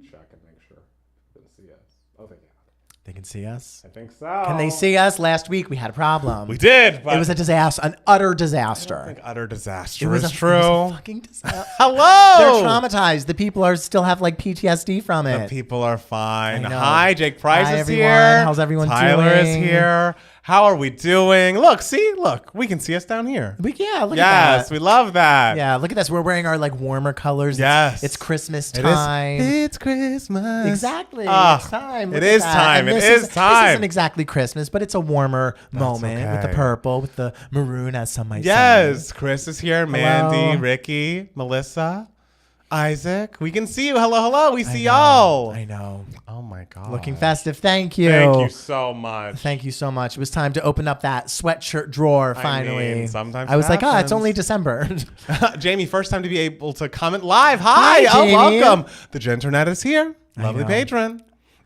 check and make sure they can see us. Oh, they can. They can see us? I think so. Can they see us? Last week we had a problem. We did, but it was a disaster, an utter disaster. I don't think utter disaster It was is a true. Fucking disaster. Hello. They're traumatized. The people still have like PTSD from it. The people are fine. I know. Hi, Jake Price Hi, is everyone. here. How's everyone Tyler is doing? here. How are we doing? Look, we can see us down here. Look at that. Yes, we love that. Yeah, look at this. We're wearing our like warmer colors. Yes. It's Christmas time. It's Christmas. Exactly. It's time. It is time. And It this is time. This isn't exactly Christmas, but it's a warmer moment with the okay. purple, with the maroon, as some might say. Yes, Chris is here. Mandy, Hello. Ricky, Melissa, Isaac. We can see you. Hello, hello. We see y'all. I know. Oh my God. Looking festive. Thank you. Thank you so much. Thank you so much. It was time to open up that sweatshirt drawer finally. I mean, sometimes I was like, happens. it's only December. Jamie, first time to be able to comment live. Hi, Jamie. welcome. The Genternet is here. Lovely know. patron.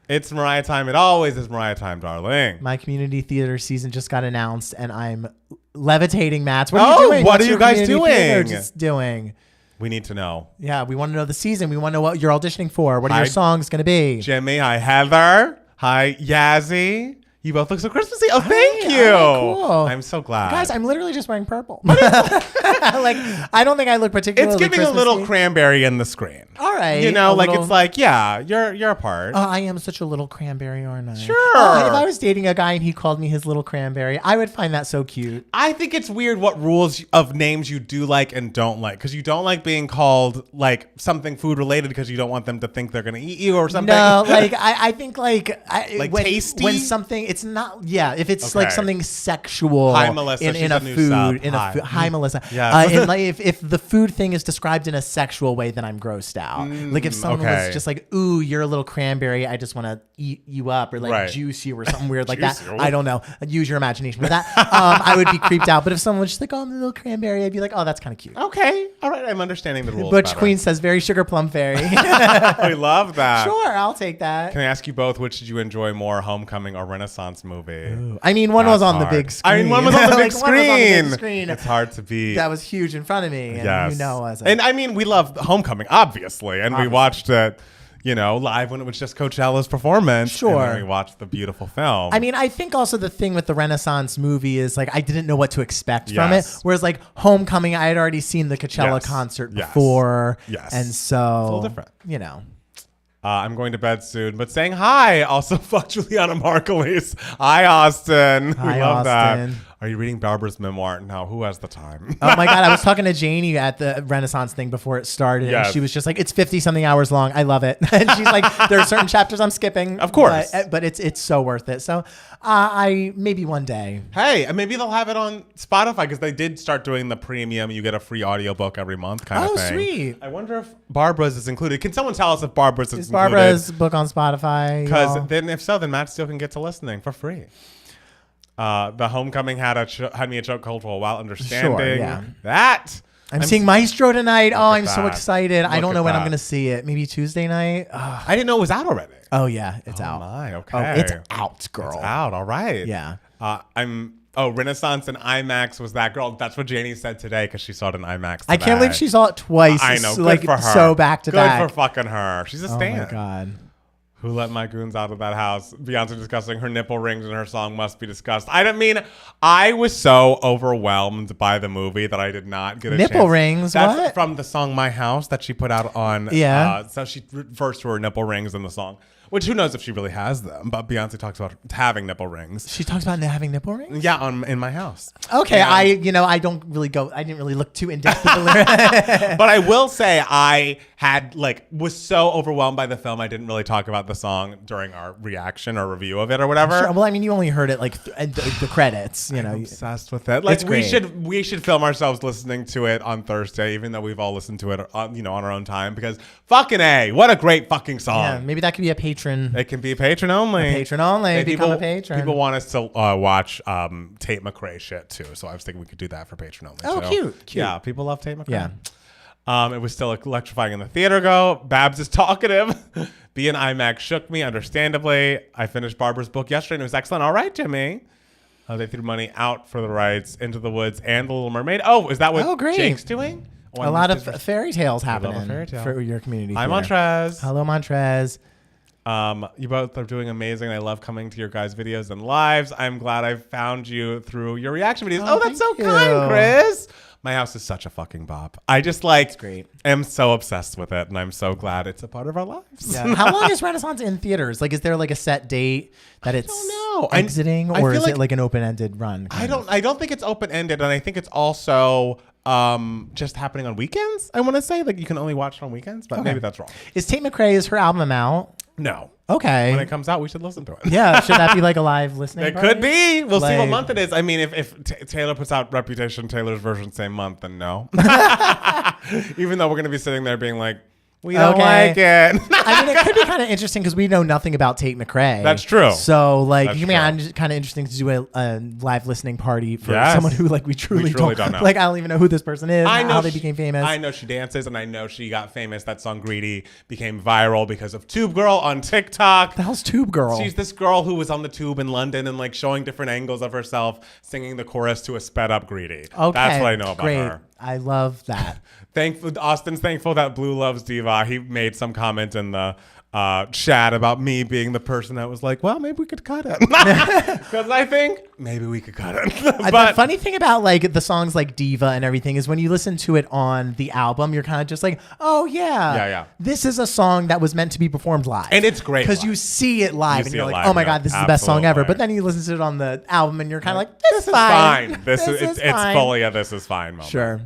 It's Mariah time. It always is Mariah time, darling. My community theater season just got announced, and I'm levitating, Matt. What are you doing? What What's are you your guys community theater doing? just doing? We need to know. Yeah, we want to know the season. We want to know what you're auditioning for. What are your Hi, songs going to be? Jimmy. Hi, Heather. Hi, Yazzie. You both look so Christmassy. Oh, thank you. All right, cool. I'm so glad. Guys, I'm literally just wearing purple. like, I don't think I look particularly It's giving a Christmassy. little cranberry in the screen. All right. You know, a like little- it's like, yeah, you're a part. Oh, I am such a little cranberry, aren't I? Sure. Oh, if I was dating a guy and he called me his little cranberry, I would find that so cute. I think it's weird what rules of names you do like and don't like, because you don't like being called like something food related because you don't want them to think they're gonna eat you or something. No, like I think like when, tasty? when something it's not if it's Okay. like something sexual Hi, Melissa. in She's a a new food sub. in Hi. a food. Hi, Melissa. Yes. And like if the food thing is described in a sexual way, then I'm grossed out. Like if someone okay. was just like, "Ooh, you're a little cranberry. I just want to eat you up," or like Right. juice you or something weird like that. Juice you. I don't know. Use your imagination with that. I would be creeped out. But if someone was just like, "Oh, I'm a little cranberry," I'd be like, "Oh, that's kind of cute." Okay. All right. I'm understanding the rules. Butch better. Queen says, "Very sugar plum fairy." We love that. Sure, I'll take that. Can I ask you both, which did you enjoy more, Homecoming or Renaissance movie? I mean, one was That's on the hard. big screen. I mean, one was on the big Like, one was on the big screen. screen. It's hard to beat. That was huge in front of me. And Yes. you know, as a, And I mean, we love Homecoming, obviously. And we watched it, live when it was just Coachella's performance. Sure. And then we watched the beautiful film. I mean, I think also the thing with the Renaissance movie is like I didn't know what to expect from it. Yes. Whereas like Homecoming, I had already seen the Coachella Yes. concert Yes. before. Yes. And so a little different. You know. I'm going to bed soon, but saying hi. Also, fuck Julianna Margulies. Hi, Austin. Hi, we love Austin. that. Are you reading Barbara's memoir? No, who has the time? Oh my God, I was talking to Janie at the Renaissance thing before it started. Yes. And she was just like, it's 50 something hours long. I love it. And she's like, there are certain chapters I'm skipping. Of course. But it's so worth it. So I maybe one day. Hey, and maybe they'll have it on Spotify because they did start doing the premium. You get a free audiobook every month kind of Oh, thing. sweet. I wonder if Barbara's is included. Can someone tell us if Barbara's Is included? Barbara's book on Spotify? Because y'all? then if so, then Matt still can get to listening for free. The Homecoming had me a choke cold for a while, understanding yeah. that. I'm seeing Maestro tonight. Oh, at I'm so that. excited. I Look don't at know when I'm that. going to see it. Maybe Tuesday night? I didn't know it was out already. Oh, yeah. It's out. My, okay. Oh, it's out, girl. It's out, all right. Yeah. Renaissance and IMAX was that girl. That's what Janie said today because she saw it in IMAX today. I can't believe she saw it twice. I know. Good Like, for her. so back to back. Good for fucking her. She's a Oh, stan. my God. Who let my goons out of that house? Beyonce discussing her nipple rings and her song must be discussed. I was so overwhelmed by the movie that I did not get a chance. Nipple rings? That's What? from the song My House that she put out on. Yeah. So she refers to her nipple rings in the song, which who knows if she really has them. But Beyonce talks about having nipple rings. She talks about having nipple rings? Yeah, in My House. Okay. Yeah. I didn't really look too in depth with the lyrics. But I will say I was so overwhelmed by the film I didn't really talk about the song during our reaction or review of it or whatever. Sure. Well, I mean, you only heard it like the credits, you know. I'm obsessed with it. Like It's great. we should film ourselves listening to it on Thursday, even though we've all listened to it on our own time, because fucking A, what a great fucking song. Yeah, maybe that could be a patron. It can be patron only. Patron only. Hey, Become a patron. People want us to watch Tate McRae shit too, so I was thinking we could do that for patron only. Oh, too. cute. Yeah, people love Tate McRae. Yeah. It was still electrifying in the theater. Babs is talkative. Being IMAX shook me, understandably. I finished Barbara's book yesterday and it was excellent. All right, Jimmy. They threw money out for the rights, Into the Woods and The Little Mermaid. Oh, is that what great. Jake's doing? A lot of fairy tales happening fairy tale. for your community. Hi, theater. Montrez. Hello, Montrez. You both are doing amazing. I love coming to your guys' videos and lives. I'm glad I found you through your reaction videos. Oh, that's so kind, Chris. My house is such a fucking bop. I just great. am so obsessed with it, and I'm so glad it's a part of our lives. Yeah. How long is Renaissance in theaters? Like, is there like a set date that it's exiting, or is it like an open-ended run? I don't think it's open-ended, and I think it's also just happening on weekends. I want to say like you can only watch it on weekends, but maybe that's wrong. Is Tate McRae, is her album out? No. Okay. When it comes out, we should listen to it. Yeah. Should that be like a live listening? It could be. We'll see what month it is. I mean, if Taylor puts out Reputation, Taylor's version same month, then no. Even though we're going to be sitting there being like, we don't like it. I mean, it could be kind of interesting because we know nothing about Tate McRae. That's true. So, like, you mean, kind of interesting to do a live listening party for someone who, like, we truly don't know. Like, I don't even know who this person is. I know how they became famous. I know she dances, and I know she got famous. That song "Greedy" became viral because of Tube Girl on TikTok. The hell's Tube Girl? She's this girl who was on the tube in London and like showing different angles of herself, singing the chorus to a sped up "Greedy." Okay, that's what I know about her. I love that. Austin's thankful that Blue loves Diva. He made some comment in the chat about me being the person that was like, well, maybe we could cut it. Because I think maybe we could cut it. But the funny thing about like the songs like Diva and everything is when you listen to it on the album, you're kind of just like, oh yeah. This is a song that was meant to be performed live. And it's great. Because you see it live and you're like, oh my God, this is the best song ever. But then you listen to it on the album and you're kind of like, this is fine. It's fully a this is fine moment. Sure.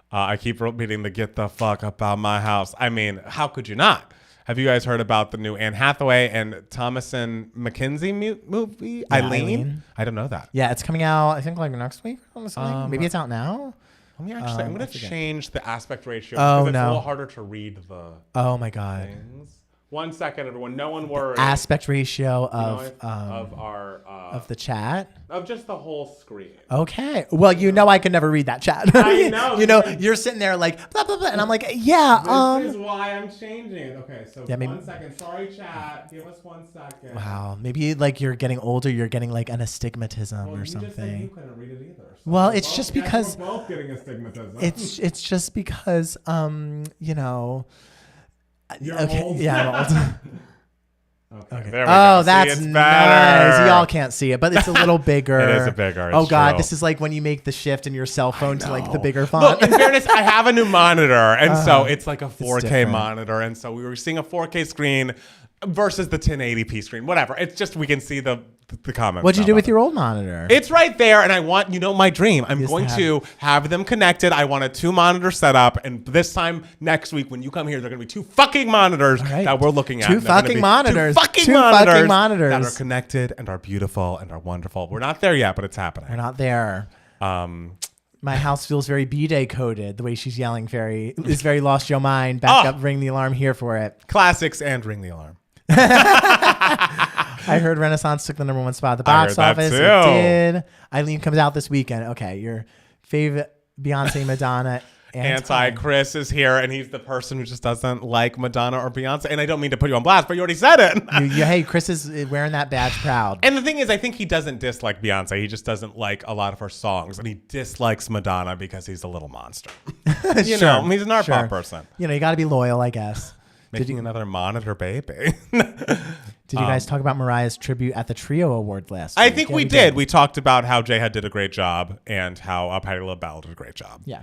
I keep repeating the get the fuck up out my house. I mean, how could you not? Have you guys heard about the new Anne Hathaway and Thomasin McKenzie movie? Yeah, Eileen? I don't know that. Yeah, it's coming out, I think, like next week or something. Maybe it's out now. Let me actually, I'm going to change the aspect ratio because it's a little harder to read the my God. things. 1 second, everyone. No one worry. Aspect ratio of our of the chat, of just the whole screen. Okay. Well, I can never read that chat. I know. You're sitting there like blah blah blah, and I'm like, yeah. This is why I'm changing it. Okay, so 1 second. Sorry, chat. Give us 1 second. Wow. Maybe like you're getting older. You're getting like an astigmatism or something. Just said you couldn't read it either. So well, it's just because we're both getting astigmatism. It's just because You're old. Yeah, I'm old. Okay. There we go. That's nice. Y'all can't see it, but it's a little bigger. It is a bigger. Oh God, this is like when you make the shift in your cell phone to like the bigger font. Look, in fairness, I have a new monitor, and so it's like a 4K monitor, and so we were seeing a 4K screen versus the 1080p screen. Whatever. It's just we can see the comments. What'd you do with your old monitor? It's right there, and I want my dream. I'm going to have them connected. I want a 2-monitor setup, and this time next week when you come here, there are going to be 2 fucking monitors that we're looking at. Two fucking monitors that are connected and are beautiful and are wonderful. We're not there yet, but it's happening. We're not there. My house feels very B-Day coded. The way she's yelling is very lost your mind. Back up, ring the alarm here for it. Classics and ring the alarm. I heard Renaissance took the #1 spot at the box office. It did. Eileen comes out this weekend. Okay, your favorite Beyonce, Madonna. Chris is here, and he's the person who just doesn't like Madonna or Beyonce. And I don't mean to put you on blast, but you already said it. Hey, Chris is wearing that badge proud. And the thing is, I think he doesn't dislike Beyonce. He just doesn't like a lot of her songs. And he dislikes Madonna because he's a little monster. He's an art pop person. You got to be loyal, I guess. Making another monitor baby. Did you guys talk about Mariah's tribute at the Trio Awards last week? I think we did. We talked about how J-Head did a great job and how Patti LaBelle did a great job. Yeah.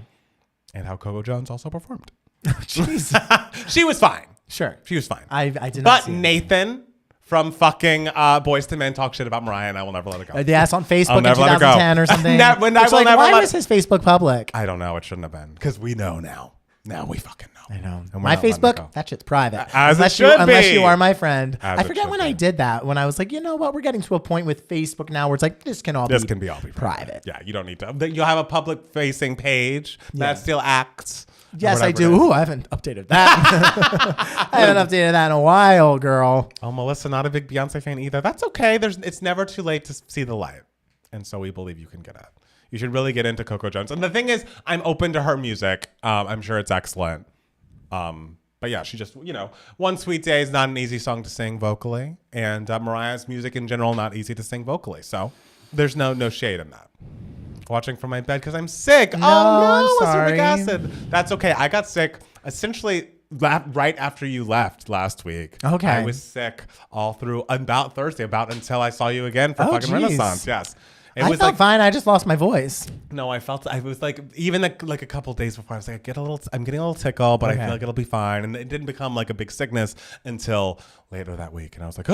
And how Coco Jones also performed. Jeez. She was fine. Sure. She was fine. I did not see Nathan from fucking Boys to Men talk shit about Mariah, and I will never let it go. Yes, on Facebook in 2010 or something. Why was his Facebook public? I don't know. It shouldn't have been. Because we know now. Now we fucking know. I know. My Facebook, that shit's private. Unless you are my friend. I forget when I did that. When I was like, you know what? We're getting to a point with Facebook now where it's like, this can all be private. Yeah, you don't need to. You'll have a public-facing page that still acts. Yes, I do. Ooh, I haven't updated that. I haven't updated that in a while, girl. Oh, Melissa, not a big Beyonce fan either. That's okay. It's never too late to see the light. And so we believe you can get it. You should really get into Coco Jones. And the thing is, I'm open to her music. I'm sure it's excellent. But yeah, she just, One Sweet Day is not an easy song to sing vocally. And Mariah's music in general, not easy to sing vocally. So there's no shade in that. watching from my bed because I'm sick. No, I'm sorry. Ascorbic acid. That's okay. I got sick essentially right after you left last week. Okay. I was sick all through about Thursday, about until I saw you again for fucking Renaissance. Yes. I felt fine. I just lost my voice. No, I was like, even like a couple days before, I was like, I'm getting a little tickle, but I feel like it'll be fine. And it didn't become like a big sickness until later that week. And I was like,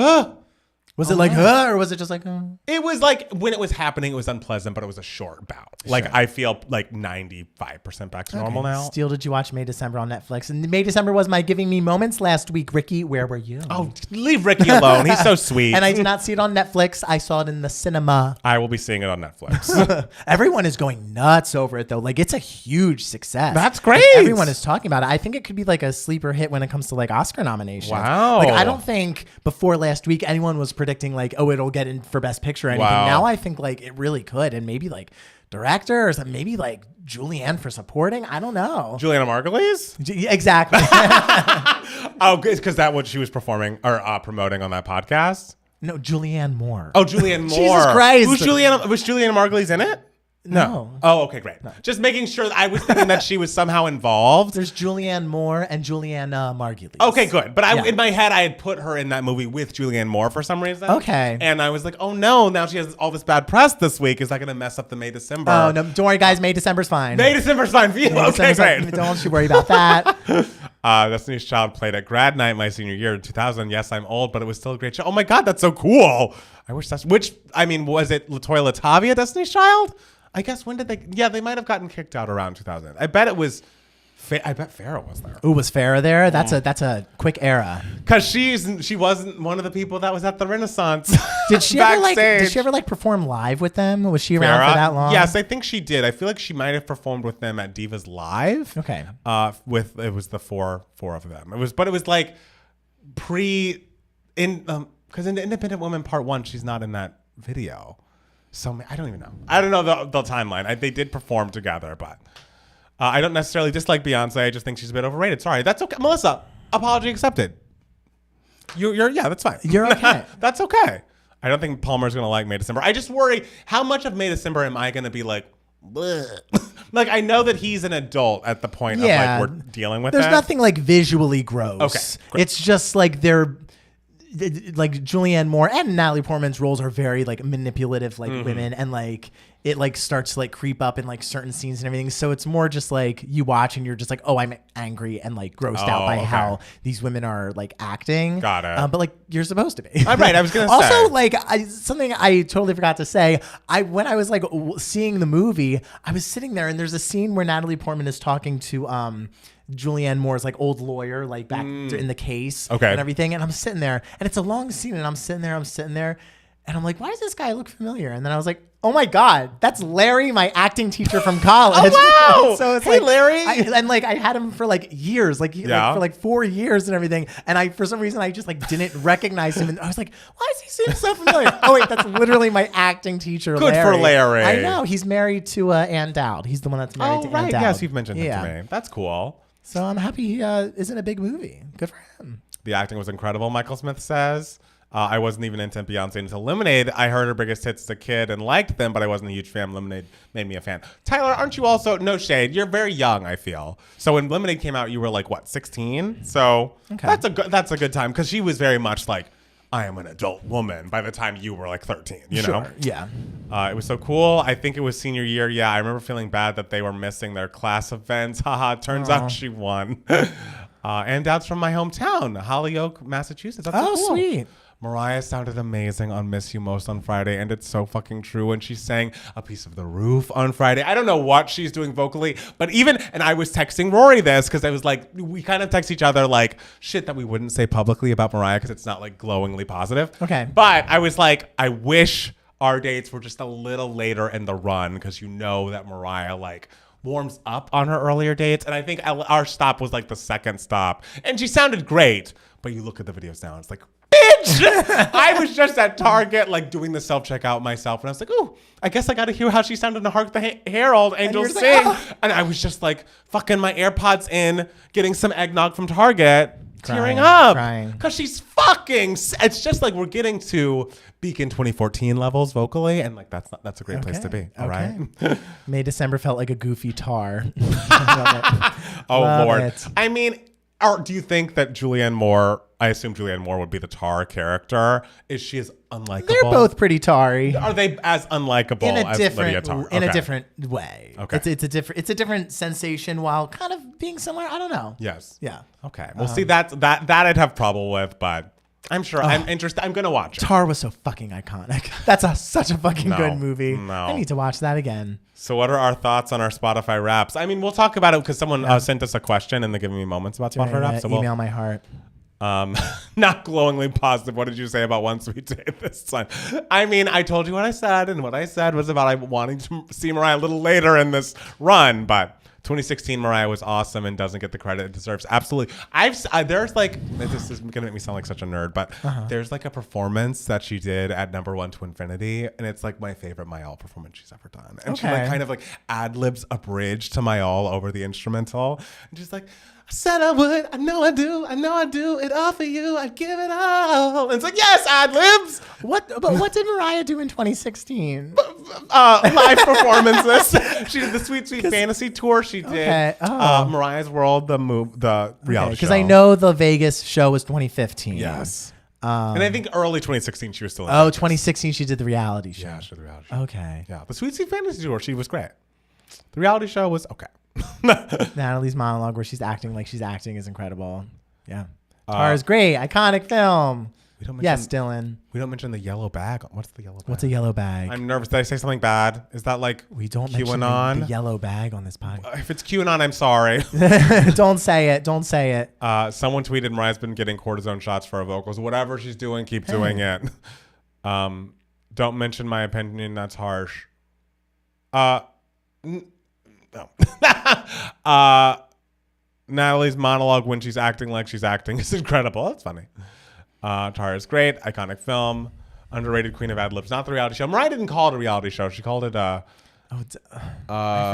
Was it like, or was it just like, It was like, when it was happening, it was unpleasant, but it was a short bout. Like, I feel like 95% back to normal now. Still, did you watch May December on Netflix? And May December was my Giving Me Moments last week. Ricky, where were you? Oh, leave Ricky alone. He's so sweet. And I did not see it on Netflix. I saw it in the cinema. I will be seeing it on Netflix. Everyone is going nuts over it, though. Like, it's a huge success. That's great. Like, everyone is talking about it. I think it could be like a sleeper hit when it comes to like Oscar nominations. Wow. Like, I don't think before last week anyone was predicting like, oh, it'll get in for Best Picture or anything. Wow. Now I think like it really could, and maybe like director or something, maybe like Julianne for supporting. I don't know. Julianna Margulies? Exactly. Oh, it's because that what she was performing or promoting on that podcast? No, Julianne Moore. Oh, Julianne Moore. Jesus Christ. Was Julianna Margulies in it? No. Oh, okay, great. No. Just making sure. I was thinking that she was somehow involved. There's Julianne Moore and Julianna Margulies. Okay, good. But in my head, I had put her in that movie with Julianne Moore for some reason. Okay. And I was like, oh no, now she has all this bad press this week. Is that going to mess up the May December? Oh, no. Don't worry, guys. May December's fine. May December's fine for you. Okay, great. Don't you worry about that. Destiny's Child played at grad night my senior year in 2000. Yes, I'm old, but it was still a great show. Oh my God, that's so cool. I wish was it LaToya Latavia, Destiny's Child? I guess when did they? Yeah, they might have gotten kicked out around 2000. I bet it was. I bet Farrah was there. Ooh, was Farrah there? That's a quick era. Cause she wasn't one of the people that was at the Renaissance. Did she ever perform live with them? Was she around for that long? Yes, I think she did. I feel like she might have performed with them at Divas Live. Okay. It was the four of them. It was like because in the Independent Woman Part 1, she's not in that video. So I don't even know. I don't know the timeline. They did perform together, but I don't necessarily dislike Beyonce. I just think she's a bit overrated. Sorry, that's okay. Melissa, apology accepted. Yeah, that's fine. You're okay. That's okay. I don't think Palmer's gonna like May December. I just worry how much of May December am I gonna be like, bleh. Like I know that he's an adult at the point of like we're dealing with. There's nothing like visually gross. Okay, great. It's just like they're. Like Julianne Moore and Natalie Portman's roles are very like manipulative, like women, and like it like starts to like creep up in like certain scenes and everything. So it's more just like you watch and you're just like, oh, I'm angry and like grossed out by how these women are like acting. Got it. But like you're supposed to be. I'm right. I was gonna say also like something I totally forgot to say. When I was like seeing the movie, I was sitting there and there's a scene where Natalie Portman is talking to Julianne Moore's like old lawyer, like back in the case and everything. And I'm sitting there and it's a long scene and I'm sitting there and I'm like, why does this guy look familiar? And then I was like, oh my God, that's Larry, my acting teacher from college. Oh, wow. So it's hey, like, Larry. I had him for like years, like for like 4 years and everything. And for some reason, I just like didn't recognize him. And I was like, why does he seem so familiar? Oh wait, that's literally my acting teacher, Good Larry. for Larry. I know. He's married to Ann Dowd. He's the one that's married to Ann Dowd. Yes, you've mentioned him to me. That's cool. So I'm happy he is in a big movie. Good for him. The acting was incredible, Michael Smith says. I wasn't even into Beyonce until Lemonade. I heard her biggest hits as a kid and liked them, but I wasn't a huge fan. Lemonade made me a fan. Tyler, aren't you also, no shade, you're very young, I feel. So when Lemonade came out, you were like, what, 16? So that's a good time because she was very much like, I am an adult woman by the time you were like 13, you know? Yeah. It was so cool. I think it was senior year. Yeah, I remember feeling bad that they were missing their class events. Haha, turns out she won. And Dowd's from my hometown, Holyoke, Massachusetts. That's so cool. Sweet. Mariah sounded amazing on Miss You Most on Friday, and it's so fucking true when she sang A Piece of the Roof on Friday. I don't know what she's doing vocally, but and I was texting Rory this because I was like, we kind of text each other like shit that we wouldn't say publicly about Mariah because it's not like glowingly positive. Okay. But I was like, I wish our dates were just a little later in the run because you know that Mariah like warms up on her earlier dates. And I think our stop was like the second stop. And she sounded great, but you look at the videos now and it's like, bitch! I was just at Target, like doing the self-checkout myself, and I was like, "Ooh, I guess I got to hear how she sounded in Hark the Herald Angels Sing." Like, oh. And I was just like, fucking my AirPods in, getting some eggnog from Target, tearing up. Crying. Because she's fucking... It's just like we're getting to Beacon 2014 levels vocally, and like that's a great place to be. All right. May December felt like a goofy tar. Love Lord. It. I mean, do you think that Julianne Moore... I assume Julianne Moore would be the tar character. Is she as unlikable? They're both pretty tarry. Are they as unlikable as Lydia Tar? In a different way. Okay. It's a different sensation while kind of being similar. I don't know. Yes. Yeah. Okay. Well, see, that I'd have trouble with, but I'm sure I'm interested. I'm going to watch it. Tar was so fucking iconic. That's such a fucking good movie. No. I need to watch that again. So what are our thoughts on our Spotify Wraps? I mean, we'll talk about it because someone sent us a question and they're giving me moments about Spotify Wraps. So email my heart. Not glowingly positive. What did you say about One Sweet Day this time? I mean, I told you what I said, and what I said was about wanting to see Mariah a little later in this run, but 2016 Mariah was awesome and doesn't get the credit it deserves. Absolutely. There's like, this is gonna make me sound like such a nerd, but there's like a performance that she did at #1 to Infinity, and it's like my favorite Mayal performance she's ever done. And she like kind of like ad-libs a bridge to Mayal over the instrumental, and she's like, I said I would, I know I do it all for you, I'd give it all. And it's like, yes, ad-libs. But what did Mariah do in 2016? Live performances. She did the Sweet Sweet Fantasy Tour. She did Mariah's World, the reality show. Because I know the Vegas show was 2015. Yes. And I think early 2016 she was still in 2016 she did the reality show. Yeah, she did the reality show. Okay. Yeah, the Sweet Sweet Fantasy Tour, she was great. The reality show was okay. Natalie's monologue where she's acting like she's acting is incredible. Yeah. Tar is great. Iconic film. Yes, Dylan. We don't mention the yellow bag. What's the yellow bag? What's a yellow bag? I'm nervous. Did I say something bad? Is that like we don't QAnon? mention the yellow bag on this podcast? If it's QAnon, I'm sorry. Don't say it. Don't say it. Someone tweeted Mariah's been getting cortisone shots for her vocals. Whatever she's doing, keep doing it. Don't mention my opinion. That's harsh. No. Natalie's monologue when she's acting like she's acting is incredible. That's funny. Tar is great. Iconic film. Underrated queen of ad libs. Not the reality show. Mariah didn't call it a reality show. She called it I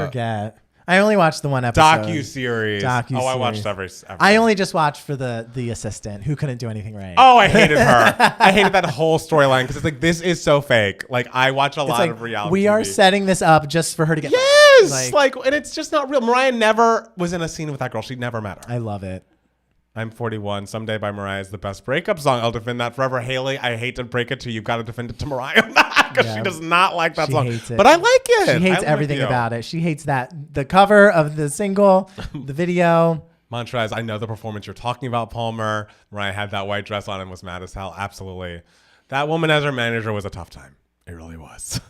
forget. I only watched the one episode. Docu-series. Oh, I watched every. I only just watched for the assistant who couldn't do anything right. Oh, I hated her. I hated that whole storyline because it's like, this is so fake. Like, I watch a lot of reality We are setting this up just for her to get... Yes! And it's just not real. Mariah never was in a scene with that girl. She never met her. I love it. I'm 41. Someday by Mariah is the best breakup song. I'll defend that forever. Haley, I hate to break it to you. You've got to defend it to Mariah because she does not like that song. Hates it. But I like it. She hates everything about it. She hates the cover of the single, the video. Montrez, I know the performance you're talking about, Palmer. Mariah had that white dress on and was mad as hell. Absolutely. That woman as her manager was a tough time. It really was.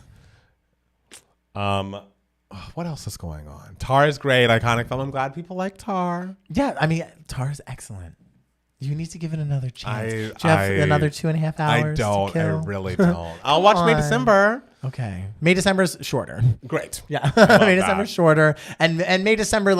What else is going on? Tar is great. Iconic film. I'm glad people like Tar. Yeah, I mean, Tar is excellent. You need to give it another chance. Do you have another 2.5 hours? I don't. To kill? I really don't. I'll watch May December. Okay. May December's shorter. Great. Yeah. May December's shorter. And May December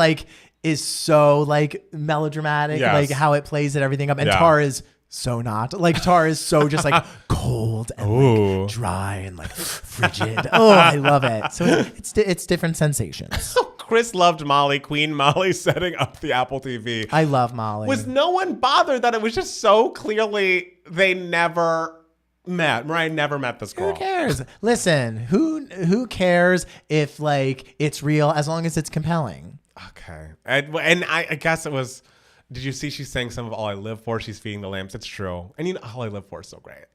is so melodramatic, how it plays it, everything up. And Tar is so not. Tar is so just cold and dry and frigid. Oh, I love it. So it's different sensations. Chris loved Molly, Queen Molly setting up the Apple TV. I love Molly. Was no one bothered that it was just so clearly they never met? Mariah never met this girl. Who cares? Listen, who cares if it's real as long as it's compelling? Okay. And I guess it was... Did you see she's saying some of All I Live For? She's feeding the lambs. It's true. And All I Live For is so great.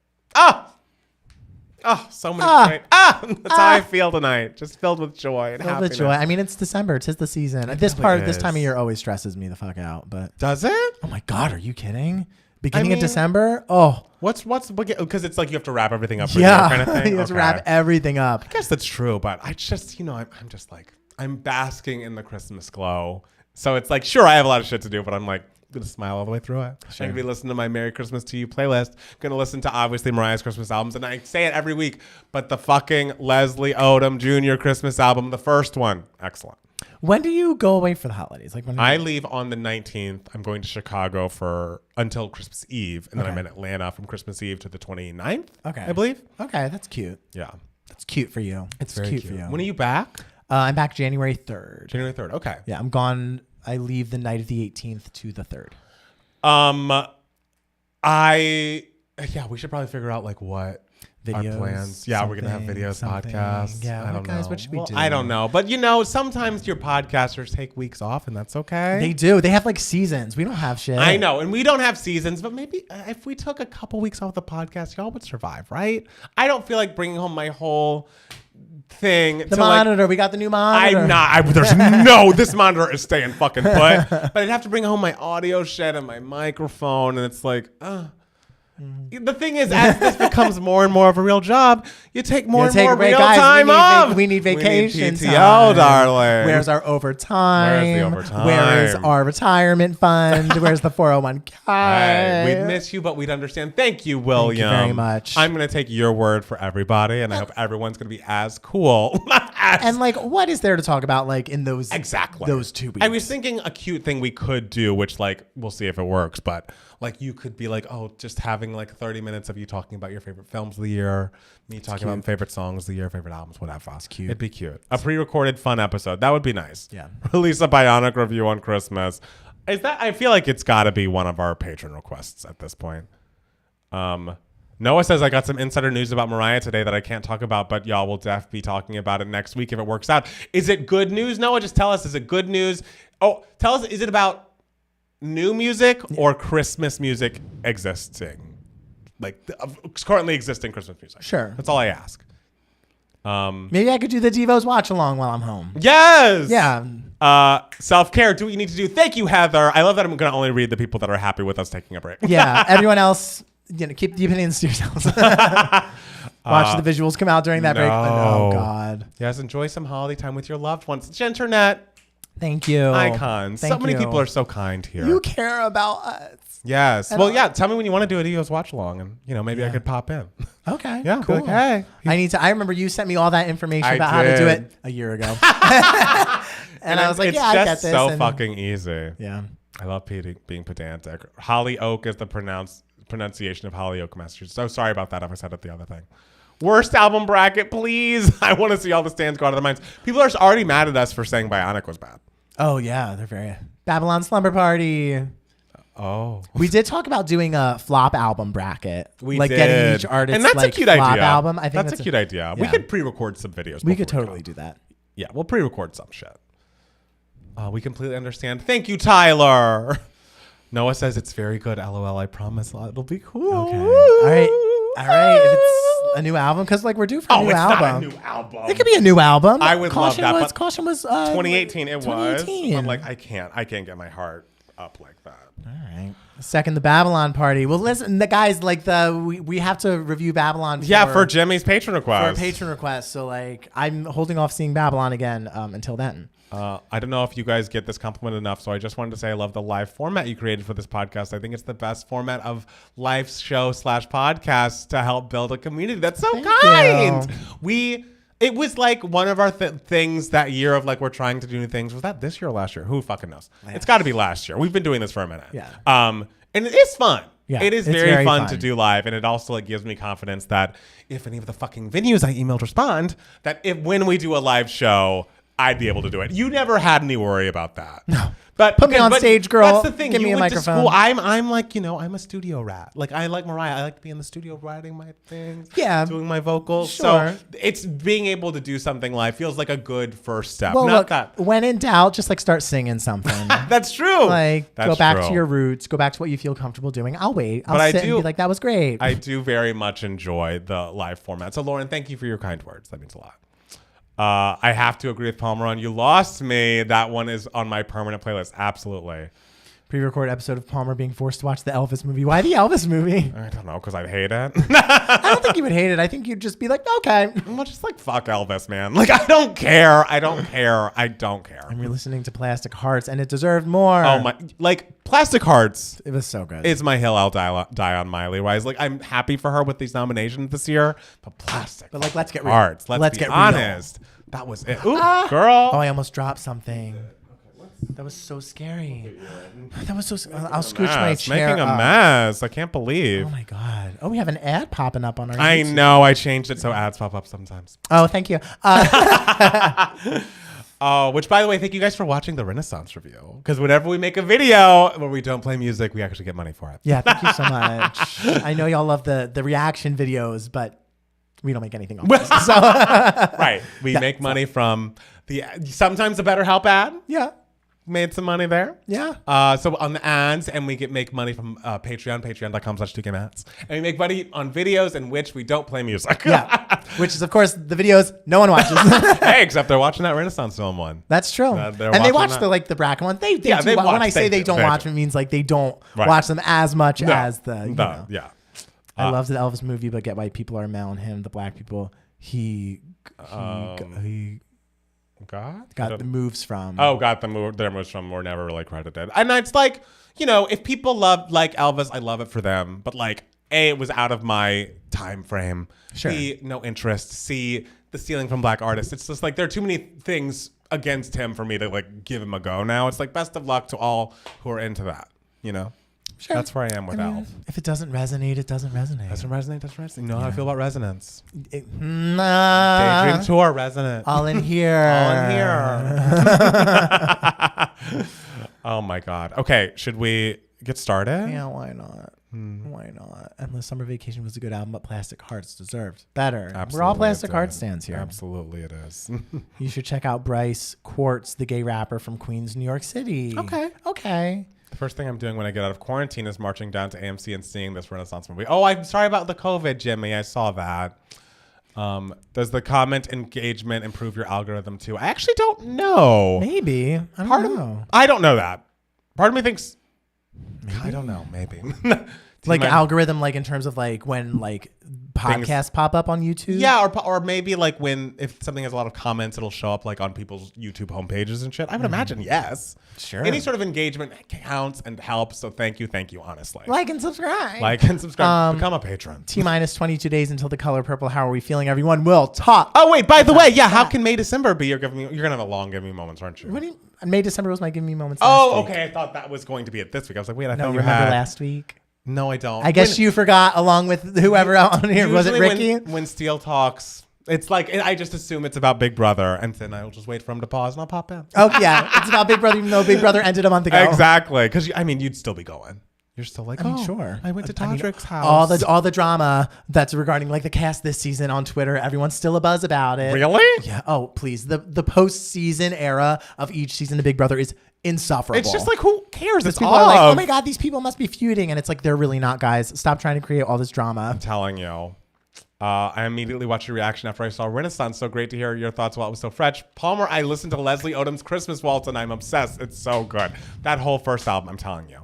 So many great. That's how I feel tonight. Just filled with joy and happiness. With joy. I mean, it's December. 'Tis the season. This time of year always stresses me the fuck out. But does it? Oh my God, are you kidding? Beginning of December? Oh. What's because it's you have to wrap everything up for you kind of thing? You have to wrap everything up. I guess that's true, but I just, I'm just I'm basking in the Christmas glow. So it's sure, I have a lot of shit to do, but I'm going to smile all the way through it. Sure. I'm going to be listening to my Merry Christmas to You playlist. I'm going to listen to, obviously, Mariah's Christmas albums. And I say it every week, but the fucking Leslie Odom Jr. Christmas album, the first one, excellent. When do you go away for the holidays? When I leave on the 19th. I'm going to Chicago until Christmas Eve. And then I'm in Atlanta from Christmas Eve to the 29th, I believe. Okay, that's cute. Yeah. That's cute for you. It's very cute for you. When are you back? I'm back January 3rd. January 3rd. Okay. Yeah, I'm gone. I leave the night of the 18th to the 3rd. We should probably figure out like what Videos, our plans. Yeah, we're gonna have videos, podcasts. Yeah, I don't know. what should we do? I don't know, but sometimes your podcasters take weeks off, and that's okay. They do. They have like seasons. We don't have shit. I know, and we don't have seasons, but maybe if we took a couple weeks off the podcast, y'all would survive, right? I don't feel like bringing home my whole thing. The monitor. We got the new monitor. I'm not. This monitor is staying fucking put. But I'd have to bring home my audio shit and my microphone, and it's like, The thing is, as this becomes more and more of a real job, you take more and more real time off. We need vacation PTO, time. darling. Where's our overtime? Where's the overtime? Where is our retirement fund? Where's the 401k? Hey, we'd miss you, but we'd understand. Thank you, William. Thank you very much. I'm going to take your word for everybody, and I hope everyone's going to be as cool. And like, what is there to talk about like in those 2 weeks? I was thinking a cute thing we could do, which like we'll see if it works, but like you could be like, just having like 30 minutes of you talking about your favorite films of the year, me talking about my favorite songs of the year, favorite albums, whatever. It's cute. It'd be cute. A pre-recorded fun episode. That would be nice. Yeah. Release a Bionic review on Christmas. I feel like it's got to be one of our patron requests at this point. Noah says, I got some insider news about Mariah today that I can't talk about, but y'all will be talking about it next week if it works out. Is it good news, Noah? Just tell us, is it good news? Oh, tell us, is it about new music or Christmas music existing? Like, currently existing Christmas music. Sure. That's all I ask. Maybe I could do the Devos watch along while I'm home. Yes! Yeah. Self-care, do what you need to do. Thank you, Heather. I love that I'm going to only read the people that are happy with us taking a break. Yeah. Everyone else... keep the opinions to yourselves. Watch the visuals come out during that break. Oh, God. Yes, enjoy some holiday time with your loved ones. Genternet. Thank you. Icons. So many people are so kind here. You care about us. Yes. And tell me when you want to do a Deos watch along, and maybe I could pop in. Okay. Yeah. Cool. Like, hey. I remember you sent me all that information about how to do it a year ago. And I was like, I get this. It's just so fucking easy. Yeah. I love being pedantic. Hollyoak is the pronunciation of Hollyoak, Massachusetts. So sorry about that if I said it the other thing. Worst album bracket, please. I want to see all the stands go out of their minds. People are already mad at us for saying Bionic was bad. Oh, yeah. They're very... Babylon Slumber Party. Oh. We did talk about doing a flop album bracket. We did. Getting each artist and that's a cute flop idea. album. I think that's a cute idea. Yeah. We could pre-record some videos. We could totally do that. Yeah, we'll pre-record some shit. We completely understand. Thank you, Tyler. Noah says it's very good. LOL. I promise it'll be cool. Okay. All right. If it's a new album, because like we're due for a new album. Not a new album. It could be a new album. I would love that. Caution was 2018. It was. I'm like, I can't get my heart up like that. All right. Second, the Babylon Party. Well, listen, the guys like we have to review Babylon. For Jimmy's patron request. For a patron request. So like, I'm holding off seeing Babylon again until then. I don't know if you guys get this compliment enough, so I just wanted to say I love the live format you created for this podcast. I think it's the best format of live show / podcast to help build a community. That's so kind. It was like one of our things that year of like we're trying to do new things. Was that this year or last year? Who fucking knows? It's got to be last year. We've been doing this for a minute. Yeah. And it is fun. Yeah, it is very fun to do live, and it also like gives me confidence that if any of the fucking venues I emailed respond, that when we do a live show, I'd be able to do it. You never had any worry about that. No. But put me on stage, girl. That's the thing. Give me a microphone. School. I'm like, I'm a studio rat. Like I like Mariah. I like to be in the studio writing my things. Yeah. Doing my vocals. Sure. So it's being able to do something live feels like a good first step. Well, look, when in doubt, just like start singing something. That's true. Go back to your roots. Go back to what you feel comfortable doing. I'll wait. I'll sit and be like, that was great. I do very much enjoy the live format. So Lauren, thank you for your kind words. That means a lot. I have to agree with Palmer on You Lost Me. That one is on my permanent playlist. Absolutely. Pre-recorded episode of Palmer being forced to watch the Elvis movie. Why the Elvis movie? I don't know, because I hate it. I don't think you would hate it. I think you'd just be like, okay. Well, just like, fuck Elvis, man. Like, I don't care. I don't care. And we're listening to Plastic Hearts, and it deserved more. Oh, my. Like, Plastic Hearts. It was so good. It's my hill I'll die on Miley. Wise. Like, I'm happy for her with these nominations this year, but Plastic But, like, let's get real. Hearts. Let's get honest. Real. That was it. Ooh, girl. Oh, I almost dropped something. That was so scary. That was so. I'll scooch my chair. Making a mess. I can't believe. Oh my god. Oh, we have an ad popping up on our. I know. I changed it so ads pop up sometimes. Oh, thank you. Oh, which by the way, thank you guys for watching the Renaissance review. Because whenever we make a video where we don't play music, we actually get money for it. Yeah, thank you so much. I know y'all love the reaction videos, but we don't make anything off this. So Right. We make money from sometimes the BetterHelp ad. yeah. Made some money there. Yeah. So on the ads, and we make money from patreon.com/2kmats. And we make money on videos in which we don't play music. Yeah. Which is, of course, the videos no one watches. Hey, except they're watching that Renaissance film one. That's true. They're And they watching watch that. the Bracken one. They Yeah, do. they When watch- I say they they do. don't They watch do. them, it means like they don't Right. watch them as much No. as the. You know. Yeah. I love the Elvis movie, but get white people are male and him, the black people. He got the moves from. Oh, got their moves from were never really credited. And it's like, if people love like Elvis, I love it for them. But like, A, it was out of my time frame. Sure. B, no interest. C, the stealing from black artists. It's just like there are too many things against him for me to like give him a go now. It's like best of luck to all who are into that, Sure. That's where I am with Elf. If it doesn't resonate, it doesn't resonate. Doesn't resonate. You know how I feel about resonance. Nah. Daydream tour, resonant. All in here. All in here. Oh my God. Okay, should we get started? Yeah, why not? Why not? Endless Summer Vacation was a good album, but Plastic Hearts deserved better. Absolutely, We're all Plastic it Hearts is. stands here. Absolutely, it is. You should check out Bryce Quartz, the gay rapper from Queens, New York City. Okay. The first thing I'm doing when I get out of quarantine is marching down to AMC and seeing this Renaissance movie. Oh, I'm sorry about the COVID, Jimmy. I saw that. Does the comment engagement improve your algorithm too? I actually don't know. Maybe. I don't know. I don't know that. Part of me thinks. I don't know. Maybe. Like algorithm, like in terms of like when like podcasts pop up on YouTube. Yeah, or maybe like if something has a lot of comments, it'll show up like on people's YouTube homepages and shit. I would imagine yes. Sure. Any sort of engagement counts and helps. So thank you, honestly. Like and subscribe. Become a patron. T-minus 22 days until the color purple. How are we feeling, everyone? We'll talk. Oh wait, by the way, yeah, how can May December be? You're gonna have a long give me moments, aren't you? What do you? May December was my Give Me Moments. Oh, last week. okay. I thought that was going to be it this week. I was like, wait, I No, thought you you remember had last week? No, I don't. I guess you forgot along with whoever on here. Was it Usually Ricky? When Steele talks, it's like I just assume it's about Big Brother, and then I'll just wait for him to pause, and I'll pop in. Oh yeah, it's about Big Brother, even though Big Brother ended a month ago. Exactly, because you'd still be going. You're still like, sure. I went to Todrick's house. All the drama that's regarding like the cast this season on Twitter, everyone's still abuzz about it. Really? Yeah. Oh please, the post-season era of each season of Big Brother is insufferable. It's just like, who cares? It's people all are like, oh my God, these people must be feuding, and it's like they're really not, guys. Stop trying to create all this drama. I'm telling you. I immediately watched your reaction after I saw Renaissance. So great to hear your thoughts while it was so fresh. Palmer, I listened to Leslie Odom's Christmas Waltz, and I'm obsessed. It's so good. That whole first album, I'm telling you.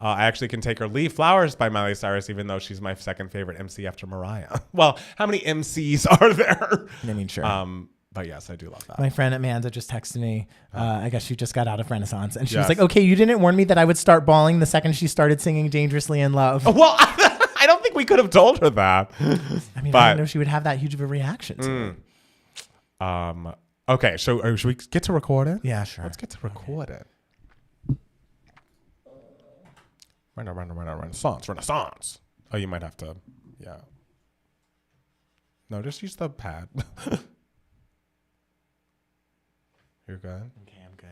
I actually can take her Leave Flowers by Miley Cyrus, even though she's my second favorite MC after Mariah. Well, how many MCs are there? I mean, sure. But yes, I do love that. My friend Amanda just texted me. I guess she just got out of Renaissance, and she was Yes. like, "Okay, you didn't warn me that I would start bawling the second she started singing Dangerously in Love." Well, I don't think we could have told her that. I mean, but, I didn't know she would have that huge of a reaction to it. Okay, so should we get to record it? Yeah, sure. Let's get to record it. Renaissance. Oh, you might have to, yeah. No, just use the pad. You're good? Okay, I'm good.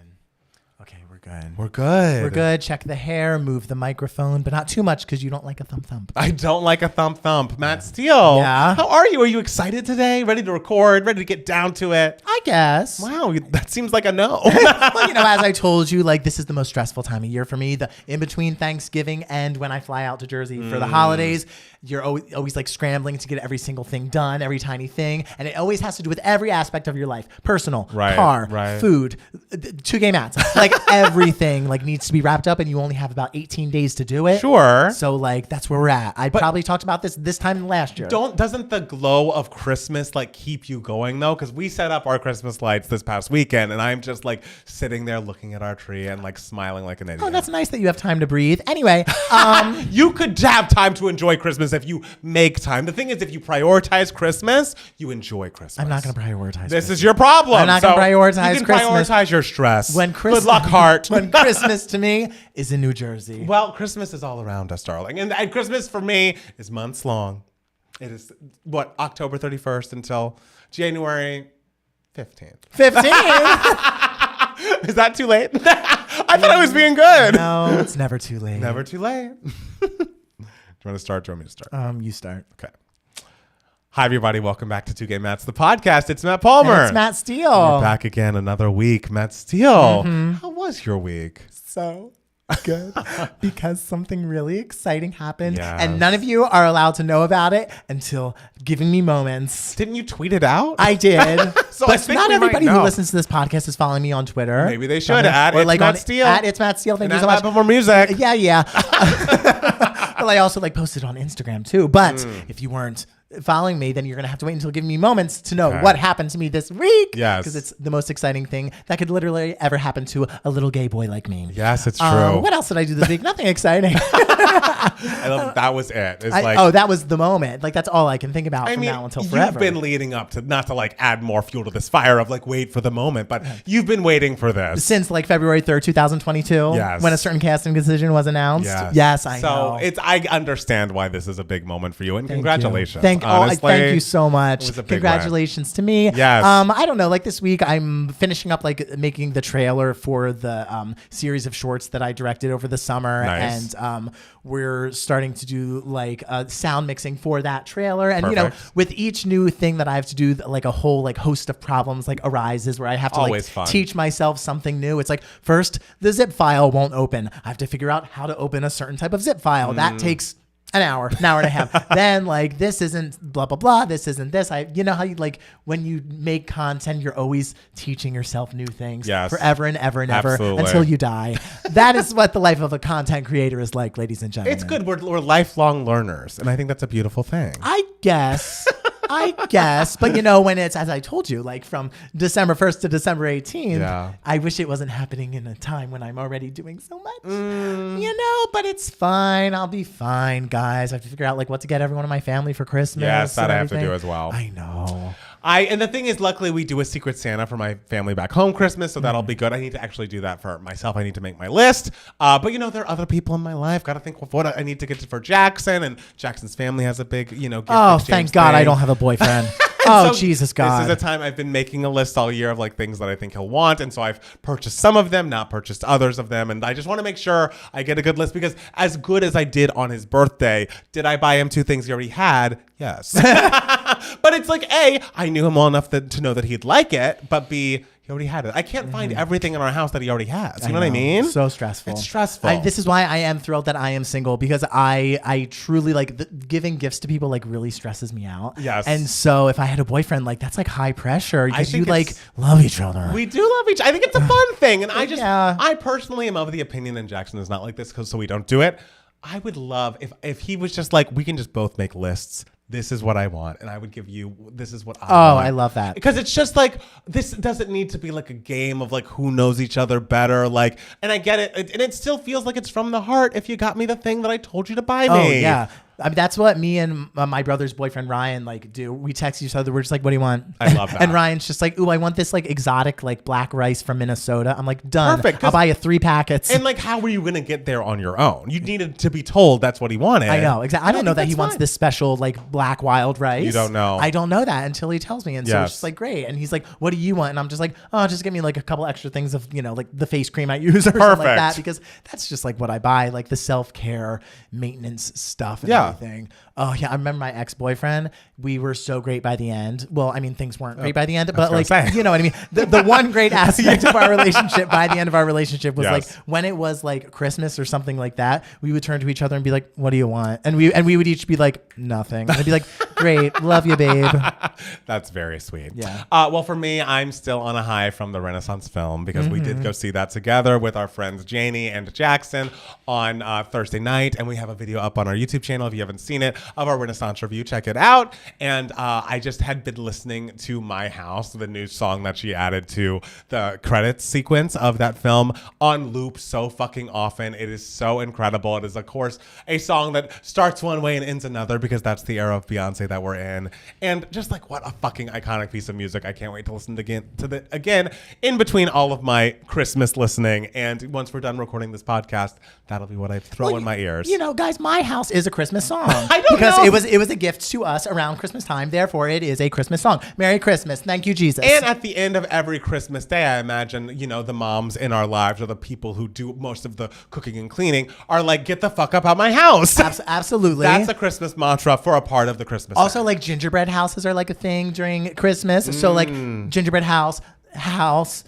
Okay, we're good. We're good. We're good. Check the hair, move the microphone, but not too much because you don't like a thump. I don't like a thump. Matt Steele. Yeah? How are you? Are you excited today? Ready to record? Ready to get down to it? I guess. Wow, that seems like a no. Well, as I told you, like this is the most stressful time of year for me. The in between Thanksgiving and when I fly out to Jersey for the holidays, you're always like scrambling to get every single thing done, every tiny thing, and it always has to do with every aspect of your life: personal, car, food, 2K mats, like everything like needs to be wrapped up, and you only have about 18 days to do it. Sure. So like that's where we're at. I probably talked about this time last year. Doesn't the glow of Christmas like keep you going though? Because we set up our Christmas lights this past weekend, and I'm just like sitting there looking at our tree and like smiling like an idiot. Oh, that's nice that you have time to breathe. Anyway, you could have time to enjoy Christmas if you make time. The thing is, if you prioritize Christmas, you enjoy Christmas. I'm not going to prioritize. This is your problem. I'm not going to prioritize you can Christmas. Prioritize your stress. Good luck, heart. When Christmas to me is in New Jersey. Well, Christmas is all around us, darling, and Christmas for me is months long. It is October 31st until January 15. 15? Is that too late? I thought I was being good. No, it's never too late. Never too late. Do you want to start? Do you want me to start? You start. Okay. Hi, everybody. Welcome back to Two Gay Matts, the podcast. It's Matt Palmer. And it's Matt Steele. We're back again another week. Matt Steele, Mm-hmm. how was your week? So good. Because something really exciting happened. Yes. And none of you are allowed to know about it until giving me moments. Didn't you tweet it out? I did. So I but think not we everybody might who know. listens to this podcast is following me on Twitter. Maybe they should. At or It's like Matt on Steele. At It's Matt Steele. Thank you And so much. more music. Yeah. Well, I also posted on Instagram too. But if you weren't following me, then you're gonna have to wait until giving me moments to know what happened to me this week. Yes. Because it's the most exciting thing that could literally ever happen to a little gay boy like me. Yes, it's true. What else did I do this week? Nothing exciting. I love that was it. It's That was the moment. That's all I can think about from now until forever. You've been leading up to, not to add more fuel to this fire of wait for the moment, but you've been waiting for this. Since February 3rd, 2022, Yes. when a certain casting decision was announced. Yes, I know. So I understand why this is a big moment for you, and congratulations. Thank you so much. It was a big Congratulations to me. Yes. I don't know. This week I'm finishing up making the trailer for the series of shorts that I directed over the summer, Nice. and we're starting to do sound mixing for that trailer. And Perfect. with each new thing that I have to do, a whole host of problems arises where I have to Always fun. teach myself something new. It's first the zip file won't open. I have to figure out how to open a certain type of zip file. That takes an hour and a half. Then this isn't blah blah blah. This isn't this. You know how you when you make content, you're always teaching yourself new things forever and ever and ever Absolutely. until you die. That is what the life of a content creator is like, ladies and gentlemen. It's good. We're lifelong learners, and I think that's a beautiful thing. I guess. But when it's, as I told you, from December 1st to December 18th, I wish it wasn't happening in a time when I'm already doing so much, but it's fine. I'll be fine, guys. I have to figure out what to get everyone in my family for Christmas. Yes, that and I have to everything. do as well. I know. And the thing is, luckily, we do a Secret Santa for my family back home Christmas, so that'll be good. I need to actually do that for myself. I need to make my list. But, there are other people in my life. Got to think of what I need to get for Jackson, and Jackson's family has a big, gift Thank God thing. I don't have a boyfriend. So Jesus God. This is a time I've been making a list all year of things that I think he'll want. And so I've purchased some of them, not purchased others of them. And I just want to make sure I get a good list, because as good as I did on his birthday, did I buy him 2 things he already had? Yes. But it's A, I knew him well enough to know that he'd like it, but B, he already had it. I can't find everything in our house that he already has. You know what I mean? So stressful. It's stressful. This is why I am thrilled that I am single, because I truly giving gifts to people really stresses me out. Yes. And so if I had a boyfriend, that's high pressure, because you think love each other. We do love each other. I think it's a fun thing. And I personally am of the opinion, and Jackson is not like this, so we don't do it. I would love if he was just we can just both make lists. This is what I want, and I would give you, this is what I want. I love that. Because it's just this doesn't need to be a game of who knows each other better. And I get it. And it still feels like it's from the heart if you got me the thing that I told you to buy me. Oh, yeah. I mean, that's what me and my brother's boyfriend Ryan do. We text each other. We're just what do you want? I love that. And Ryan's just ooh, I want this exotic black rice from Minnesota. I'm done. Perfect. I'll buy you 3 packets. And how were you going to get there on your own? You needed to be told that's what he wanted. I know, exactly. I don't know that he wants this special black wild rice. You don't know. I don't know that until he tells me. And so it's just great. And he's what do you want? And I'm just just give me a couple extra things of, the face cream I use or something like that. Because that's just what I buy, the self-care maintenance stuff and everything. Oh yeah, I remember my ex-boyfriend. We were so great by the end. Well, I mean, things weren't great by the end, but you know what I mean. The one great aspect of our relationship by the end of our relationship was when it was Christmas or something like that, we would turn to each other and be "What do you want?" And we would each be "Nothing." And I'd be "Great, love you, babe." That's very sweet. Yeah. Well, for me, I'm still on a high from the Renaissance film, because we did go see that together with our friends Janie and Jackson on Thursday night, and we have a video up on our YouTube channel if you haven't seen it of our Renaissance review. Check it out. And I just had been listening to My House, the new song that she added to the credits sequence of that film, on loop so fucking often. It is so incredible. It is, of course, a song that starts one way and ends another, because that's the era of Beyonce that we're in. And just what a fucking iconic piece of music. I can't wait to listen to again in between all of my Christmas listening. And once we're done recording this podcast, that'll be what I throw in my ears. Guys, My House is a Christmas song? I don't because know. it was a gift to us around Christmas time. Therefore, it is a Christmas song. Merry Christmas. Thank you, Jesus. And at the end of every Christmas day, I imagine, the moms in our lives or the people who do most of the cooking and cleaning are like, get the fuck up out my house. Absolutely. That's a Christmas mantra for a part of the Christmas Also, day. like gingerbread houses are like a thing during Christmas. So like gingerbread house. Yes.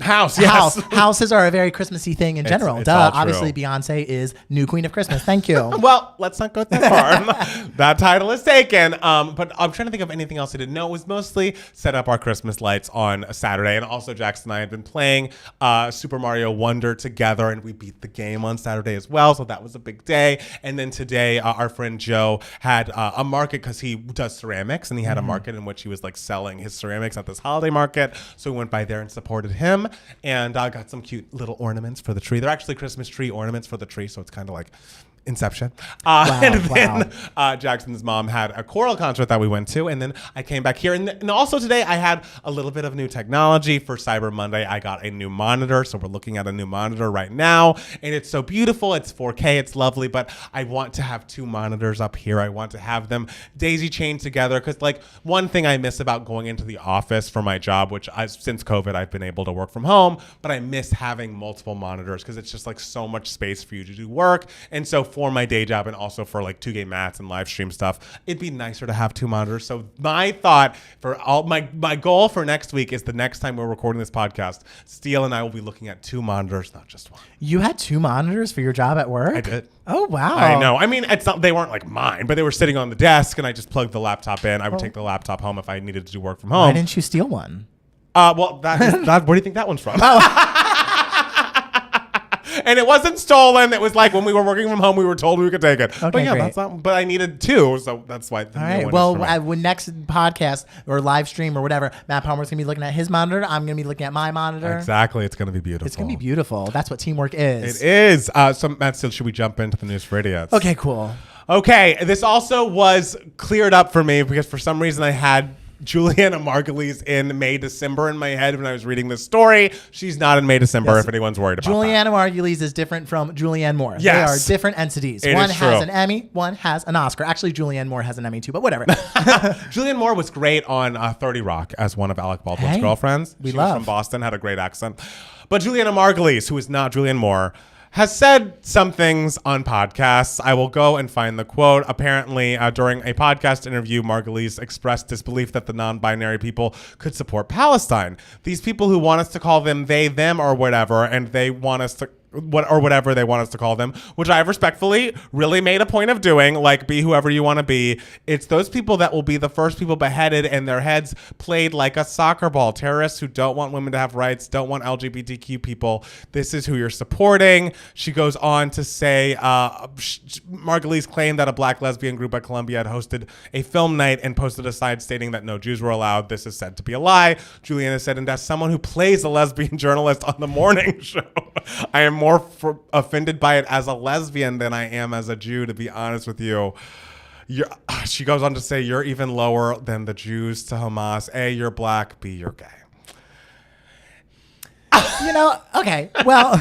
Houses are a very Christmassy thing in general. it's all true. Obviously, Beyonce is new queen of Christmas. Thank you. Well, let's not go that far. That title is taken. But I'm trying to think of anything else I didn't know. It was mostly set up our Christmas lights on a Saturday. And also Jackson and I had been playing Super Mario Wonder together, and we beat the game on Saturday as well. So that was a big day. And then today, our friend Joe had a market because he does ceramics, and he had a market in which he was like selling his ceramics at this holiday market. So we went by there and supported him, and I got some cute little ornaments for the tree. They're actually Christmas tree ornaments for the tree, so it's kind of like Inception. And then Jackson's mom had a choral concert that we went to, and then I came back here. And also today I had a little bit of new technology for Cyber Monday. I got a new monitor, so we're looking at a new monitor right now, and it's so beautiful. It's 4K, it's lovely, but I want to have two monitors up here. I want to have them daisy chained together, because like one thing I miss about going into the office for my job, which since COVID I've been able to work from home, but I miss having multiple monitors because it's just like so much space for you to do work. And so for my day job and also for like 2Game Mats and live stream stuff, it'd be nicer to have two monitors. So my thought for my goal for next week is the next time we're recording this podcast, Steele and I will be looking at two monitors, not just one. You had two monitors for your job at work? I did. Oh, wow. I know. I mean, they weren't like mine, but they were sitting on the desk, and I just plugged the laptop in. I would take the laptop home if I needed to do work from home. Why didn't you steal one? Well, where do you think that one's from? And it wasn't stolen. It was like when we were working from home, we were told we could take it. Okay, but yeah, great. that's not. But I needed two, so that's why. All right. Well, when next podcast or live stream or whatever, Matt Palmer's gonna be looking at his monitor. I'm gonna be looking at my monitor. Exactly. It's gonna be beautiful. It's gonna be beautiful. That's what teamwork is. It is. So Matt, still, should we jump into the news for idiots? Okay. Cool. Okay. This also was cleared up for me because for some reason I had Julianna Margulies in May, December in my head when I was reading this story. She's not in May, December, Yes. if anyone's worried about Julianna Margulies is different from Julianne Moore. Yes. They are different entities. It One is has true. an Emmy, one has an Oscar. Actually, Julianne Moore has an Emmy too, but whatever. Julianne Moore was great on 30 Rock as one of Alec Baldwin's Hey, girlfriends. we She love. was from Boston, had a great accent. But Julianna Margulies, who is not Julianne Moore, has said some things on podcasts. I will go and find the quote. Apparently, during a podcast interview, Margulies expressed disbelief that the non-binary people could support Palestine. These people who want us to call them they, them, or whatever, and they want us to whatever they want us to call them, which I have respectfully really made a point of doing, like be whoever you want to be. It's those people that will be the first people beheaded and their heads played like a soccer ball. Terrorists who don't want women to have rights, don't want LGBTQ people. This is who you're supporting. She goes on to say, Margulies claimed that a black lesbian group at Columbia had hosted a film night and posted a side stating that no Jews were allowed. This is said to be a lie. Julianna said, and as someone who plays a lesbian journalist on the morning show, I am more offended by it as a lesbian than I am as a Jew, to be honest with you. She goes on to say, you're even lower than the Jews to Hamas. A, you're black. B, you're gay. Okay. Well,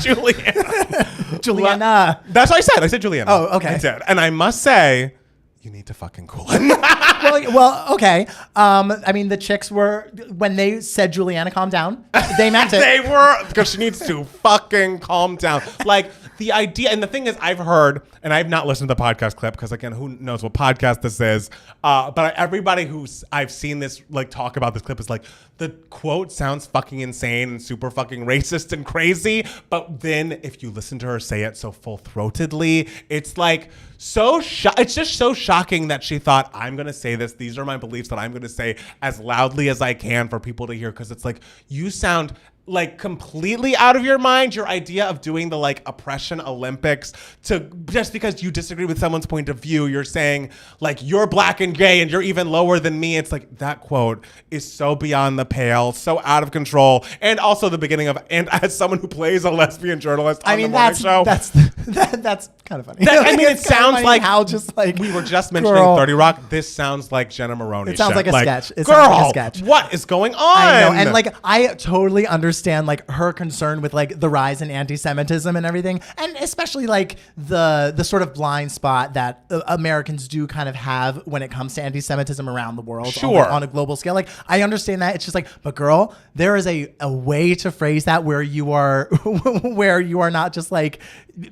Julianna. That's what I said. I said Julianna. Oh, okay. I did. And I must say, you need to fucking cool it. well, okay. I mean, the chicks were, when they said Julianna, calm down, they meant it. They were, because she needs to fucking calm down. Like, the idea, and the thing is, I've heard, and I've not listened to the podcast clip, because again, who knows what podcast this is, but everybody I've seen this, like, talk about this clip is like, the quote sounds fucking insane and super fucking racist and crazy, but then if you listen to her say it so full-throatedly, it's like, it's just so shocking that she thought, I'm going to say this. These are my beliefs that I'm going to say as loudly as I can for people to hear. Because it's like, you sound like completely out of your mind. Your idea of doing the like oppression Olympics to just because you disagree with someone's point of view, you're saying like you're black and gay and you're even lower than me. It's like that quote is so beyond the pale, so out of control. And also the beginning of, and as someone who plays a lesbian journalist on the morning show. That's kind of funny. It sounds like how just like we were just mentioning 30 Rock. This sounds like Jenna Maroney. It sounds like a sketch. It girl, sounds like a sketch. What is going on? I know, and like I totally understand understand like her concern with like the rise in anti-Semitism and everything, and especially like the sort of blind spot that Americans do kind of have when it comes to anti-Semitism around the world on a global scale. Like I understand that. It's just like, but girl, there is a way to phrase that where you are where you are not just like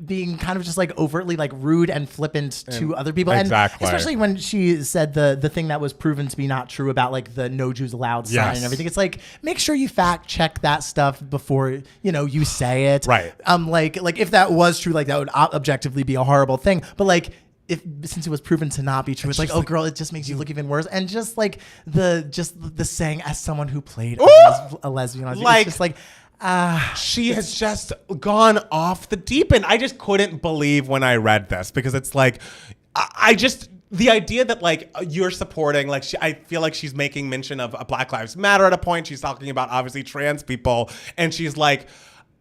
being kind of just like overtly like rude and flippant to other people. Exactly. And especially when she said the thing that was proven to be not true about like the no Jews allowed sign and everything. It's like, make sure you fact check that stuff before, you know, you say it. Right. Like if that was true, like that would objectively be a horrible thing. But like, since it was proven to not be true, it's like, oh girl, it just makes you look even worse. And just like the saying, as someone who played a lesbian, like, it's just like, she has just gone off the deep end. I just couldn't believe when I read this, because it's like, the idea that like you're supporting, like I feel like she's making mention of Black Lives Matter at a point. She's talking about obviously trans people, and she's like,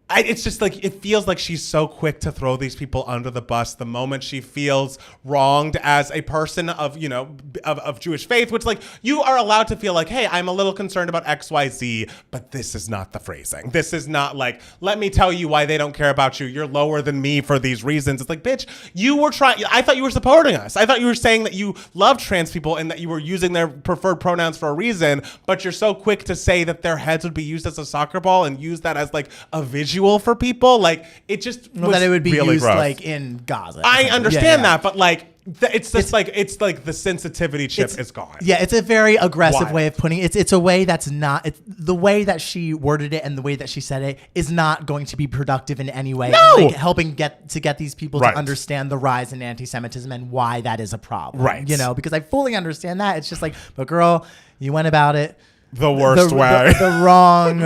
it's just like, it feels like she's so quick to throw these people under the bus the moment she feels wronged as a person of, you know, of Jewish faith, which like you are allowed to feel like, hey, I'm a little concerned about XYZ, but this is not the phrasing. This is not like, let me tell you why they don't care about you. You're lower than me for these reasons. It's like, bitch, you were I thought you were supporting us. I thought you were saying that you love trans people and that you were using their preferred pronouns for a reason, but you're so quick to say that their heads would be used as a soccer ball and use that as like a visual for people. Like it just was that it would be really used gross. like in Gaza. I understand that, but like it's like the sensitivity chip is gone. Yeah, it's a very aggressive way of putting it. It's a way that's not, the way that she worded it and the way that she said it is not going to be productive in any way. No! Like helping get these people to understand the rise in anti-Semitism and why that is a problem. Right. You know, because I fully understand that. It's just like, but girl, you went about it the worst way. The wrong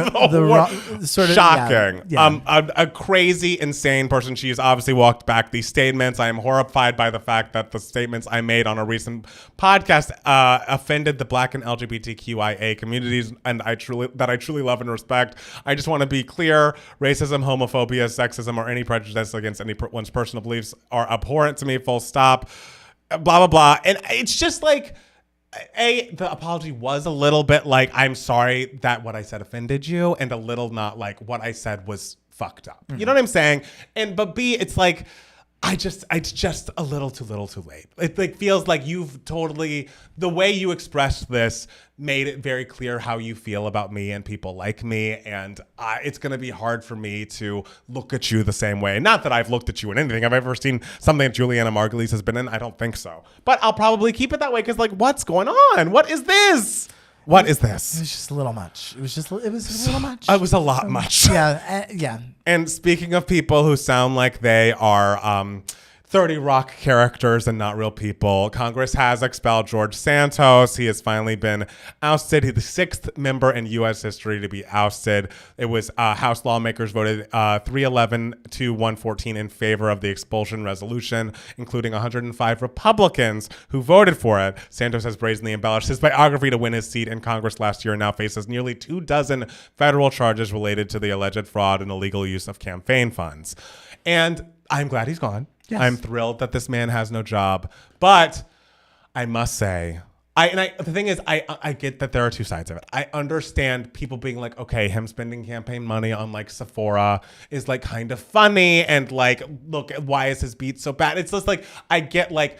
sort of shocking. Yeah. A crazy, insane person. She's obviously walked back these statements. I am horrified by the fact that the statements I made on a recent podcast offended the Black and LGBTQIA communities, and I truly love and respect. I just want to be clear: racism, homophobia, sexism, or any prejudice against anyone's personal beliefs are abhorrent to me. Full stop. Blah blah blah. And it's just like, the apology was a little bit like, I'm sorry that what I said offended you, and a little not like what I said was fucked up. You know what I'm saying? But B, it's like, it's just a little too late. It like feels like you've totally, the way you expressed this made it very clear how you feel about me and people like me, and it's going to be hard for me to look at you the same way. Not that I've looked at you in anything. Have I ever seen something that Julianna Margulies has been in? I don't think so. But I'll probably keep it that way, because like, what's going on? What is this? What is this? It was just a little much. It was a little much. It was a lot much. Yeah. And speaking of people who sound like they are 30 Rock characters and not real people, Congress has expelled George Santos. He has finally been ousted. He's the 6th member in U.S. history to be ousted. It was House lawmakers voted 311 to 114 in favor of the expulsion resolution, including 105 Republicans who voted for it. Santos has brazenly embellished his biography to win his seat in Congress last year and now faces nearly 24 federal charges related to the alleged fraud and illegal use of campaign funds. And I'm glad he's gone. Yes. I'm thrilled that this man has no job, but I must say, the thing is, I get that there are two sides of it. I understand people being like, okay, him spending campaign money on like Sephora is like kind of funny, and like, look, why is his beat so bad? It's just like, I get like,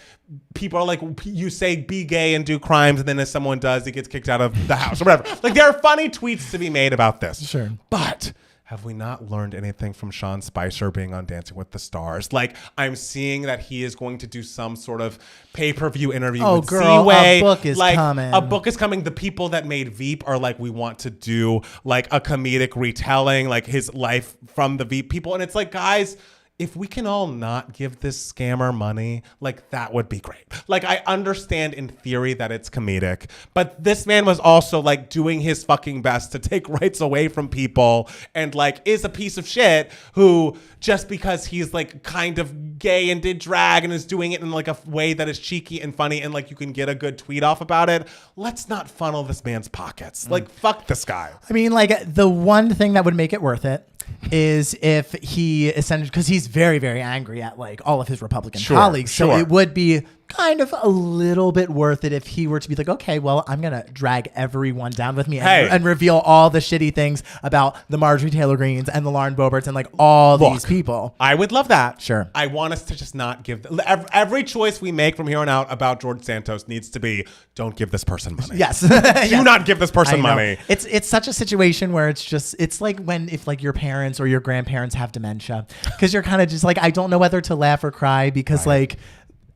people are like, you say be gay and do crimes, and then if someone does, he gets kicked out of the house or whatever. Like, there are funny tweets to be made about this. Sure. But have we not learned anything from Sean Spicer being on Dancing with the Stars? Like, I'm seeing that he is going to do some sort of pay-per-view interview with Z-Way. A book is coming. A book is coming. The people that made Veep are like, we want to do like a comedic retelling, like his life from the Veep people. And it's like, guys, if we can all not give this scammer money, like, that would be great. Like, I understand in theory that it's comedic, but this man was also like doing his fucking best to take rights away from people, and like is a piece of shit who, just because he's like kind of gay and did drag and is doing it in like a way that is cheeky and funny and like you can get a good tweet off about it, let's not funnel this man's pockets. Like, fuck this guy. I mean, like, the one thing that would make it worth it is if he essentially, because he's very, very angry at like all of his Republican colleagues. So it would be kind of a little bit worth it if he were to be like, okay, well, I'm going to drag everyone down with me and reveal all the shitty things about the Marjorie Taylor Greens and the Lauren Boeberts and like all these people. I would love that. Sure. I want us to just not give every choice we make from here on out about George Santos needs to be, don't give this person money. Yes. Do not give this person money. It's such a situation where it's like if like your parents or your grandparents have dementia, because you're kind of just like, I don't know whether to laugh or cry because like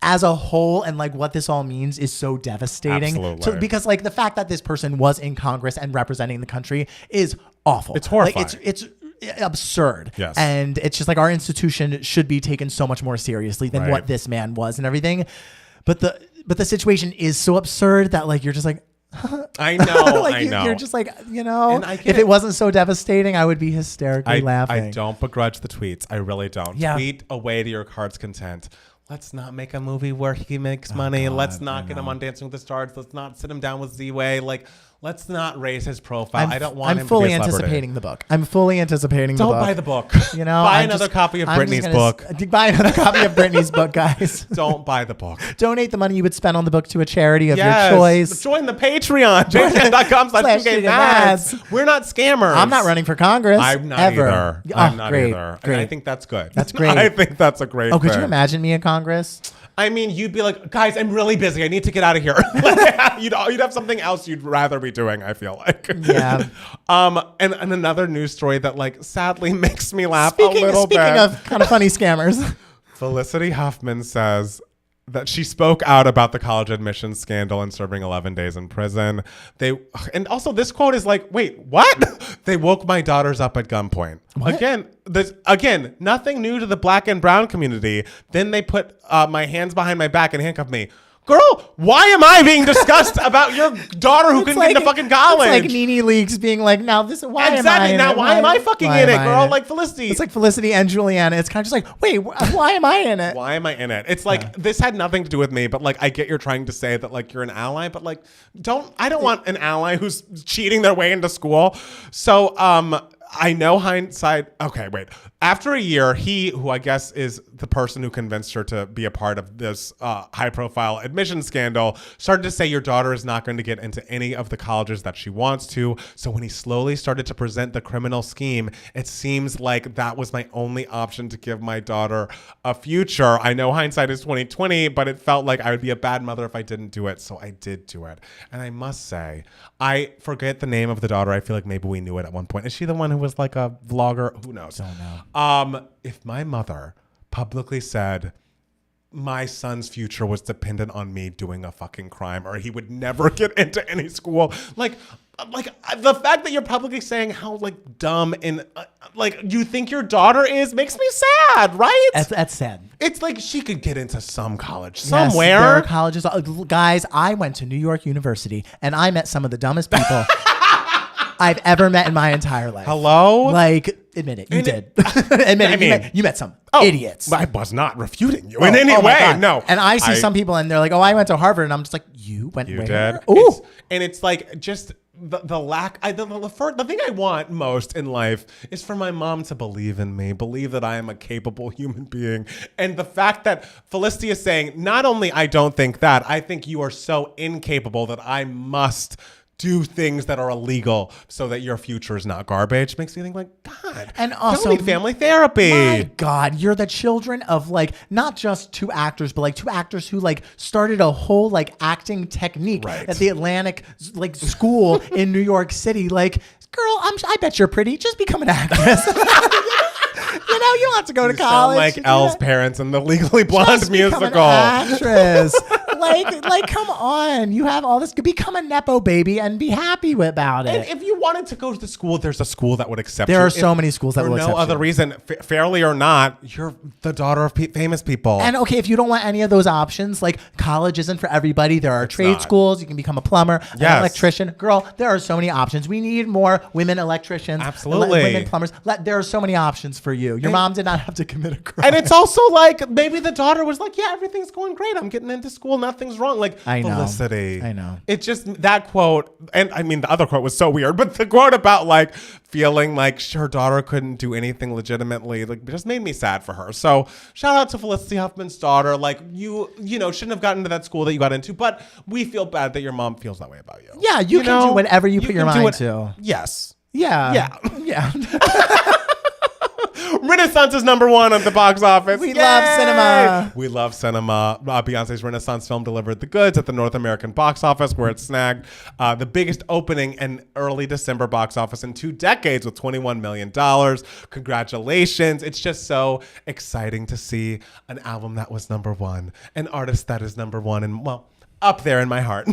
as a whole and like what this all means is so devastating. Absolutely. So, because like the fact that this person was in Congress and representing the country is awful. It's horrifying. Like, it's absurd. Yes. And it's just like our institution should be taken so much more seriously than what this man was and everything. But the situation is so absurd that like you're just like, I know. like I know. You're just like, and if it wasn't so devastating, I would be hysterically laughing. I don't begrudge the tweets. I really don't. Yeah. Tweet away to your heart's content. Let's not make a movie where he makes money. God, let's not get him on Dancing with the Stars. Let's not sit him down with Z-Way. Like, let's not raise his profile. I don't want him to be a celebrity. I'm fully anticipating the book. I'm fully anticipating the book. Don't buy the book. You know, buy another copy of Britney's book. Buy another copy of Britney's book, guys. Don't buy the book. Donate the money you would spend on the book to a charity of your choice. Join the Patreon. patreon.com/2gaymads. We're not scammers. I'm not running for Congress. I'm not ever. either. I'm not either. Great. And I think that's good. That's great. I think that's a great thing. Could you imagine me in Congress? I mean, you'd be like, guys, I'm really busy. I need to get out of here. You'd have something else you'd rather be doing, I feel like. Yeah. And another news story that like sadly makes me laugh a little bit. Speaking of kind of funny scammers. Felicity Huffman says that she spoke out about the college admissions scandal and serving 11 days in prison. And also this quote is like, wait, what? They woke my daughters up at gunpoint. What? Again, nothing new to the Black and brown community. Then they put my hands behind my back and handcuffed me. Girl, why am I being discussed about your daughter who couldn't get into fucking college? It's like Nene Leakes being like, now this why exactly. am I now why am I fucking in it, girl? Like Felicity. It's like Felicity and Julianna. It's kind of just like, wait, why am I in it? Why am I in it? It's like this had nothing to do with me, but like I get you're trying to say that like you're an ally, but like I don't want an ally who's cheating their way into school. So I know hindsight. Okay, wait. After a year, he, who I guess is the person who convinced her to be a part of this high-profile admission scandal, started to say your daughter is not going to get into any of the colleges that she wants to. So when he slowly started to present the criminal scheme, it seems like that was my only option to give my daughter a future. I know hindsight is 2020, but it felt like I would be a bad mother if I didn't do it. So I did do it. And I must say, I forget the name of the daughter. I feel like maybe we knew it at one point. Is she the one who was like a vlogger? Who knows? Don't know. If my mother publicly said my son's future was dependent on me doing a fucking crime or he would never get into any school, like the fact that you're publicly saying how like dumb and like you think your daughter is makes me sad, right? That's sad. It's like she could get into some college Yes, somewhere. there are colleges. Guys, I went to New York University and I met some of the dumbest people I've ever met in my entire life. Hello? Like, admit it. You did. Admit it. You met some idiots. I was not refuting you in any way. God. No. And I see some people and they're like, oh, I went to Harvard. And I'm just like, you went You where? did. Ooh. It's like just the lack. The thing I want most in life is for my mom to believe in me, believe that I am a capable human being. And the fact that Felicity is saying, not only I don't think that, I think you are so incapable that I must do things that are illegal so that your future is not garbage makes me think like, God, and also don't need family therapy. My God, you're the children of like not just two actors, but like two actors who like started a whole like acting technique at the Atlantic like school in New York City. Like, girl, I bet you're pretty. Just become an actress. You know, you don't have to go to college. Sound like Elle's parents in the Legally Blonde just musical. Become an actress. like, come on. You have all this. Become a Nepo baby and be happy about it. And if you wanted to go to the school, there's a school that would accept you. There are so many schools that will accept you. For no other reason, fairly or not, you're the daughter of famous people. And okay, if you don't want any of those options, like college isn't for everybody. There are trade schools. You can become a plumber, an electrician. Girl, there are so many options. We need more women electricians. Absolutely. Women plumbers. There are so many options for you. Your mom did not have to commit a crime. And it's also like maybe the daughter was like, yeah, everything's going great. I'm getting into school. nothing's wrong. Like, I know. Felicity. I know. It just, that quote, and I mean, the other quote was so weird, but the quote about like feeling like her daughter couldn't do anything legitimately, like, just made me sad for her. So shout out to Felicity Huffman's daughter. Like, you know, shouldn't have gotten into that school that you got into, but we feel bad that your mom feels that way about you. Yeah, you can do whatever you put your mind to. Yes. Yeah. Yeah. Renaissance is number one at the box office. We love cinema. We love cinema. Beyonce's Renaissance film delivered the goods at the North American box office, where it snagged the biggest opening in early December box office in 2 decades with $21 million. Congratulations. It's just so exciting to see an album that was number one, an artist that is number one, and well, up there in my heart,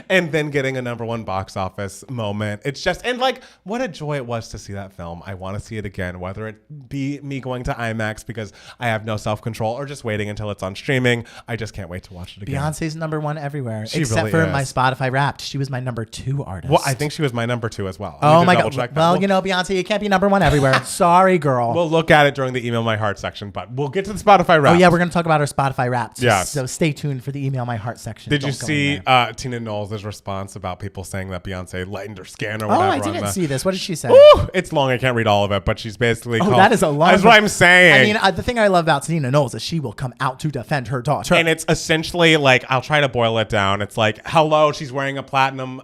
and then getting a number one box office moment. It's just, and like, what a joy it was to see that film. I want to see it again, whether it be me going to IMAX because I have no self-control or just waiting until it's on streaming. I just can't wait to watch it again. Beyonce's number one everywhere, She except really for is. my Spotify Wrapped. She was my number 2 artist. Well, I think she was my number 2 as well. Oh my God. Well, you know, Beyonce, you can't be number 1 everywhere. Sorry, girl. We'll look at it during the Email My Heart section, but we'll get to the Spotify Wrapped. Oh yeah, we're going to talk about our Spotify Wrapped. Yes. So stay tuned for the Email My Heart section. Did you see Tina Knowles' response about people saying that Beyonce lightened her skin or Oh, whatever? I didn't see this. What did she say? Ooh, it's long. I can't read all of it, but she's basically called, that is a lot. That's what I'm saying. I mean, the thing I love about Tina Knowles is she will come out to defend her daughter. And it's essentially like, I'll try to boil it down. It's like, hello, she's wearing a platinum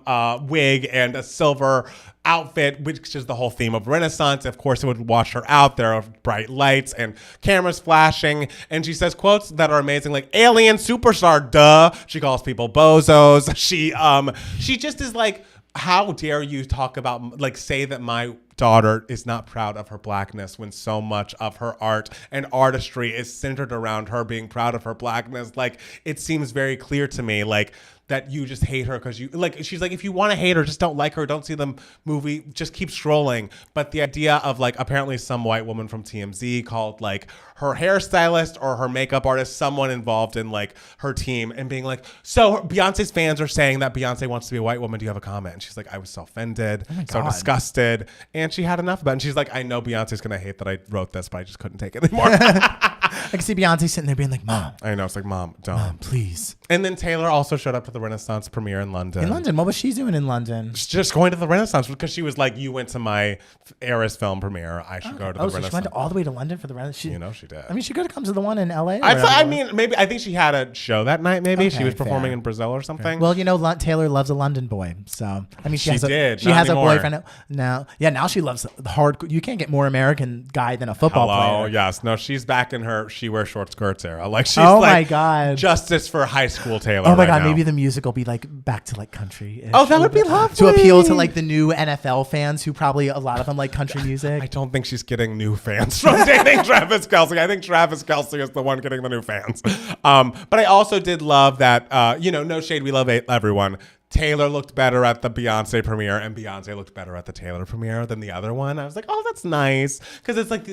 wig and a silver outfit, which is the whole theme of Renaissance. Of course, it would wash her out. There are bright lights and cameras flashing. And she says quotes that are amazing, like alien superstar, duh. She calls people bozos. She just is like, how dare you talk about, like, say that my daughter is not proud of her blackness when so much of her art and artistry is centered around her being proud of her blackness. Like, it seems very clear to me, like, that you just hate her because you, like, she's like, if you want to hate her, just don't like her, don't see the movie, just keep scrolling. But the idea of, like, apparently some white woman from TMZ called, like, her hairstylist or her makeup artist, someone involved in, like, her team, and being like, so Beyonce's fans are saying that Beyonce wants to be a white woman. Do you have a comment? And she's like, I was so offended, so disgusted. And she had enough of it. And she's like, I know Beyonce's going to hate that I wrote this, but I just couldn't take it anymore. I can see Beyonce sitting there being like, Mom. I know. It's like, Mom, don't. Mom, please. And then Taylor also showed up to the Renaissance premiere in London. In London? What was she doing in London? Just going to the Renaissance because she was like, you went to my Eras film premiere. I should go to the Renaissance. So she went all the way to London for the Renaissance? You know she did. I mean, she could have come to the one in LA. I mean, maybe, I think she had a show that night, maybe. Okay, she was performing fair. in Brazil or something. Well, you know, Taylor loves a London boy. So, I mean, she has not a anymore. boyfriend now. Yeah, now she loves the hard. You can't get more American guy than a football player. Yes. No, she's back in her she wears short skirts era. Like, she's Oh like, my God. justice for high school Taylor. Oh my right God, now. maybe the music will be like back to like country. Oh, that would be lovely. To appeal to like the new NFL fans who probably a lot of them like country music. I don't think she's getting new fans from dating Travis Kelce. I think Travis Kelce is the one getting the new fans. But I also did love that, you know, no shade, we love everyone. Taylor looked better at the Beyonce premiere and Beyonce looked better at the Taylor premiere than the other one. I was like, oh, that's nice. Because it's like,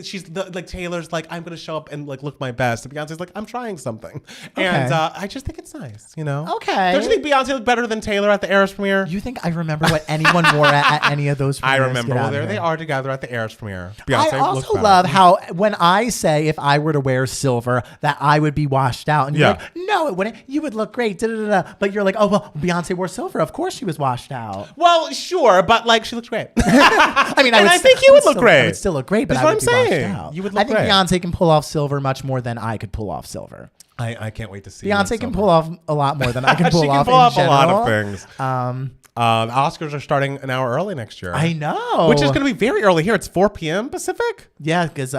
like Taylor's like, I'm going to show up and like look my best. And Beyonce's like, I'm trying something. Okay. And I just think it's nice, you know? Okay. Don't you think Beyonce looked better than Taylor at the Eras premiere? You think I remember what anyone wore at any of those premieres? I remember. Well, there they are together at the Eras premiere. Beyonce I also looked better. love how when I say if I were to wear silver that I would be washed out, and you're like, no, it wouldn't. You would look great. But you're like, oh well, Beyonce wore silver. Of course she was washed out. Well, sure, but like she looked great. I mean, I think you would look great. I would still look great, but That's I what would I'm be saying. washed out. You would look I think great. Beyonce can pull off silver much more than I could pull off silver. I can't wait to see. Beyonce can pull off a lot more than I can pull she off. can pull off in a lot of general. things. The Oscars are starting an hour early next year. I know, which is going to be very early here. It's 4 p.m. Pacific. Yeah, because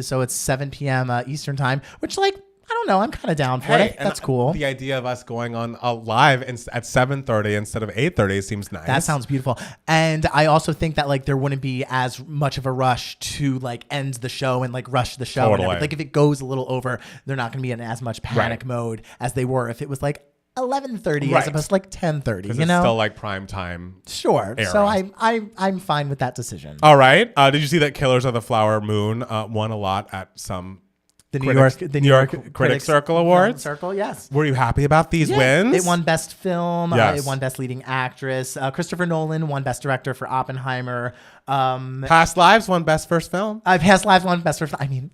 so it's 7 p.m. Eastern time, which like. I don't know. I'm kind of down for it. That's cool. The idea of us going on live at 7:30 instead of 8:30 seems nice. That sounds beautiful. And I also think that like there wouldn't be as much of a rush to like end the show and like rush the show. Totally. And like if it goes a little over, they're not going to be in as much panic mode as they were if it was like 11:30 as opposed to like 10:30. You know, it's still like prime time. Sure. Era. So I'm fine with that decision. All right. Did you see that Killers of the Flower Moon won a lot at some The New York Critics Circle Awards. Circle, yes. Were you happy about these wins? It won Best Film. Yes. It won Best Leading Actress. Christopher Nolan won Best Director for Oppenheimer. Past Lives won Best First Film. Past Lives won Best First. I mean,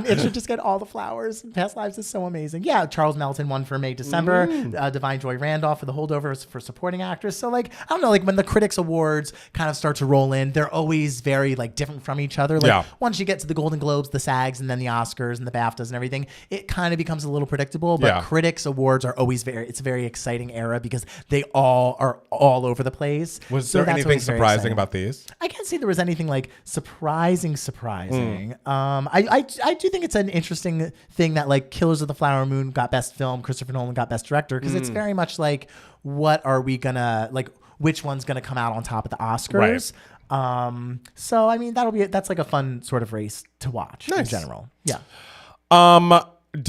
it should just get all the flowers. Past Lives is so amazing. Yeah, Charles Melton won for May December. Divine Joy Randolph for The Holdovers for Supporting Actress. So like, I don't know, like when the Critics Awards kind of start to roll in, they're always very like different from each other. Like once you get to the Golden Globes, the SAGs, and then the Oscars and the BAFTAs and everything, it kind of becomes a little predictable. But Critics Awards are always it's a very exciting era because they all are all over the place. Was there anything surprising about these? I can't say there was anything like surprising. I do think it's an interesting thing that like Killers of the Flower Moon got Best Film, Christopher Nolan got Best Director, because it's very much like, what are we gonna like? Which one's gonna come out on top at the Oscars? Right. So I mean, that's like a fun sort of race to watch in general. Yeah.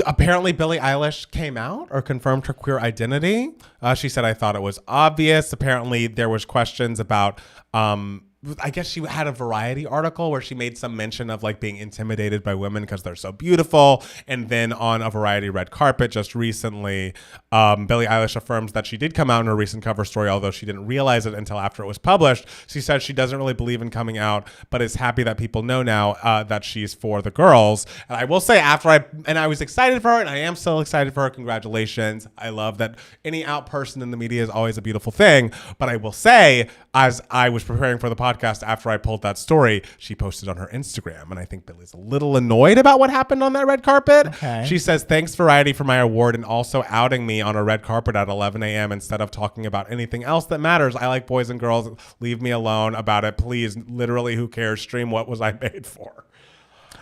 Apparently Billie Eilish came out or confirmed her queer identity. She said, I thought it was obvious. Apparently there was questions about, I guess she had a Variety article where she made some mention of like being intimidated by women because they're so beautiful. And then on a Variety red carpet just recently, Billie Eilish affirms that she did come out in a recent cover story, although she didn't realize it until after it was published. She said she doesn't really believe in coming out, but is happy that people know now that she's for the girls. And I will say I was excited for her, and I am still excited for her. Congratulations. I love that any out person in the media is always a beautiful thing. But I will say, as I was preparing for the podcast after I pulled that story, she posted on her Instagram, and I think Billie's a little annoyed about what happened on that red carpet. Okay. She says, thanks Variety for my award and also outing me on a red carpet at 11 a.m. instead of talking about anything else that matters. I like boys and girls. Leave me alone about it, please. Literally, who cares? Stream What Was I Made For?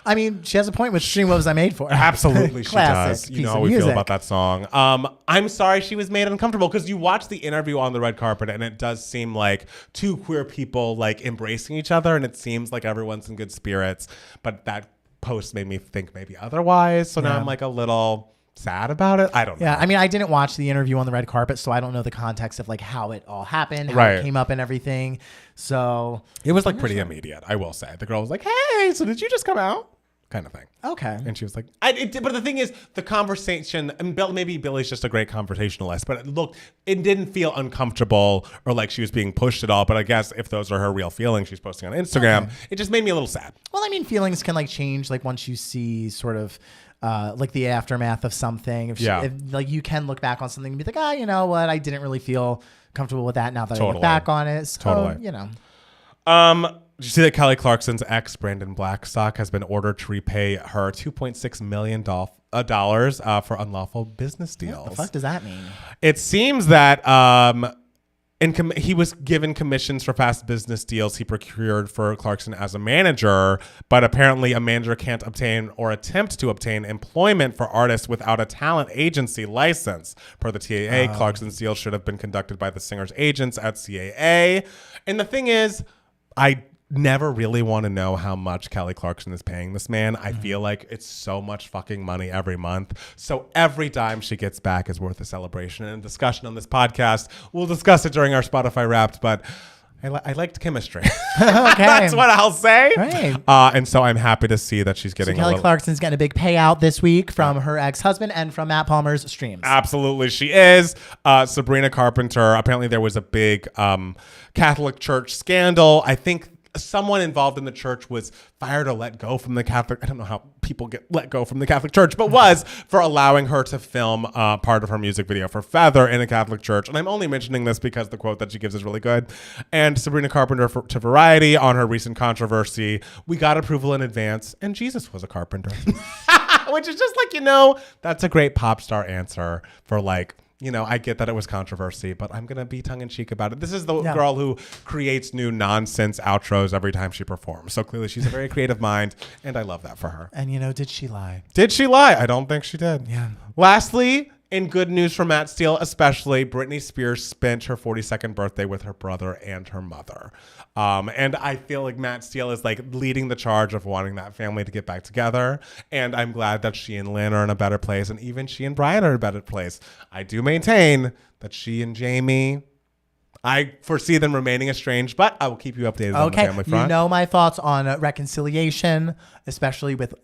I mean, she has a point with Stream What Was I Made For. Absolutely, she does. You know how we feel about that song. I'm sorry she was made uncomfortable, because you watch the interview on the red carpet and it does seem like two queer people like embracing each other, and it seems like everyone's in good spirits. But that post made me think maybe otherwise. So now I'm like a little sad about it. I don't know. Yeah, I mean, I didn't watch the interview on the red carpet, so I don't know the context of like how it all happened, how it came up and everything. So it was like pretty immediate, I will say. The girl was like, hey, so did you just come out? Kind of thing. Okay. And she was like, but the thing is, the conversation, and maybe Billie's just a great conversationalist, but it didn't feel uncomfortable or like she was being pushed at all. But I guess if those are her real feelings she's posting on Instagram, it just made me a little sad. Well, I mean, feelings can like change like once you see sort of like the aftermath of something. If like you can look back on something and be like, you know what, I didn't really feel comfortable with that now that I look back on it. So, you know. Did you see that Kelly Clarkson's ex, Brandon Blackstock, has been ordered to repay her $2.6 million for unlawful business deals? What the fuck does that mean? It seems that he was given commissions for past business deals he procured for Clarkson as a manager, but apparently a manager can't obtain or attempt to obtain employment for artists without a talent agency license. Per the TAA, Clarkson's deal should have been conducted by the singer's agents at CAA. And the thing is, I never really want to know how much Kelly Clarkson is paying this man. I feel like it's so much fucking money every month. So every dime she gets back is worth a celebration and a discussion on this podcast. We'll discuss it during our Spotify Wrapped, but I liked chemistry. Okay. That's what I'll say. Right. And so I'm happy to see that she's getting Kelly Clarkson's getting a big payout this week from her ex-husband and from Matt Palmer's streams. Absolutely, she is. Sabrina Carpenter, apparently there was a big Catholic Church scandal. I think someone involved in the church was fired or let go from the Catholic. I don't know how people get let go from the Catholic Church, but was for allowing her to film part of her music video for Feather in a Catholic church. And I'm only mentioning this because the quote that she gives is really good. And Sabrina Carpenter to Variety on her recent controversy, we got approval in advance and Jesus was a carpenter. Which is just like, that's a great pop star answer for like, I get that it was controversy, but I'm going to be tongue-in-cheek about it. This is the girl who creates new nonsense outros every time she performs. So clearly she's a very creative mind, and I love that for her. And, did she lie? Did she lie? I don't think she did. Yeah. Lastly, in good news for Matt Steele especially, Britney Spears spent her 42nd birthday with her brother and her mother. And I feel like Matt Steele is like leading the charge of wanting that family to get back together. And I'm glad that she and Lynn are in a better place. And even she and Brian are in a better place. I do maintain that she and Jamie, I foresee them remaining estranged, but I will keep you updated on the family front. You know my thoughts on reconciliation, especially with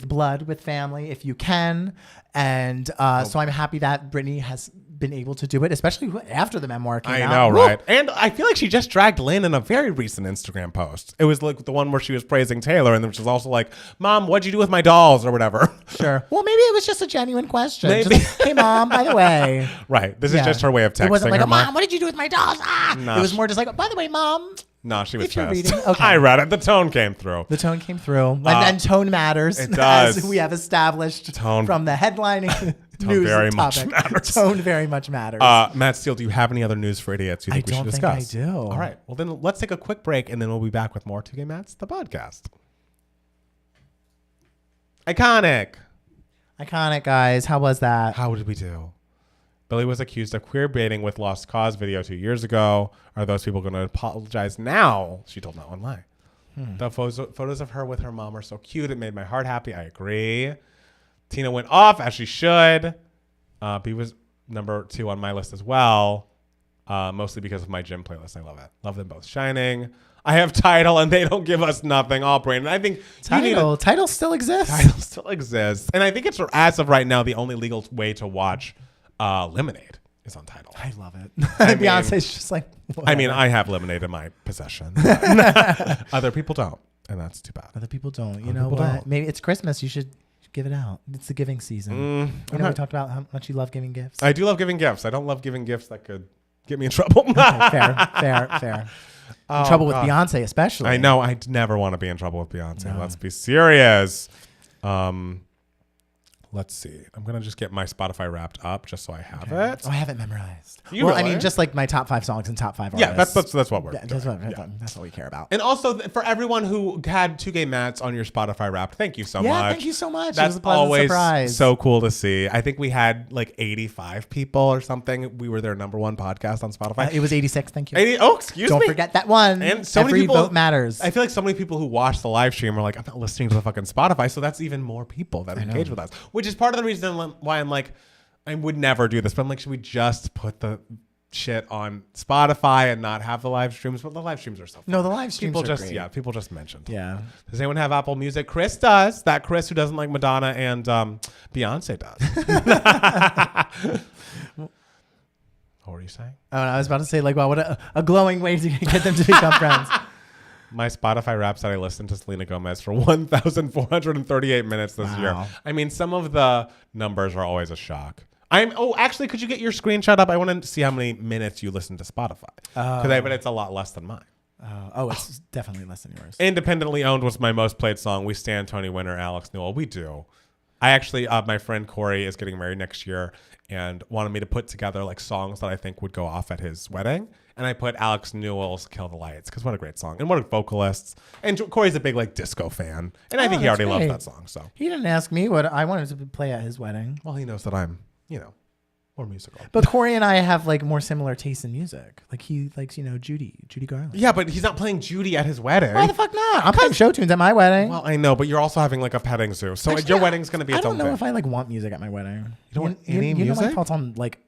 blood, with family, if you can. And so I'm happy that Britney has been able to do it, especially after the memoir came out. I know, right? And I feel like she just dragged Lynn in a very recent Instagram post. It was like the one where she was praising Taylor, and then she was also like, Mom, what'd you do with my dolls or whatever? Sure. Well, maybe it was just a genuine question. Just, hey, Mom, by the way. Right. This is just her way of texting. It wasn't like, her Mom, what did you do with my dolls? Nah, it was more just like, by the way, Mom. No, she was if you're pissed. reading, okay. I read it. The tone came through. The tone came through. And tone matters. It does. As we have established tone from the headlining news very topic. Much matters. Tone very much matters. Matt Steele, do you have any other news for idiots you think we should discuss? I do. All right. Well, then let's take a quick break, and then we'll be back with more 2Gay Mats, the podcast. Iconic, guys. How was that? How did we do? Billie was accused of queer baiting with Lost Cause video 2 years ago. Are those people going to apologize now? She told Not One Lie. The photos of her with her mom are so cute. It made my heart happy. I agree. Tina went off, as she should. B was number 2 on my list as well, mostly because of my gym playlist. I love it. Love them both shining. I have Tidal, and they don't give us nothing. All Brandon. I think Tidal still exists. Tidal still exists. And I think it's, as of right now, the only legal way to watch Lemonade is on Tidal. I love it. Beyonce's just like, whatever. I mean, I have Lemonade in my possession. Other people don't, and that's too bad. Other people don't. You know what? Maybe it's Christmas. You should give it out. It's the giving season. We talked about how much you love giving gifts. I do love giving gifts. I don't love giving gifts that could get me in trouble. Okay, fair. In trouble with Beyonce, especially. I know. I'd never want to be in trouble with Beyonce. No. Let's be serious. Let's see. I'm going to just get my Spotify wrapped up just so I have it. Oh, I have it memorized. I mean, just like my top 5 songs and top 5 artists. Yeah, that's what we're doing. That's what we care about. And also, for everyone who had 2Gay Mats on your Spotify wrapped, thank you so much. Yeah, thank you so much. That's it was a pleasant always surprise. So cool to see. I think we had like 85 people or something. We were their #1 podcast on Spotify. It was 86. Thank you. 80, oh, excuse me. Don't forget that one. And so Every many people, vote matters. I feel like so many people who watch the live stream are like, I'm not listening to the fucking Spotify. So that's even more people that engage with us, which is part of the reason why I'm like, I would never do this, but I'm like, should we just put the shit on Spotify and not have the live streams? But the live streams are so fun. No, the live streams are great. Yeah, people just mentioned. Yeah. Does anyone have Apple Music? Chris does. That Chris who doesn't like Madonna and Beyonce does. What were you saying? Oh, I was about to say, like, wow, what a glowing way to get them to become friends. My Spotify Wraps that I listened to Selena Gomez for 1,438 minutes this year. I mean, some of the numbers are always a shock. Actually, could you get your screenshot up? I want to see how many minutes you listen to Spotify. Because I bet it's a lot less than mine. It's definitely less than yours. Independently Owned was my most played song. We stand Tony Winner, Alex Newell. We do. I actually, my friend Corey is getting married next year and wanted me to put together like songs that I think would go off at his wedding. And I put Alex Newell's Kill the Lights because what a great song. And what a vocalist. And Corey's a big like disco fan. And I think he already loves that song. So he didn't ask me what I wanted to play at his wedding. Well, he knows that I'm, more musical. But Corey and I have like more similar tastes in music. Like he likes, Judy Garland. Yeah, but he's not playing Judy at his wedding. Why the fuck not? I'm playing show tunes at my wedding. Well, I know, but you're also having like a petting zoo. So actually, your wedding's going to be its own thing. I don't know if I like want music at my wedding. You don't want any music? You know my thoughts on like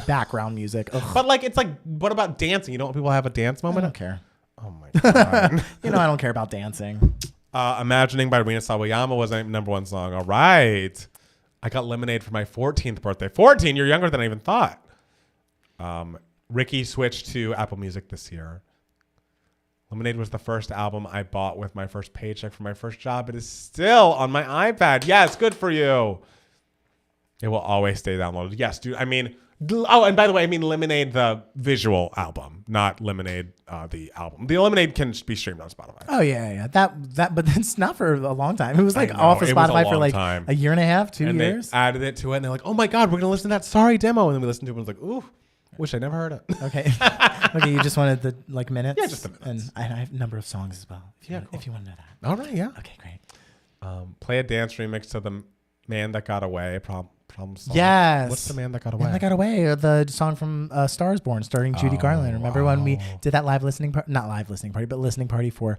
background music. Ugh. But like, it's like, what about dancing? You don't want people to have a dance moment? I don't care. Oh my God. I don't care about dancing. Imagining by Rina Sawayama was my #1 song. All right. I got Lemonade for my 14th birthday. 14? You're younger than I even thought. Ricky switched to Apple Music this year. Lemonade was the first album I bought with my first paycheck for my first job. It is still on my iPad. Yes, good for you. It will always stay downloaded. Yes, dude. I mean, and by the way, I mean Lemonade, the visual album, not Lemonade, the album. The Lemonade can be streamed on Spotify. Oh yeah. That, but it's not for a long time. It was like off of Spotify for like a year and a half, 2 years. They added it to it, and they're like, "Oh my God, we're gonna listen to that Sorry demo." And then we listened to it, and it was like, "Ooh, wish I never heard it." Okay. Okay, you just wanted the like minutes? Yeah, just the minutes. And I have a number of songs as well. If you want to know that. All right, yeah. Okay, great. Play a dance remix to The Man That Got Away. Problem song. Yes. What's The Man That Got Away? Man That Got Away, the song from Stars Born starring Judy Garland. Remember when we did that listening party for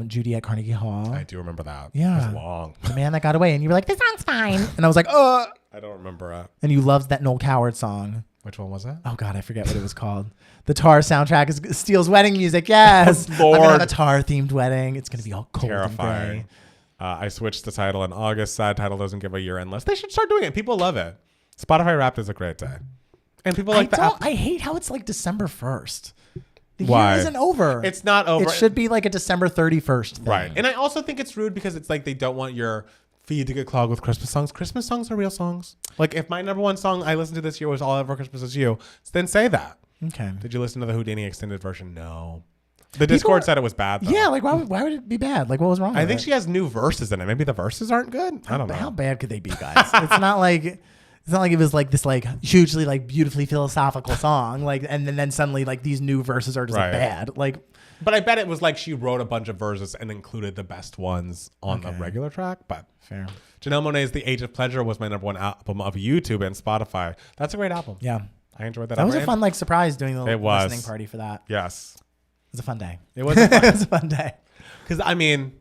Judy at Carnegie Hall? I do remember that. Yeah. It was long. The Man That Got Away. And you were like, this song's fine. And I was like, I don't remember it. And you loved that Noel Coward song. Which one was it? Oh God, I forget what it was called. The Tar soundtrack is Steele's wedding music. Yes, Lord. I'm gonna have a Tar themed wedding. It's gonna be all cold Terrifying. and gray. I switched the title in August. Sad title doesn't give a year-end list. They should start doing it. People love it. Spotify Wrapped is a great day, and people like the app. I hate how it's like December 1st. The Why? year isn't over. It's not over. It should be like a December 31st thing. Right. And I also think it's rude because it's like they don't want your feed to get clogged with Christmas songs. Christmas songs are real songs. Like if my number one song I listened to this year was All Ever Christmas Is You, then say that. Okay. Did you listen to the Houdini extended version? No. The Discord said it was bad though. Yeah, like why would it be bad? Like what was wrong? I think she has new verses in it. Maybe the verses aren't good. I don't know. How bad could they be, guys? It's not like it was like this like hugely like beautifully philosophical song like and then suddenly like these new verses are just like, bad. Like but I bet it was like she wrote a bunch of verses and included the best ones on the regular track. But fair. Janelle Monáe's The Age of Pleasure was my number one album of YouTube and Spotify. That's a great album. Yeah. I enjoyed that. That was a fun like surprise doing the was. listening party for that. Yes. It was a fun day. It was a fun, It was a fun day. Because I mean,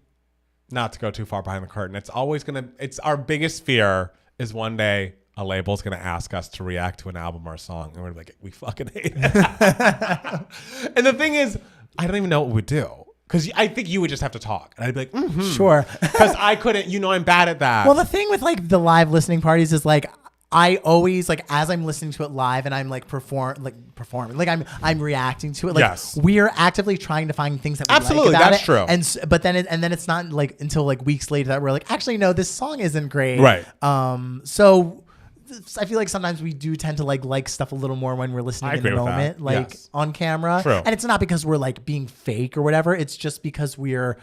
not to go too far behind the curtain, it's our biggest fear is one day a label's going to ask us to react to an album or a song. And we're like, we fucking hate it. And the thing is, I don't even know what we'd do. Because I think you would just have to talk. And I'd be like, Sure. Because I couldn't, I'm bad at that. Well, the thing with like the live listening parties is like, I always like as I'm listening to it live and I'm like performing like I'm reacting to it like yes. we're actively trying to find things that we absolutely like about that's it. true But then it's not like until like weeks later that we're like actually no this song isn't great right so I feel like sometimes we do tend to like stuff a little more when we're listening in the moment like yes. on camera True. And it's not because we're like being fake or whatever it's just because we're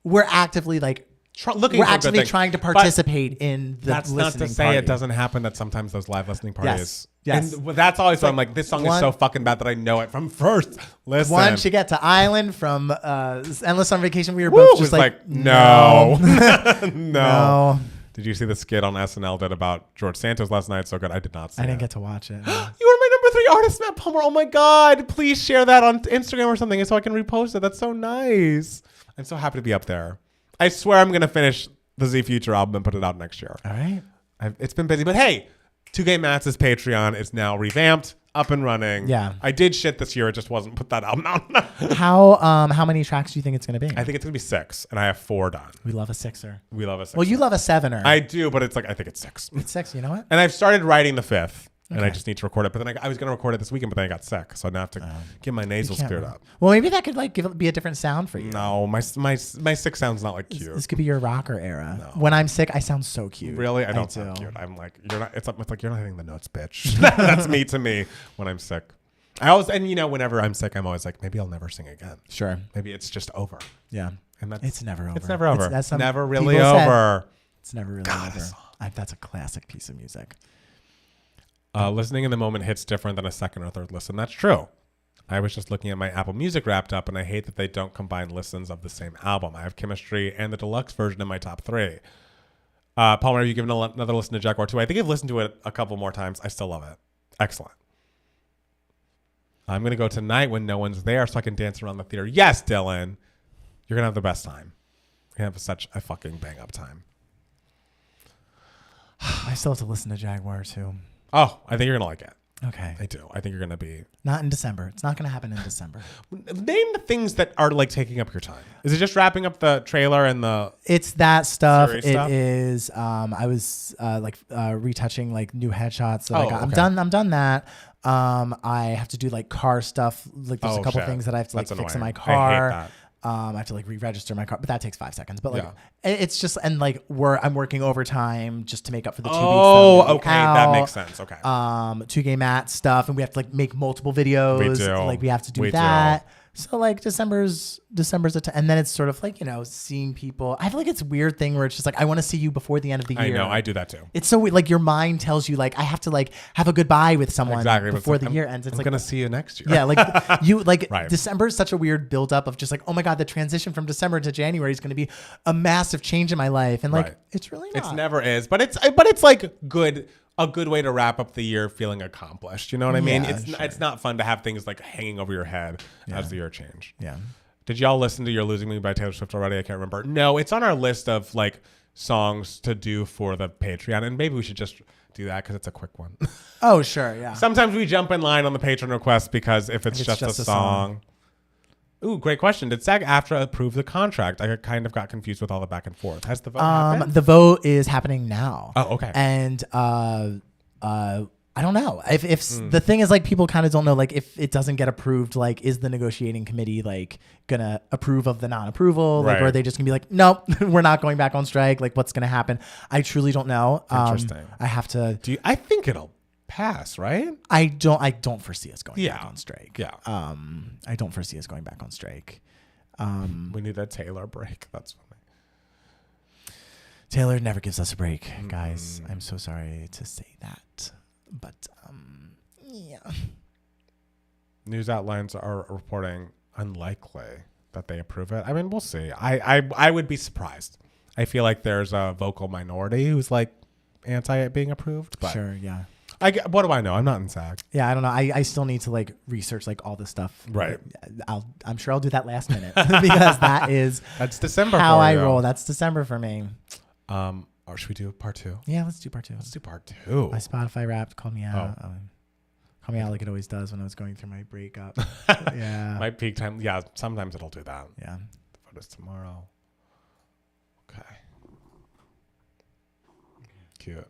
actively like we're actually trying to participate in the that's listening not to say party. It doesn't happen that sometimes those live listening parties. Yes. And that's always why I'm like, this song is so fucking bad that I know it from first listen. Once you get to Island from Endless Summer Vacation, we were both just like no. no. No. Did you see the skit on SNL did about George Santos last night? So good. I did not see it. I didn't get to watch it. You were my number 3 artist, Matt Palmer. Oh my God. Please share that on Instagram or something so I can repost it. That's so nice. I'm so happy to be up there. I swear I'm going to finish the Z Future album and put it out next year. All right. It's been busy, but hey, 2K Matt's Patreon is now revamped, up and running. Yeah. I did shit this year. It just wasn't put that album out. How many tracks do you think it's going to be? I think it's going to be 6, and I have 4 done. We love a 6er. We love a 6. Well, you love a 7er. I do, but it's like, I think it's 6. It's 6, you know what? And I've started writing the 5th. And I Okay. just need to record it. But then I was going to record it this weekend, but then I got sick. So now I have to get my nasals cleared up. Well, maybe that could like be a different sound for you. No, my sick sound's not like cute. This could be your rocker era. When I'm sick, I sound so cute. Really? I don't sound cute. I'm like, you're not, it's like, you're not hitting the notes, bitch. That's me to me when I'm sick. Whenever I'm sick, I'm always like, maybe I'll never sing again. Sure. Maybe it's just over. Yeah. And It's never over. It's never over. That's never really over. It's never really over. That's a classic piece of music. Listening in the moment hits different than a second or third listen. That's true. I was just looking at my Apple Music Wrapped Up, and I hate that they don't combine listens of the same album. I have Chemistry and the deluxe version in my top 3. Palmer, have you given another listen to Jaguar 2? I think I've listened to it a couple more times. I still love it. Excellent. I'm going to go tonight when no one's there so I can dance around the theater. Yes, Dylan. You're going to have the best time. You're going to have such a fucking bang-up time. I still have to listen to Jaguar too. Oh, I think you're going to like it. Okay. I do. I think you're going to be... Not in December. It's not going to happen in December. Name the things that are like taking up your time. Is it just wrapping up the trailer and the... It's that stuff. Series It stuff? is. I was retouching like new headshots. That I got. okay. I'm done that. I have to do like car stuff. Like there's a couple shit. things that I have to like That's fix in my annoying. car. I hate that. I have to like re-register my car, but that takes 5 seconds. But like, Yeah. it's just and like I'm working overtime just to make up for the 2 weeks. Oh, that I'm okay. out. That makes sense. Okay. 2K Matt stuff, and we have to like make multiple videos. We do. Like we have to do We that. So like December's and then it's sort of like seeing people. I feel like it's a weird thing where it's just like I want to see you before the end of the year. I know. I do that too. It's so weird. Like your mind tells you like I have to like have a goodbye with someone Exactly. before the I'm- year ends. It's I'm like going to see you next year. yeah, like you like Right. December is such a weird buildup of just like, oh my God, the transition from December to January is going to be a massive change in my life. And like, Right. it's really not. It never is, but it's like a good way to wrap up the year feeling accomplished. You know what I mean? Yeah, It's not fun to have things like hanging over your head as the year change. Yeah. Did y'all listen to You're Losing Me by Taylor Swift already? I can't remember. No, it's on our list of like songs to do for the Patreon, and maybe we should just do that because it's a quick one. Oh, sure, yeah. Sometimes we jump in line on the patron request because if it's just a song. Ooh, great question. Did SAG-AFTRA approve the contract? I kind of got confused with all the back and forth. Has the vote happened? The vote is happening now. Oh, okay. And I don't know if the thing is, like, people kind of don't know, like, if it doesn't get approved, like, is the negotiating committee like gonna approve of the non-approval, like, or are they just gonna be like, nope, we're not going back on strike? Like, what's gonna happen? I truly don't know. Interesting. I have to. I think it'll pass, right? I don't foresee us going back on strike. Yeah. I don't foresee us going back on strike. We need a Taylor break. That's funny. Taylor never gives us a break, guys. I'm so sorry to say that. But yeah. News outlets are reporting unlikely that they approve it. I mean, we'll see. I would be surprised. I feel like there's a vocal minority who's like anti it being approved. But sure, yeah. What do I know? I'm not in SAG. Yeah, I don't know. I still need to like research like all this stuff. Right. I'm sure I'll do that last minute because that's December. How I roll. That's December for me. Or should we do part 2? Yeah, let's do part 2. Let's do part 2. My Spotify Wrapped called me out. Oh. Called me out like it always does when I was going through my breakup. Yeah. My peak time. Yeah, sometimes it'll do that. Yeah. The photos tomorrow. Okay. Cute.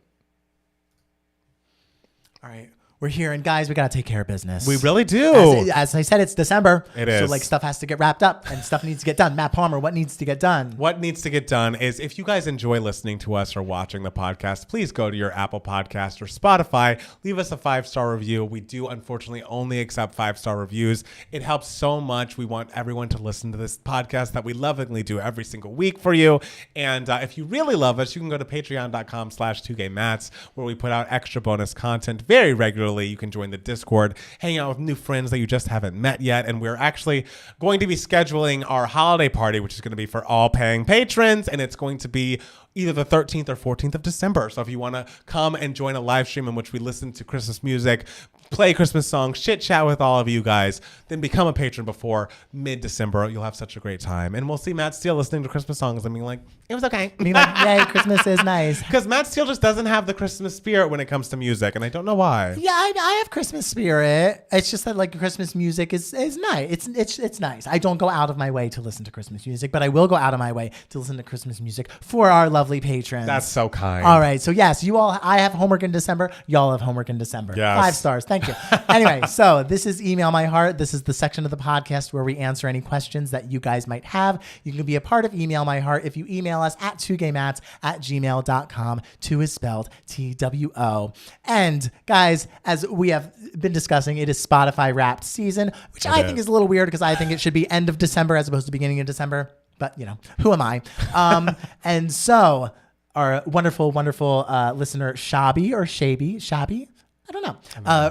All right. We're here, and guys, we got to take care of business. We really do. As I said, it's December. It is. So, like, stuff has to get wrapped up, and stuff needs to get done. Matt Palmer, what needs to get done? What needs to get done is if you guys enjoy listening to us or watching the podcast, please go to your Apple Podcast or Spotify. Leave us a 5-star review. We do, unfortunately, only accept 5-star reviews. It helps so much. We want everyone to listen to this podcast that we lovingly do every single week for you. And if you really love us, you can go to patreon.com/2gaymats, where we put out extra bonus content very regularly. You can join the Discord, hang out with new friends that you just haven't met yet. And we're actually going to be scheduling our holiday party, which is going to be for all paying patrons. And it's going to be either the 13th or 14th of December. So if you want to come and join a live stream in which we listen to Christmas music, play Christmas songs, chit chat with all of you guys, then become a patron before mid-December. You'll have such a great time. And we'll see Matt Steele listening to Christmas songs and being like, it was okay. Being like, yay, Christmas is nice. Because Matt Steele just doesn't have the Christmas spirit when it comes to music. And I don't know why. Yeah, I have Christmas spirit. It's just that like Christmas music is nice. It's nice. I don't go out of my way to listen to Christmas music, but I will go out of my way to listen to Christmas music for our lovely patrons. That's so kind. All right. So yes, I have homework in December. Y'all have homework in December. Yes. 5 stars. Thank you. Anyway, so this is Email My Heart. This is the section of the podcast where we answer any questions that you guys might have. You can be a part of Email My Heart if you email us at 2gaymats@gmail.com. 2 is spelled TWO. And guys, as we have been discussing, it is Spotify Wrapped season, which I think is a little weird because I think it should be end of December as opposed to beginning of December. But, you know, who am I? And so our wonderful, wonderful listener, Shabi, I don't know,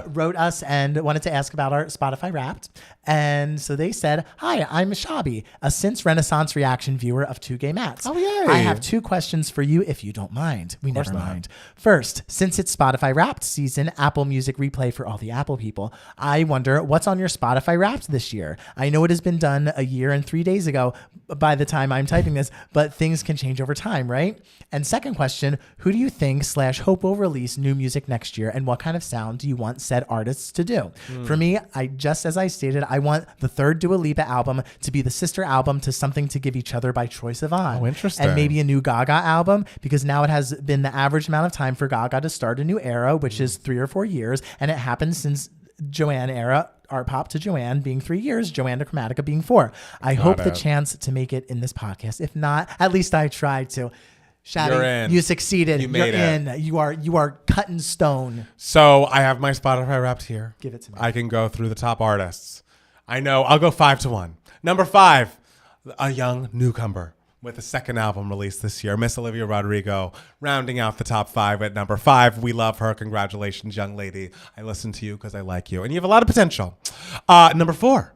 wrote us and wanted to ask about our Spotify Wrapped. And so they said, hi, I'm Shabi, a since Renaissance reaction viewer of 2 Gay Mats. Oh, yay. I have 2 questions for you if you don't mind. We never mind. First, since it's Spotify Wrapped season, Apple Music replay for all the Apple people, I wonder what's on your Spotify Wrapped this year. I know it has been done a year and 3 days ago by the time I'm typing this, but things can change over time, right? And second question, who do you think / hope will release new music next year, and what kind of sound do you want said artists to do? For me, as I stated, I want the 3rd Dua Lipa album to be the sister album to Something to Give Each Other by Troye Sivan. Oh, interesting. And maybe a new Gaga album, because now it has been the average amount of time for Gaga to start a new era, which is 3 or 4 years. And it happened since Joanne era, Art Pop to Joanne being 3 years, Joanne to Chromatica being 4. I hope the chance to make it in this podcast. If not, at least I tried to. Shadi, you succeeded. You made it. In. You are cut in stone. So I have my Spotify Wrapped here. Give it to me. I can go through the top artists. I know. I'll go 5 to 1. Number 5, a young newcomer with a 2nd album released this year, Miss Olivia Rodrigo, rounding out the top 5 at number 5. We love her. Congratulations, young lady. I listen to you because I like you, and you have a lot of potential. Number 4.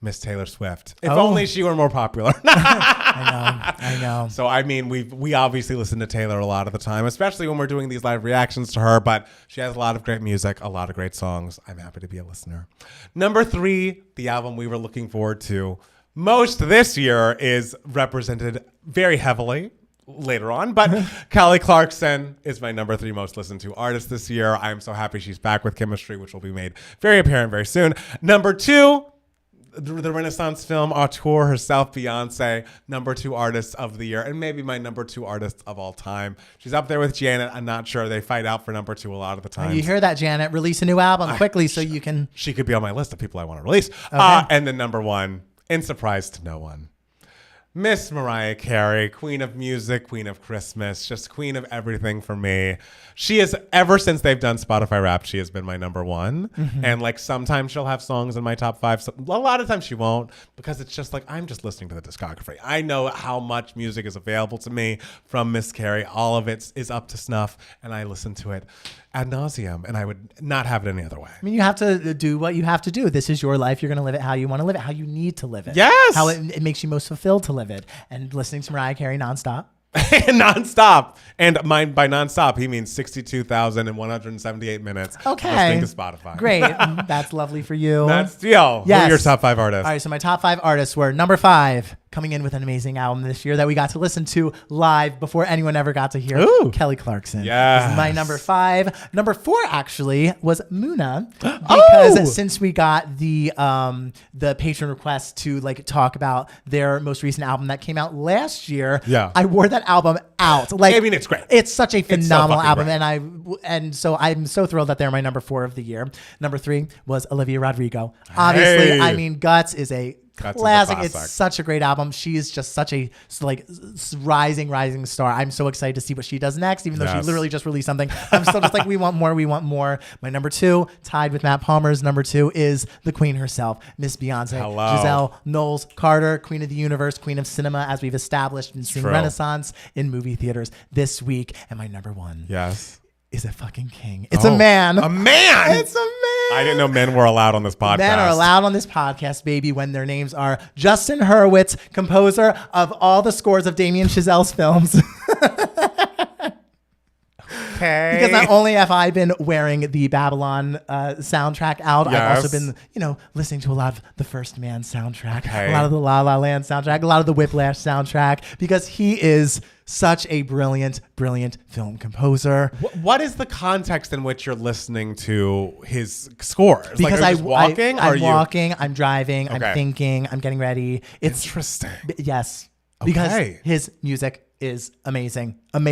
Miss Taylor Swift. If only she were more popular. I know. So, I mean, we obviously listen to Taylor a lot of the time, especially when we're doing these live reactions to her, but she has a lot of great music, a lot of great songs. I'm happy to be a listener. Number 3, the album we were looking forward to most this year is represented very heavily later on. But Kelly Clarkson is my number 3 most listened to artist this year. I am so happy she's back with Chemistry, which will be made very apparent very soon. Number 2, the Renaissance film auteur herself, Beyonce, number 2 artist of the year, and maybe my number 2 artist of all time. She's up there with Janet. I'm not sure. They fight out for number 2 a lot of the time. You hear that, Janet? Release a new album quickly so you can. She could be on my list of people I want to release. Okay. And then number 1, in surprise to no one, Miss Mariah Carey, queen of music, queen of Christmas, just queen of everything for me. She is, ever since they've done Spotify Wrapped, she has been my number 1. And like sometimes she'll have songs in my top 5. So a lot of times she won't, because it's just like, I'm just listening to the discography. I know how much music is available to me from Miss Carey. All of it is up to snuff, and I listen to it ad nauseum, and I would not have it any other way. I mean, you have to do what you have to do. This is your life. You're going to live it how you want to live it, how you need to live it. Yes. How it makes you most fulfilled to live it. And listening to Mariah Carey nonstop. Nonstop. And by nonstop, he means 62,178 minutes Okay. listening to Spotify. Great. That's lovely for you. That's deal. Yes. Who are your top 5 artists? All right, so my top 5 artists were number 5, coming in with an amazing album this year that we got to listen to live before anyone ever got to hear. Ooh. Kelly Clarkson. Yes. This is my number 5. Number 4 actually was Muna, because since we got the patron request to like talk about their most recent album that came out last year, I wore that album out. Like, I mean, it's great. It's such a phenomenal album, great. and so I'm so thrilled that they're my number 4 of the year. Number 3 was Olivia Rodrigo. Obviously, I mean, Guts is a classic. It's such a great album. She is just such a rising star. I'm so excited to see what she does next, even though she literally just released something. I'm still just like, we want more. My number 2, tied with Matt Palmer's number 2, is the queen herself, Miss Beyonce. Hello. Giselle Knowles Carter, queen of the universe, queen of cinema, as we've established in seeing Renaissance in movie theaters this week. And my number 1 is a fucking king. It's a man. A man? It's a man. I didn't know men were allowed on this podcast. Men are allowed on this podcast, baby, when their names are Justin Hurwitz, composer of all the scores of Damien Chazelle's films. Okay. Because not only have I been wearing the Babylon soundtrack out, I've also been, listening to a lot of the First Man soundtrack, a lot of the La La Land soundtrack, a lot of the Whiplash soundtrack, because he is such a brilliant film composer. What is the context in which you're listening to his scores? Because I'm walking, I'm driving, I'm thinking, I'm getting ready. It's interesting. Yes. Because his music is amazing. And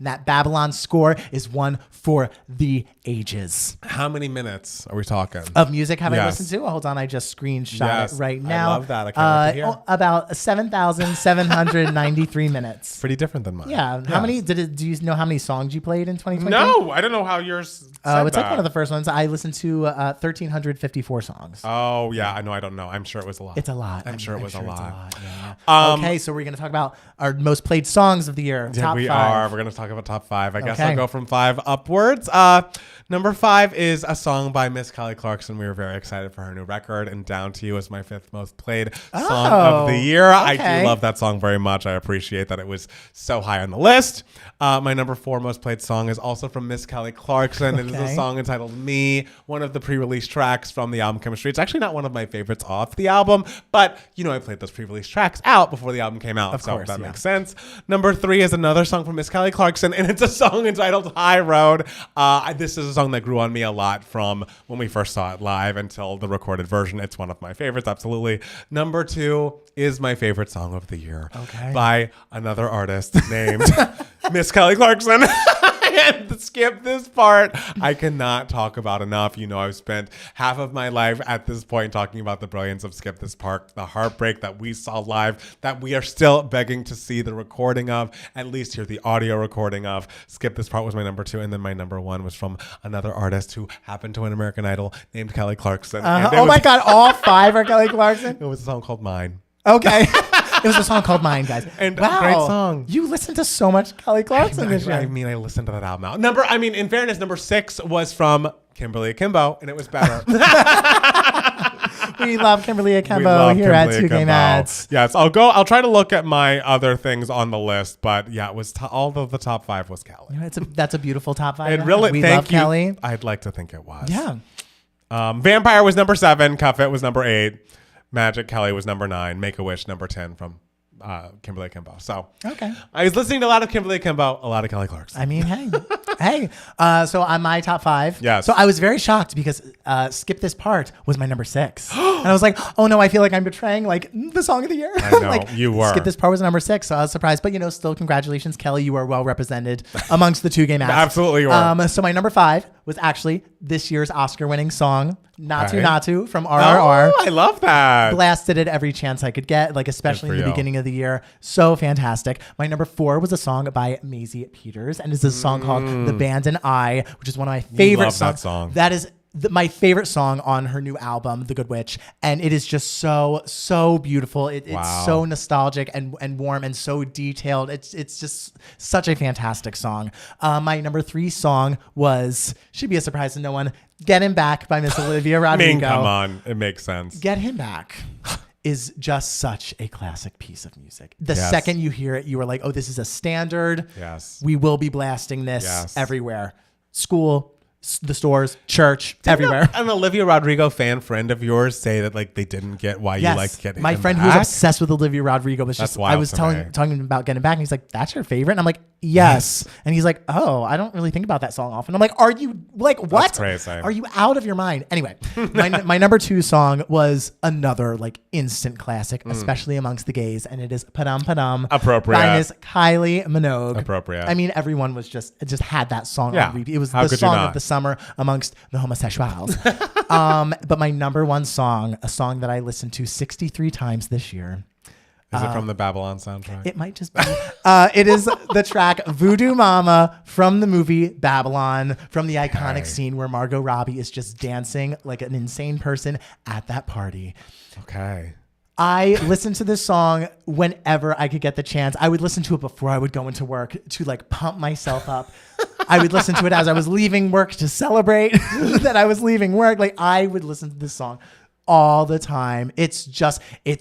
that Babylon score is one for the ages. How many minutes are we talking? Of music have I listened to? Hold on, I just screenshot it right now. I love that. I can't wait to hear. About 7,793 minutes. Pretty different than mine. Yeah. How many do you know how many songs you played in 2020? No, I don't know how yours said it's like one of the first ones. I listened to 1,354 songs. Oh, yeah. I don't know. I'm sure it was a lot. It's a lot. I'm sure it was a lot. Yeah. Okay, so we're going to talk about our most played songs of the year. Top 5. We're going to talk about top 5. I guess I'll go from 5 upwards. Number 5 is a song by Miss Kelly Clarkson. We were very excited for her new record, and Down to You is my 5th most played song of the year. I do love that song very much. I appreciate that it was so high on the list. My number 4 most played song is also from Miss Kelly Clarkson. It is a song entitled Me, one of the pre-release tracks from the album Chemistry. It's actually not one of my favorites off the album, but I played those pre-release tracks out before the album came out, so that makes sense. Number 3 is another song from Miss Kelly Clarkson, and it's a song entitled High Road. This is a song that grew on me a lot from when we first saw it live until the recorded version. It's one of my favorites, absolutely. Number 2 is my favorite song of the year by another artist named Miss Kelly Clarkson. And skip this part. I cannot talk about enough. I've spent half of my life at this point talking about the brilliance of Skip This Part, the heartbreak that we saw live, that we are still begging to see the recording of, at least hear the audio recording of. Skip This Part was my number 2, and then my number 1 was from another artist who happened to win American Idol named Kelly Clarkson. My God, all 5 are Kelly Clarkson? It was a song called Mine. Okay. It was a song called Mine, guys. And great song. You listened to so much Kelly Clarkson this year. I mean, I listened to that album out. In fairness, number 6 was from Kimberly Akimbo, and it was better. We love Kimberly Akimbo here at 2K Mats. Yes, I'll try to look at my other things on the list, but yeah, it was all of the top 5 was Kelly. That's a beautiful top 5. It really, we love Kelly. I'd like to think it was. Yeah. Vampire was number 7. Cuff It was number 8. Magic Kelly was number 9. Make a Wish number 10 from Kimberly Kimbo. So Okay. I was listening to a lot of Kimberly Kimbo, a lot of Kelly Clarkson. I mean, hey. So on my top 5. Yes. So I was very shocked because Skip This Part was my number 6. And I was like, oh no, I feel like I'm betraying like the song of the year. I know, like, you were. Skip This Part was number 6. So I was surprised. But still congratulations, Kelly. You are well represented amongst the two gay masks. Absolutely you are. So my number 5 was actually this year's Oscar winning song, Natu Okay. Natu from RRR. Oh, I love that. Blasted it every chance I could get, like especially in the beginning of the year. So fantastic. My number 4 was a song by Maisie Peters, and it's a song called "The Band and I," which is one of my favorite love songs. that song. That is my favorite song on her new album, The Good Witch, and it is just so beautiful. It's so nostalgic and warm and so detailed. It's just such a fantastic song. My number 3 song should be a surprise to no one, "Get Him Back" by Miss Olivia Rodrigo. I mean, come on, it makes sense. "Get Him Back" is just such a classic piece of music. The second you hear it, you are like, oh, this is a standard. Yes. We will be blasting this everywhere. School, the stores, church, everywhere. An Olivia Rodrigo fan friend of yours say that like they didn't get why you liked Getting My Him friend Back? who was obsessed with Olivia Rodrigo was That's just, wild I was to talking me. about Getting Back, and he's like, that's your favorite? And I'm like, yes. And he's like, oh, I don't really think about that song often. I'm like, are you like, what? That's crazy. Are you out of your mind? Anyway, my number 2 song was another like instant classic, especially amongst the gays, and it is "Padam Padam" Appropriate. by Miss Kylie Minogue. Appropriate. I mean, everyone was just had that song Yeah. on repeat. It was How the could you song not? of the summer amongst the homosexuals. But my number 1 song, a song that I listened to 63 times this year. Is it from the Babylon soundtrack? It might just be. It is the track "Voodoo Mama" from the movie Babylon, from the iconic scene where Margot Robbie is just dancing like an insane person at that party. Okay. I listened to this song whenever I could get the chance. I would listen to it before I would go into work to like pump myself up. I would listen to it as I was leaving work to celebrate that I was leaving work. Like I would listen to this song all the time. It's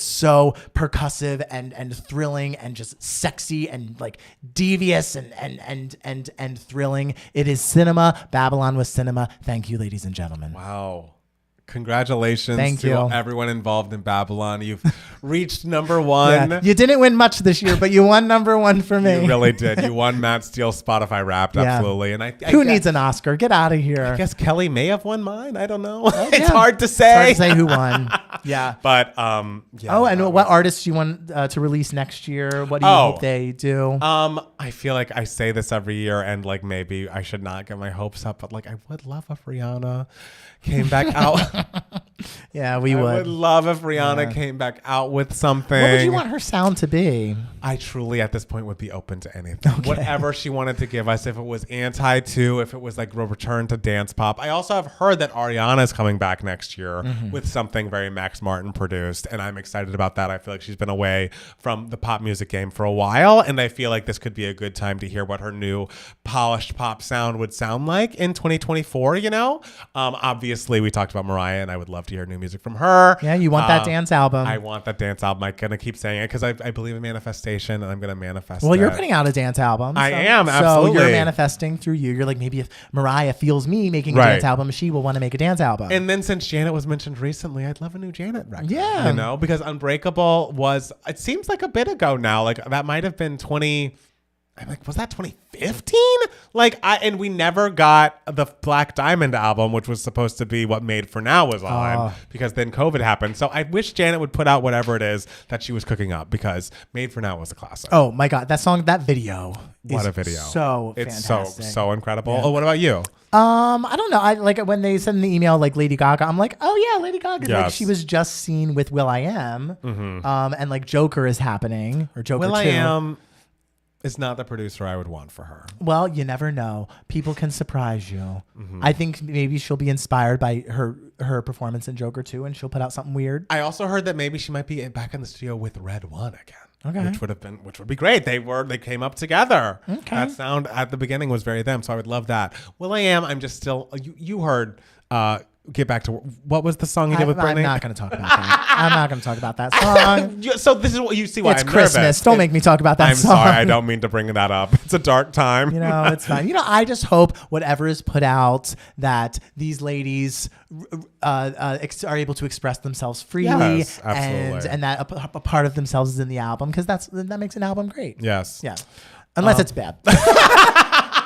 so percussive and thrilling and just sexy and like devious and thrilling. It is cinema. Babylon was cinema. Thank you, ladies and gentlemen. Wow. Congratulations Thank to you. everyone involved in Babylon. You've reached number 1. Yeah, you didn't win much this year, but you won number 1 for me. You really did. You won Matt Steele's Spotify Wrapped, Yeah. absolutely. And Who needs an Oscar? Get out of here. I guess Kelly may have won mine. I don't know. It's Yeah. hard to say. It's hard to say who won. Yeah. But yeah, Oh, and that what was- artists you want to release next year? What do you hope they do? I feel like I say this every year, and like maybe I should not get my hopes up, but like I would love if Rihanna came back out. Yeah, we I would. would love if Rihanna came back out with something. What would you want her sound to be? I truly, at this point, would be open to anything. Okay. Whatever she wanted to give us, if it was anti-2, if it was like a return to dance pop. I also have heard that Ariana is coming back next year with something very Max Martin produced, and I'm excited about that. I feel like she's been away from the pop music game for a while, and I feel like this could be a good time to hear what her new polished pop sound would sound like in 2024, you know? Obviously, we talked about Mariah, and I would love to hear new music from her. Yeah, you want that dance album. I want that dance album. I'm going to keep saying it because I believe in manifestation, and I'm going to manifest Well, it. you're putting out a dance album. I am, absolutely. So you're manifesting through you. You're like, maybe if Mariah feels me making a Right. dance album, she will want to make a dance album. And then since Janet was mentioned recently, I'd love a new Janet record. Yeah. You know, because Unbreakable was, it seems like a bit ago now. Like that might have been I'm like, was that 2015? And we never got the Black Diamond album, which was supposed to be what Made for Now was on, because then COVID happened. So I wish Janet would put out whatever it is that she was cooking up, because Made for Now was a classic. Oh my God, that video. What is a video. So it's fantastic. so incredible. Yeah. Oh, what about you? I don't know. I like when they send the email like Lady Gaga. I'm like, oh yeah, Lady Gaga. Like Yes. she was just seen with Will.i.am. And like Joker is happening, or Joker 2. Will.i.am is not the producer I would want for her. Well, you never know. People can surprise you. I think maybe she'll be inspired by her performance in Joker 2, and she'll put out something weird. I also heard that maybe she might be back in the studio with Red One again. Okay. Which would be great. They came up together. Okay. That sound at the beginning was very them, so I would love that. Will.i.am, I'm just still you heard get back to what was the song you did with Brittany? I'm not going to talk about that. I'm not going to talk about that song. So this is what you see why It's I'm Christmas. nervous. Don't make me talk about that I'm song. sorry. I don't mean to bring that up. It's a dark time. It's fine. I just hope whatever is put out that these ladies are able to express themselves freely, Yes, absolutely. and that a part of themselves is in the album, because that makes an album great. Yes. Yeah. Unless it's bad.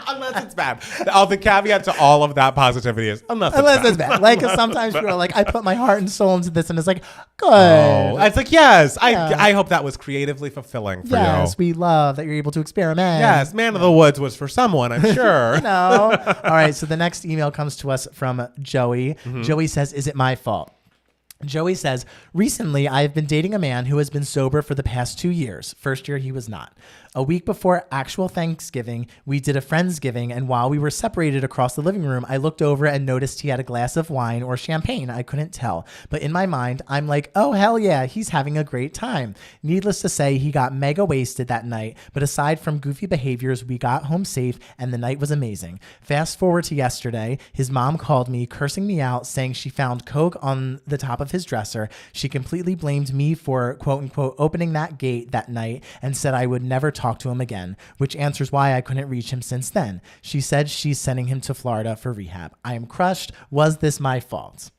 Unless it's bad. The caveat to all of that positivity is unless it's bad. Like, sometimes people are like, I put my heart and soul into this, and it's like, good. Oh, it's like, yes. Yeah. I hope that was creatively fulfilling for you. Yes, we love that you're able to experiment. Yes, Man of the Woods was for someone, I'm sure. No. All right, so the next email comes to us from Joey. Mm-hmm. Joey says, is it my fault? Joey says, recently I have been dating a man who has been sober for the past 2 years. First year he was not. A week before actual Thanksgiving, we did a Friendsgiving, and while we were separated across the living room, I looked over and noticed he had a glass of wine or champagne. I couldn't tell. But in my mind, I'm like, oh, hell yeah, he's having a great time. Needless to say, he got mega wasted that night, but aside from goofy behaviors, we got home safe, and the night was amazing. Fast forward to yesterday, his mom called me, cursing me out, saying she found Coke on the top of his dresser. She completely blamed me for, quote unquote, opening that gate that night, and said I would never talk to him again, which answers why I couldn't reach him since then. She said she's sending him to Florida for rehab. I am crushed. Was this my fault?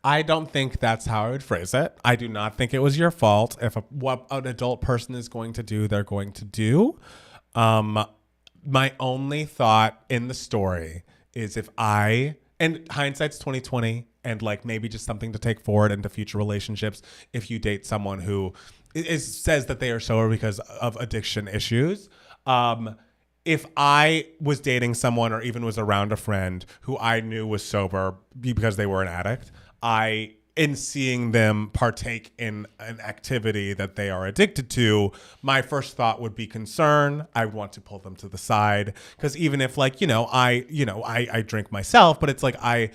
I don't think that's how I would phrase it. I do not think it was your fault. If what an adult person is going to do, they're going to do. My only thought in the story is and hindsight's 2020, and like maybe just something to take forward into future relationships. If you date someone who says that they are sober because of addiction issues. If I was dating someone or even was around a friend who I knew was sober because they were an addict, in seeing them partake in an activity that they are addicted to, my first thought would be concern. I would want to pull them to the side, because even if I drink myself, but it's like I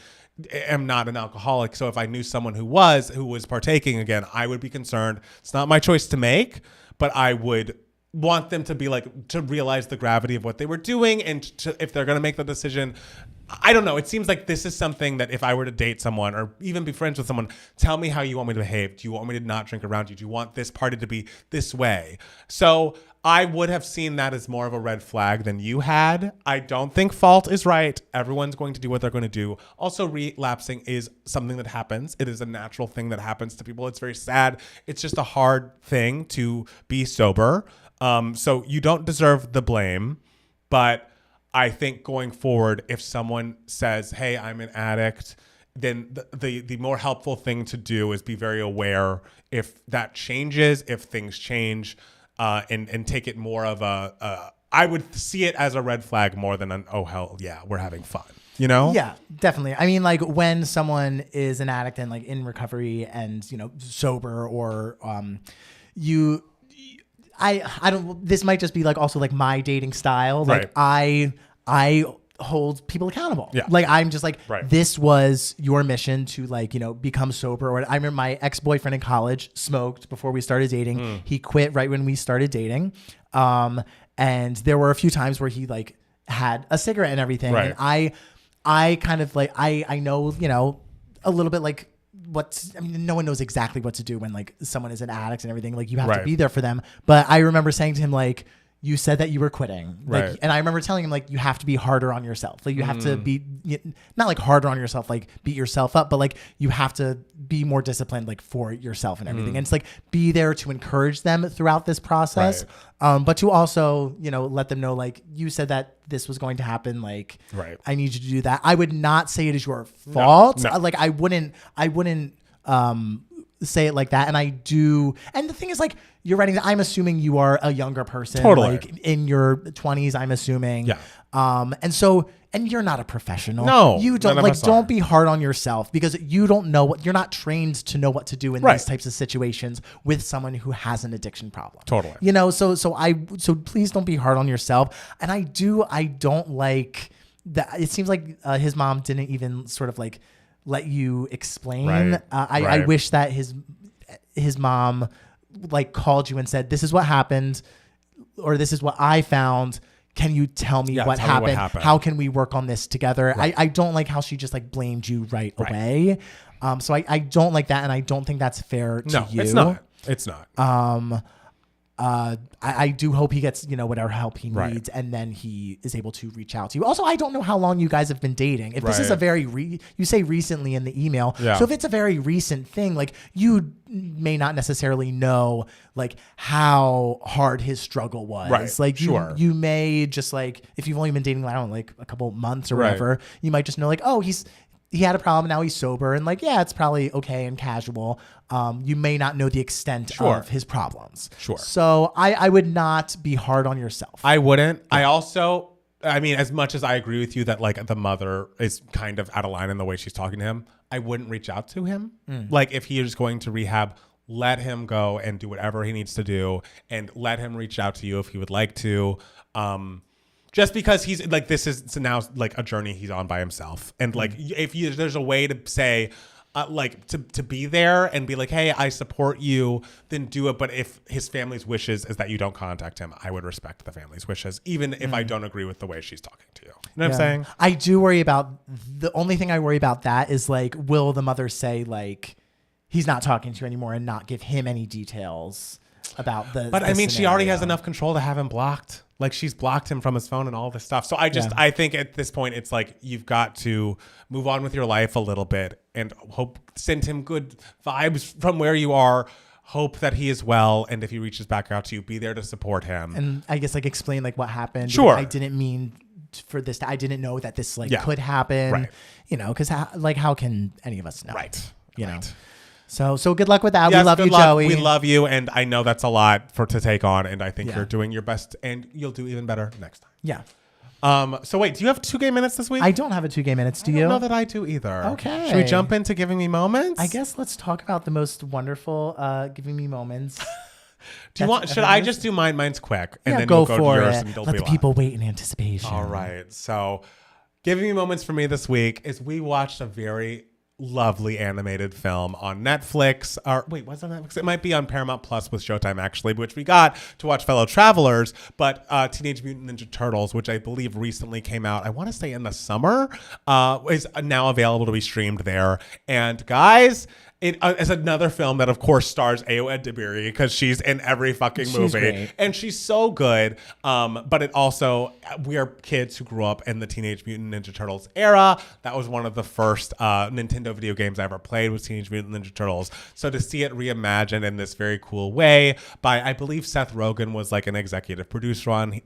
am not an alcoholic. So if I knew someone who was partaking again, I would be concerned. It's not my choice to make, but I would want them to realize the gravity of what they were doing, and if they're going to make the decision. I don't know. It seems like this is something that if I were to date someone or even be friends with someone, tell me how you want me to behave. Do you want me to not drink around you? Do you want this party to be this way? So I would have seen that as more of a red flag than you had. I don't think fault is right. Everyone's going to do what they're going to do. Also, relapsing is something that happens. It is a natural thing that happens to people. It's very sad. It's just a hard thing to be sober. So you don't deserve the blame, but I think going forward, if someone says, hey, I'm an addict, then the more helpful thing to do is be very aware if that changes, if things change, and take it more of I would see it as a red flag more than oh, hell yeah, we're having fun. Yeah, definitely. I mean, like when someone is an addict and like in recovery and, sober or I don't, this might just be like also like my dating style. Like I hold people accountable. Yeah. Like I'm just like, right. This was your mission to like, become sober. Or I remember my ex-boyfriend in college smoked before we started dating. He quit right when we started dating. And there were a few times where he like had a cigarette and everything. Right. And I kind of like, I know, a little bit like, no one knows exactly what to do when like someone is an addict and everything. Like you have to be there for them. But I remember saying to him, like, you said that you were quitting. Like, and I remember telling him like, you have to be harder on yourself. Like you have to be not like harder on yourself, like beat yourself up, but like you have to be more disciplined, like for yourself and everything. And it's like, be there to encourage them throughout this process. But to also, let them know, like you said that this was going to happen. Like, I need you to do that. I would not say it is your fault. No. Like I wouldn't say it like that. And I do. And the thing is like, you're writing that I'm assuming you are a younger person, like in your 20s, I'm assuming. Yeah. And you're not a professional. No, you don't don't be hard on yourself because you don't know you're not trained to know what to do in these types of situations with someone who has an addiction problem. Totally. So please don't be hard on yourself. And I don't like that. It seems like his mom didn't even sort of like let you explain. I wish that his mom like called you and said, this is what happened, or this is what I found. can you tell me what tell me what happened? happened. How can we work on this together? Right. I don't like how she just like blamed you right away. So I don't like that, and I don't think that's fair to you. It's not. It's not. I do hope he gets, whatever help he Right. needs, and then he is able to reach out to you. Also, I don't know how long you guys have been dating. If this is a Right. very you say recently in the email, Yeah. so if it's a very recent thing, like you may not necessarily know like how hard his struggle was. Right. Like Sure. you may just like, if you've only been dating, I don't know, like a couple months or Right. whatever, you might just know like, oh, he had a problem, now he's sober, and like, yeah, it's probably okay and casual. You may not know the extent Sure. of his problems. Sure. So I would not be hard on yourself. I wouldn't. I mean, as much as I agree with you that like the mother is kind of out of line in the way she's talking to him, I wouldn't reach out to him. Like if he is going to rehab, let him go and do whatever he needs to do, and let him reach out to you if he would like to. Just because he's like, this is now like a journey he's on by himself. And like, there's a way to say, like to be there and be like, hey, I support you, then do it. But if his family's wishes is that you don't contact him, I would respect the family's wishes, even if I don't agree with the way she's talking to you. You know what I'm saying? I do worry about, the only thing I worry about that is like, will the mother say like, he's not talking to you anymore and not give him any details about the But I mean, she scenario. already has enough control to have him blocked. Like she's blocked him from his phone and all this stuff. So I think at this point, it's like, you've got to move on with your life a little bit and send him good vibes from where you are. Hope that he is well. And if he reaches back out to you, be there to support him. And I guess like explain like what happened. Sure. I didn't mean for this. I didn't know that this like could happen. Right. Because like how can any of us know? Right. You know. So good luck with that. Yes, we love good you, luck. Joey. We love you, and I know that's a lot to take on, and I think Yeah. you're doing your best, and you'll do even better next time. Yeah. So wait, do you have 2 game minutes this week? I don't have a 2 game minutes. Do I you? don't know that I do either. Okay. Should we jump into giving me moments? I guess let's talk about the most wonderful giving me moments. Do you want? Should I just do mine? Mine's quick, and then go we'll go for to yours, it. and it'll Let be the live. people wait in anticipation. All right. So, giving me moments for me this week is we watched a very lovely animated film on Netflix. Or wait, was it Netflix? It might be on Paramount Plus with Showtime actually, which we got to watch Fellow Travelers. But Teenage Mutant Ninja Turtles, which I believe recently came out, I want to say in the summer, is now available to be streamed there. And guys, it is another film that, of course, stars Ayo Edebiri because she's in every fucking movie, great. and she's so good. But it also, we are kids who grew up in the Teenage Mutant Ninja Turtles era. That was one of the first Nintendo video games I ever played, was Teenage Mutant Ninja Turtles. So to see it reimagined in this very cool way by, I believe Seth Rogen was like an executive producer on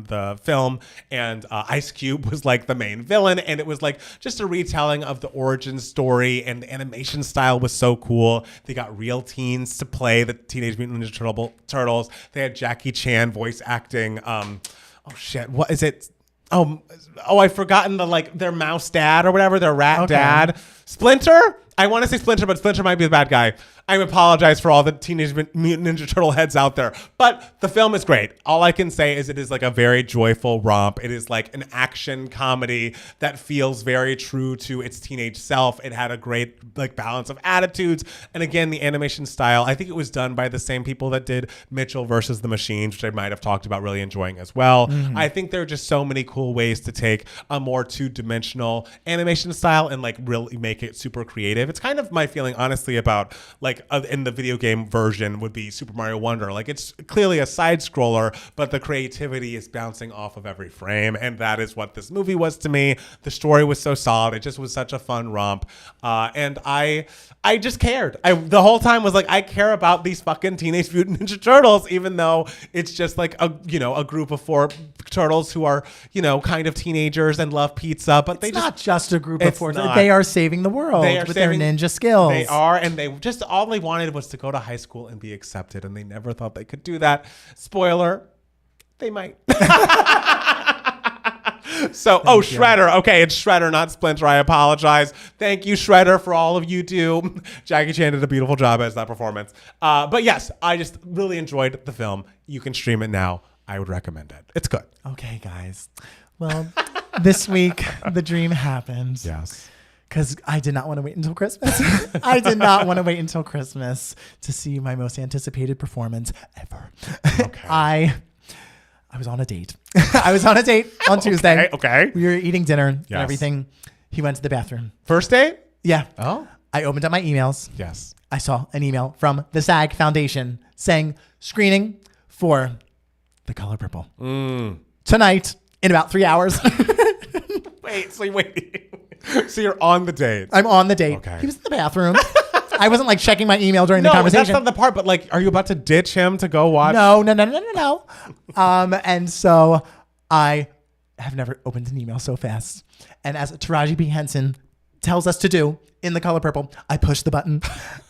the film, and Ice Cube was like the main villain, and it was like just a retelling of the origin story, and the animation style was so cool. They got real teens to play the Teenage Mutant Ninja Turtles. They had Jackie Chan voice acting. Oh shit, what is it? Oh, I've forgotten their mouse dad or whatever, their rat dad. Splinter? I want to say Splinter, but Splinter might be the bad guy. I apologize for all the Teenage Mutant Ninja Turtle heads out there. But the film is great. All I can say is it is like a very joyful romp. It is like an action comedy that feels very true to its teenage self. It had a great balance of attitudes. And again, the animation style, I think it was done by the same people that did Mitchell versus the Machines, which I might have talked about really enjoying as well. Mm-hmm. I think there are just so many cool ways to take a more two-dimensional animation style and really make it super creative. It's kind of my feeling, honestly, about in the video game version would be Super Mario Wonder. It's clearly a side scroller, but the creativity is bouncing off of every frame, and that is what this movie was to me. The story was so solid. It just was such a fun romp, and I just cared. The whole time was I care about these fucking Teenage Mutant Ninja Turtles, even though it's just a group of 4 turtles who are kind of teenagers and love pizza, but It's not just a group of it's 4. not. They are saving the world with their ninja skills. They are, and they just all they wanted was to go to high school and be accepted, and they never thought they could do that. Spoiler, they might. So, Shredder. Okay, it's Shredder, not Splinter. I apologize. Thank you, Shredder, for all of you do. Jackie Chan did a beautiful job as that performance. But yes, I just really enjoyed the film. You can stream it now. I would recommend it. It's good. Okay, guys. Well, this week, the dream happened. Yes. Because I did not want to wait until Christmas. I did not want to wait until Christmas to see my most anticipated performance ever. Okay. I was on a date. I was on a date on Tuesday. Okay. We were eating dinner and Yes. everything. He went to the bathroom. First date? Yeah. Oh. I opened up my emails. Yes. I saw an email from the SAG Foundation saying screening for The Color Purple. Tonight in about 3 hours. Wait. So you're on the date. I'm on the date. Okay. He was in the bathroom. I wasn't like checking my email during the No, conversation. that's not the part. But like, are you about to ditch him to go watch? No. And so I have never opened an email so fast. And as Taraji P. Henson tells us to do in The Color Purple, I pushed the button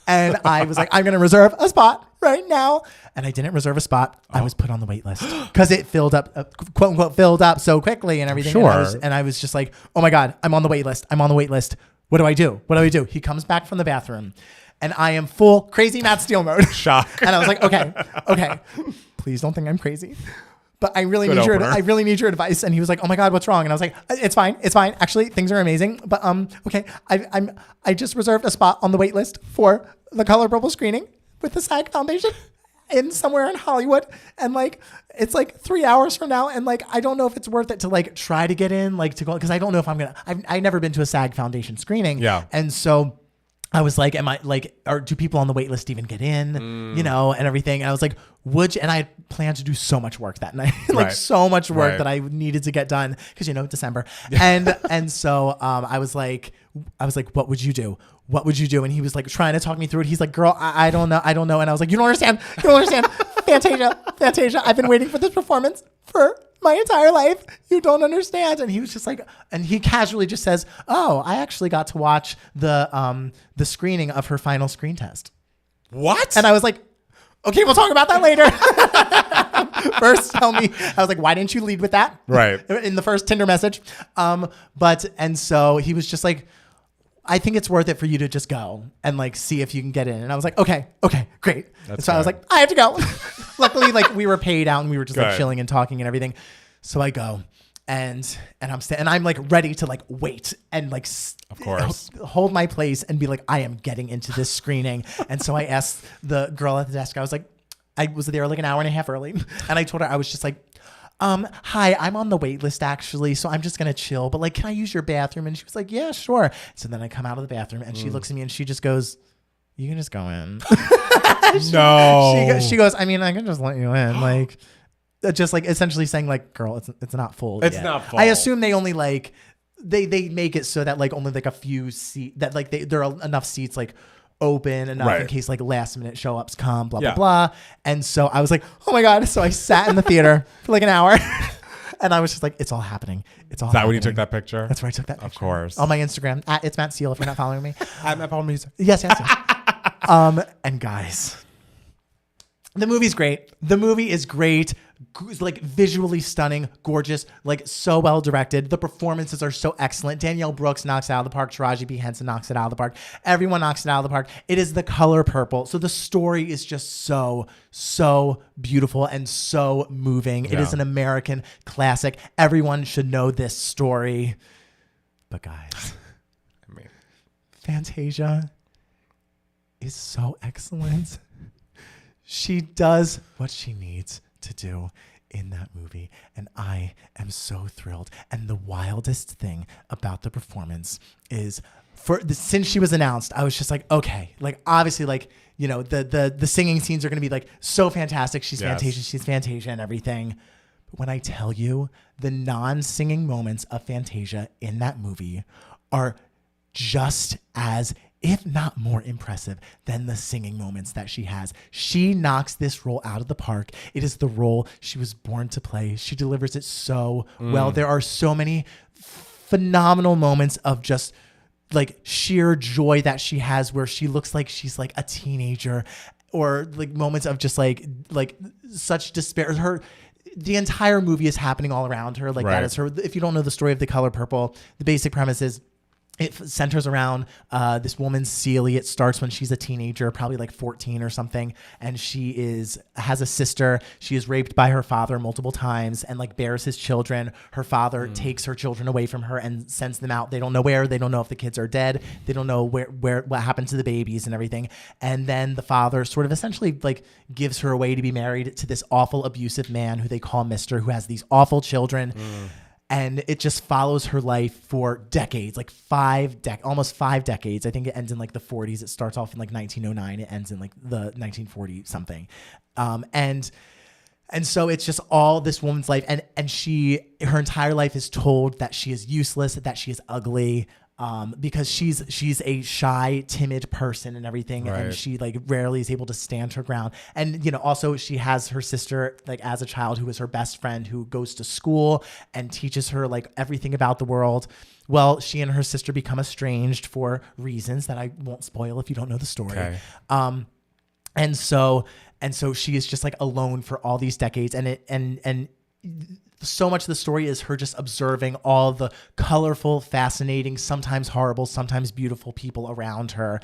and I was like, I'm going to reserve a spot right now. And I didn't reserve a spot. I was put on the wait list because it filled up, quote unquote, filled up so quickly and everything. Sure. And I was just like, oh my God, I'm on the wait list. What do I do? He comes back from the bathroom and I am full crazy Matt Steele mode. Shock. And I was like, okay, please don't think I'm crazy. But I really need your advice. And he was like, oh my God, what's wrong? And I was like, it's fine. Actually, things are amazing. But okay, I just reserved a spot on the wait list for The Color Purple screening with the SAG Foundation somewhere in Hollywood. And like, it's like 3 hours from now. And like, I don't know if it's worth it to like try to get in, like to go, because I don't know if I've never been to a SAG Foundation screening. Yeah. And so I was like, am I like, or do people on the wait list even get in, you know, and everything. And I was like, would you? And I had planned to do so much work that night, like so much work that I needed to get done because, you know, December. And so I was like, what would you do? And he was like trying to talk me through it. He's like, girl, I don't know. And I was like, you don't understand. Fantasia, I've been waiting for this performance for my entire life. You don't understand. And he was just like, and he casually just says, oh, I actually got to watch the screening of her final screen test. What? And I was like, okay, we'll talk about that later. First, tell me. I was like, why didn't you lead with that? Right. In the first Tinder message. And so he was just like, I think it's worth it for you to just go and like see if you can get in. And I was like, okay, great. So I was like, I have to go. Luckily, like we were paid out and we were just like chilling and talking and everything. So I go and I'm like ready to like wait and like of course hold my place and be like, I am getting into this screening. And so I asked the girl at the desk, I was like, I was there like an hour and a half early. And I told her, I was just like, hi, I'm on the wait list actually, so I'm just gonna chill. But like, can I use your bathroom? And she was like, yeah, sure. So then I come out of the bathroom and she looks at me and she just goes, you can just go in. No. She goes, I mean, I can just let you in. Like, just like essentially saying like, girl, it's not full. It's yet. not full. I assume they only like, they make it so that like only like a few seats, that like there are enough seats like open enough in case like last minute show ups come, blah blah. And so I was like, oh my God. So I sat in the theater for like an hour and I was just like, it's all happening. It's all Is that happening. when you took that picture? That's where I took that picture. Of course. On my Instagram at It's Matt Steele if you're not following me. At Matt Paul Music. Yes. And guys, the movie's great. The movie is great. Like visually stunning, gorgeous, like so well directed. The performances are so excellent. Danielle Brooks knocks it out of the park. Taraji P. Henson knocks it out of the park. Everyone knocks it out of the park. It is The Color Purple. So the story is just so beautiful and so moving. Yeah. It is an American classic. Everyone should know this story. But guys, I mean, Fantasia is so excellent. She does what she needs to do in that movie, and I am so thrilled. And the wildest thing about the performance is, since she was announced, I was just like, okay, like obviously, like, you know, the singing scenes are going to be like so fantastic. She's Fantasia and everything. But when I tell you, the non-singing moments of Fantasia in that movie are just as, if not more impressive than the singing moments that she has. She knocks this role out of the park. It is the role she was born to play. She delivers it so well. There are so many phenomenal moments of just like sheer joy that she has where she looks like she's like a teenager, or like moments of just like such despair. The entire movie is happening all around her. Like that is her. If you don't know the story of The Color Purple, the basic premise is it centers around this woman, Celie. It starts when she's a teenager, probably like 14 or something. And she has a sister. She is raped by her father multiple times and like bears his children. Her father takes her children away from her and sends them out. They don't know where. They don't know if the kids are dead. They don't know what happened to the babies and everything. And then the father sort of essentially like gives her away to be married to this awful abusive man who they call Mister, who has these awful children. And it just follows her life for decades, like almost 5 decades. I think it ends in like the 40s. It starts off in like 1909. It ends in like the 1940 something. And so it's just all this woman's life. And her entire life is told that she is useless, that she is ugly, because she's a shy, timid person and everything. Right. And she like rarely is able to stand her ground. And, also she has her sister, like as a child, who is her best friend, who goes to school and teaches her like everything about the world. Well, she and her sister become estranged for reasons that I won't spoil if you don't know the story. Okay. And so she is just like alone for all these decades. And so much of the story is her just observing all the colorful, fascinating, sometimes horrible, sometimes beautiful people around her.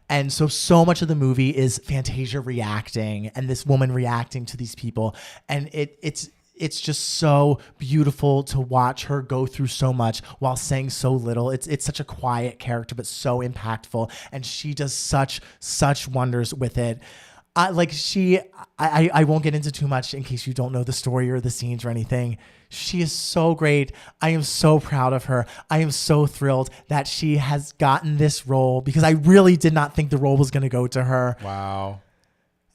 And so much of the movie is Fantasia reacting and this woman reacting to these people. And it's just so beautiful to watch her go through so much while saying so little. It's such a quiet character, but so impactful. And she does such wonders with it. I won't get into too much in case you don't know the story or the scenes or anything. She is so great. I am so proud of her. I am so thrilled that she has gotten this role because I really did not think the role was going to go to her. Wow.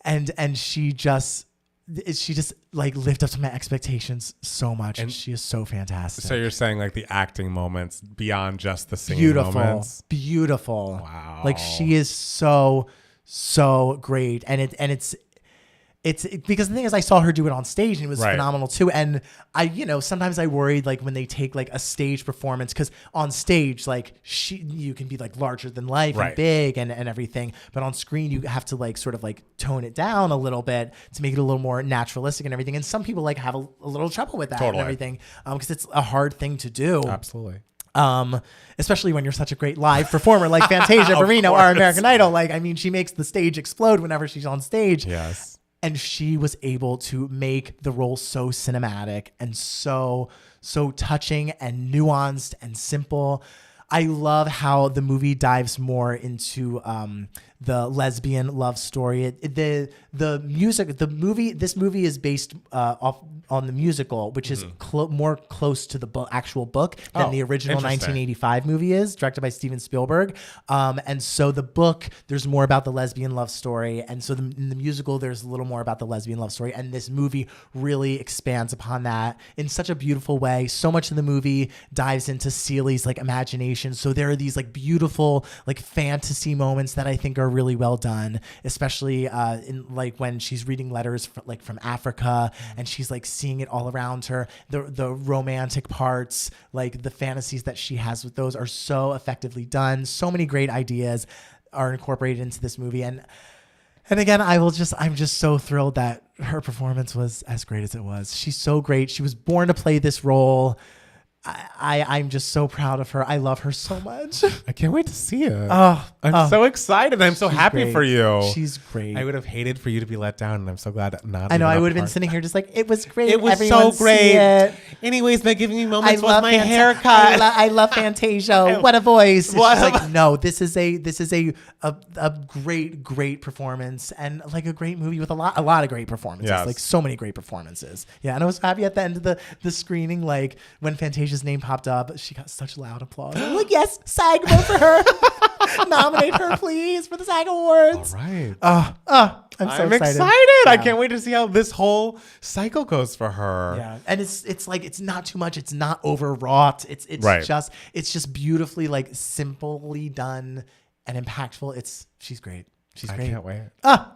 And she just like lived up to my expectations so much. And she is so fantastic. So you're saying like the acting moments beyond just the singing moments? Beautiful. Wow. Like she is so great. And it's because the thing is I saw her do it on stage and it was phenomenal too. And I, sometimes I worried like when they take like a stage performance, because on stage, like you can be like larger than life and big and everything. But on screen, you have to like sort of like tone it down a little bit to make it a little more naturalistic and everything. And some people like have a little trouble with that and everything because it's a hard thing to do. Absolutely. Especially when you're such a great live performer like Fantasia Barrino, our American Idol. Like, I mean, she makes the stage explode whenever she's on stage. Yes. And she was able to make the role so cinematic and so touching and nuanced and simple. I love how the movie dives more into the lesbian love story. This movie is based off on the musical, which is more close to the actual book than the original 1985 movie is, directed by Steven Spielberg. And so the book, there's more about the lesbian love story. And so in the musical, there's a little more about the lesbian love story. And this movie really expands upon that in such a beautiful way. So much of the movie dives into Celie's like imagination. So there are these like beautiful like fantasy moments that I think are really well done, especially in like when she's reading letters from Africa and she's like seeing it all around her. The romantic parts, like the fantasies that she has with those, are so effectively done. So many great ideas are incorporated into this movie. And again, I'm just so thrilled that her performance was as great as it was. She's so great. She was born to play this role. I'm just so proud of her. I love her so much. I can't wait to see it. I'm so excited. I'm so happy great. for you. She's great. I would have hated for you to be let down, and I'm so glad not. I know. I would have been sitting here just like, it was great. It was Everyone so great. It. Anyways, by giving me moments with my haircut. I love Fantasia. What a voice. She's like, no, this is a great performance and like a great movie with a lot of great performances. Yes. Like so many great performances. Yeah, and I was happy at the end of the screening, like when Fantasia's name popped up, she got such loud applause. I'm like, yes, SAG, vote for her. Nominate her, please, for the SAG Awards. All right. I'm excited. Yeah. I can't wait to see how this whole cycle goes for her. Yeah, and it's like it's not too much. It's not overwrought. It's just beautifully like simply done and impactful. She's great. She's great. I can't wait.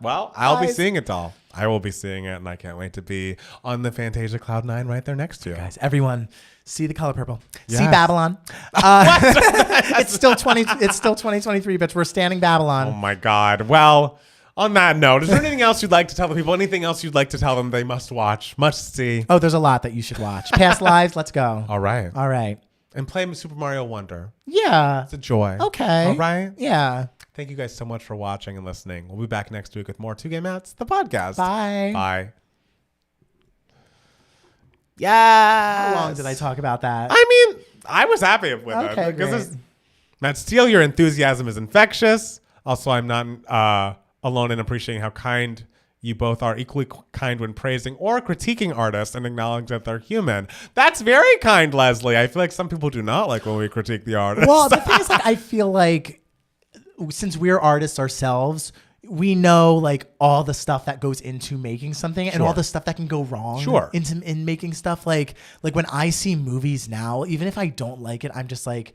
Well, I'll be seeing it all. I will be seeing it, and I can't wait to be on the Fantasia Cloud 9 right there next to you. Guys, everyone, see The Color Purple. Yes. See Babylon. It's still 2023, but we're standing Babylon. Oh my God. Well, on that note, is there anything else you'd like to tell the people? Anything else you'd like to tell them they must watch, must see? Oh, there's a lot that you should watch. Past Lives, let's go. All right. And play Super Mario Wonder. Yeah. It's a joy. Okay. All right? Yeah. Thank you guys so much for watching and listening. We'll be back next week with more 2 Gay Mats, the podcast. Bye. Bye. Yeah. How long did I talk about that? I mean, I was happy with it. Okay, great. Matt Steele, your enthusiasm is infectious. Also, I'm not alone in appreciating how kind you both are, equally kind when praising or critiquing artists and acknowledging that they're human. That's very kind, Leslie. I feel like some people do not like when we critique the artist. Well, the thing is, like, I feel like since we're artists ourselves, we know like all the stuff that goes into making something and all the stuff that can go wrong in making stuff. Like when I see movies now, even if I don't like it, I'm just like,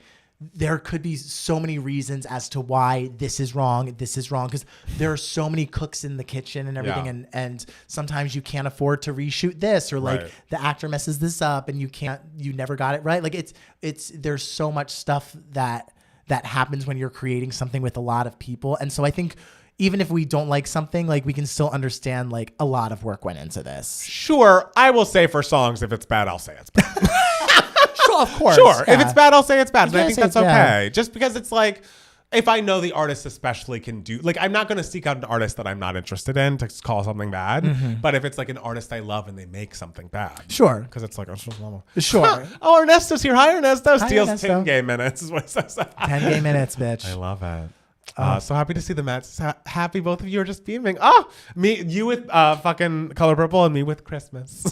there could be so many reasons as to why this is wrong, because there are so many cooks in the kitchen and everything, and sometimes you can't afford to reshoot this, or like the actor messes this up and you never got it right. Like it's there's so much stuff that happens when you're creating something with a lot of people, and so I think even if we don't like something, like we can still understand like a lot of work went into this. Sure, I will say for songs, if it's bad, I'll say it's bad. Of course. Sure. Yeah. If it's bad, I'll say it's bad. And I think that's okay. Yeah. Just because it's like, if I know the artist especially can do, like, I'm not going to seek out an artist that I'm not interested in to call something bad. Mm-hmm. But if it's like an artist I love and they make something bad. Sure. Because it's like, oh, it's just normal. Sure. Oh, Ernesto's here. Hi, Ernesto. Hi, Steals Ernesto. 10 gay minutes is what it says. 10 gay minutes, bitch. I love it. So happy to see the Mets. Happy both of you are just beaming. Oh, you with fucking Color Purple and me with Christmas.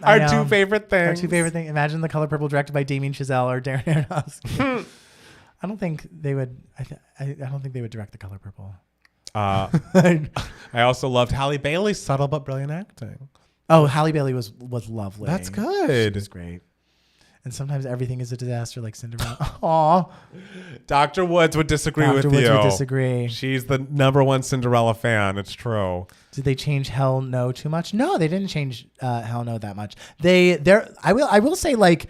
Our two favorite things. Imagine The Color Purple directed by Damien Chazelle or Darren Aronofsky. I don't think they would. I don't think they would direct The Color Purple. I also loved Halle Bailey's subtle but brilliant acting. Oh, Halle Bailey was lovely. That's good. She was great. And sometimes everything is a disaster, like Cinderella. Aw. Dr. Woods would disagree with you. Dr. Woods would disagree. She's the #1 Cinderella fan. It's true. Did they change Hell No too much? No, they didn't change Hell No that much. I will say like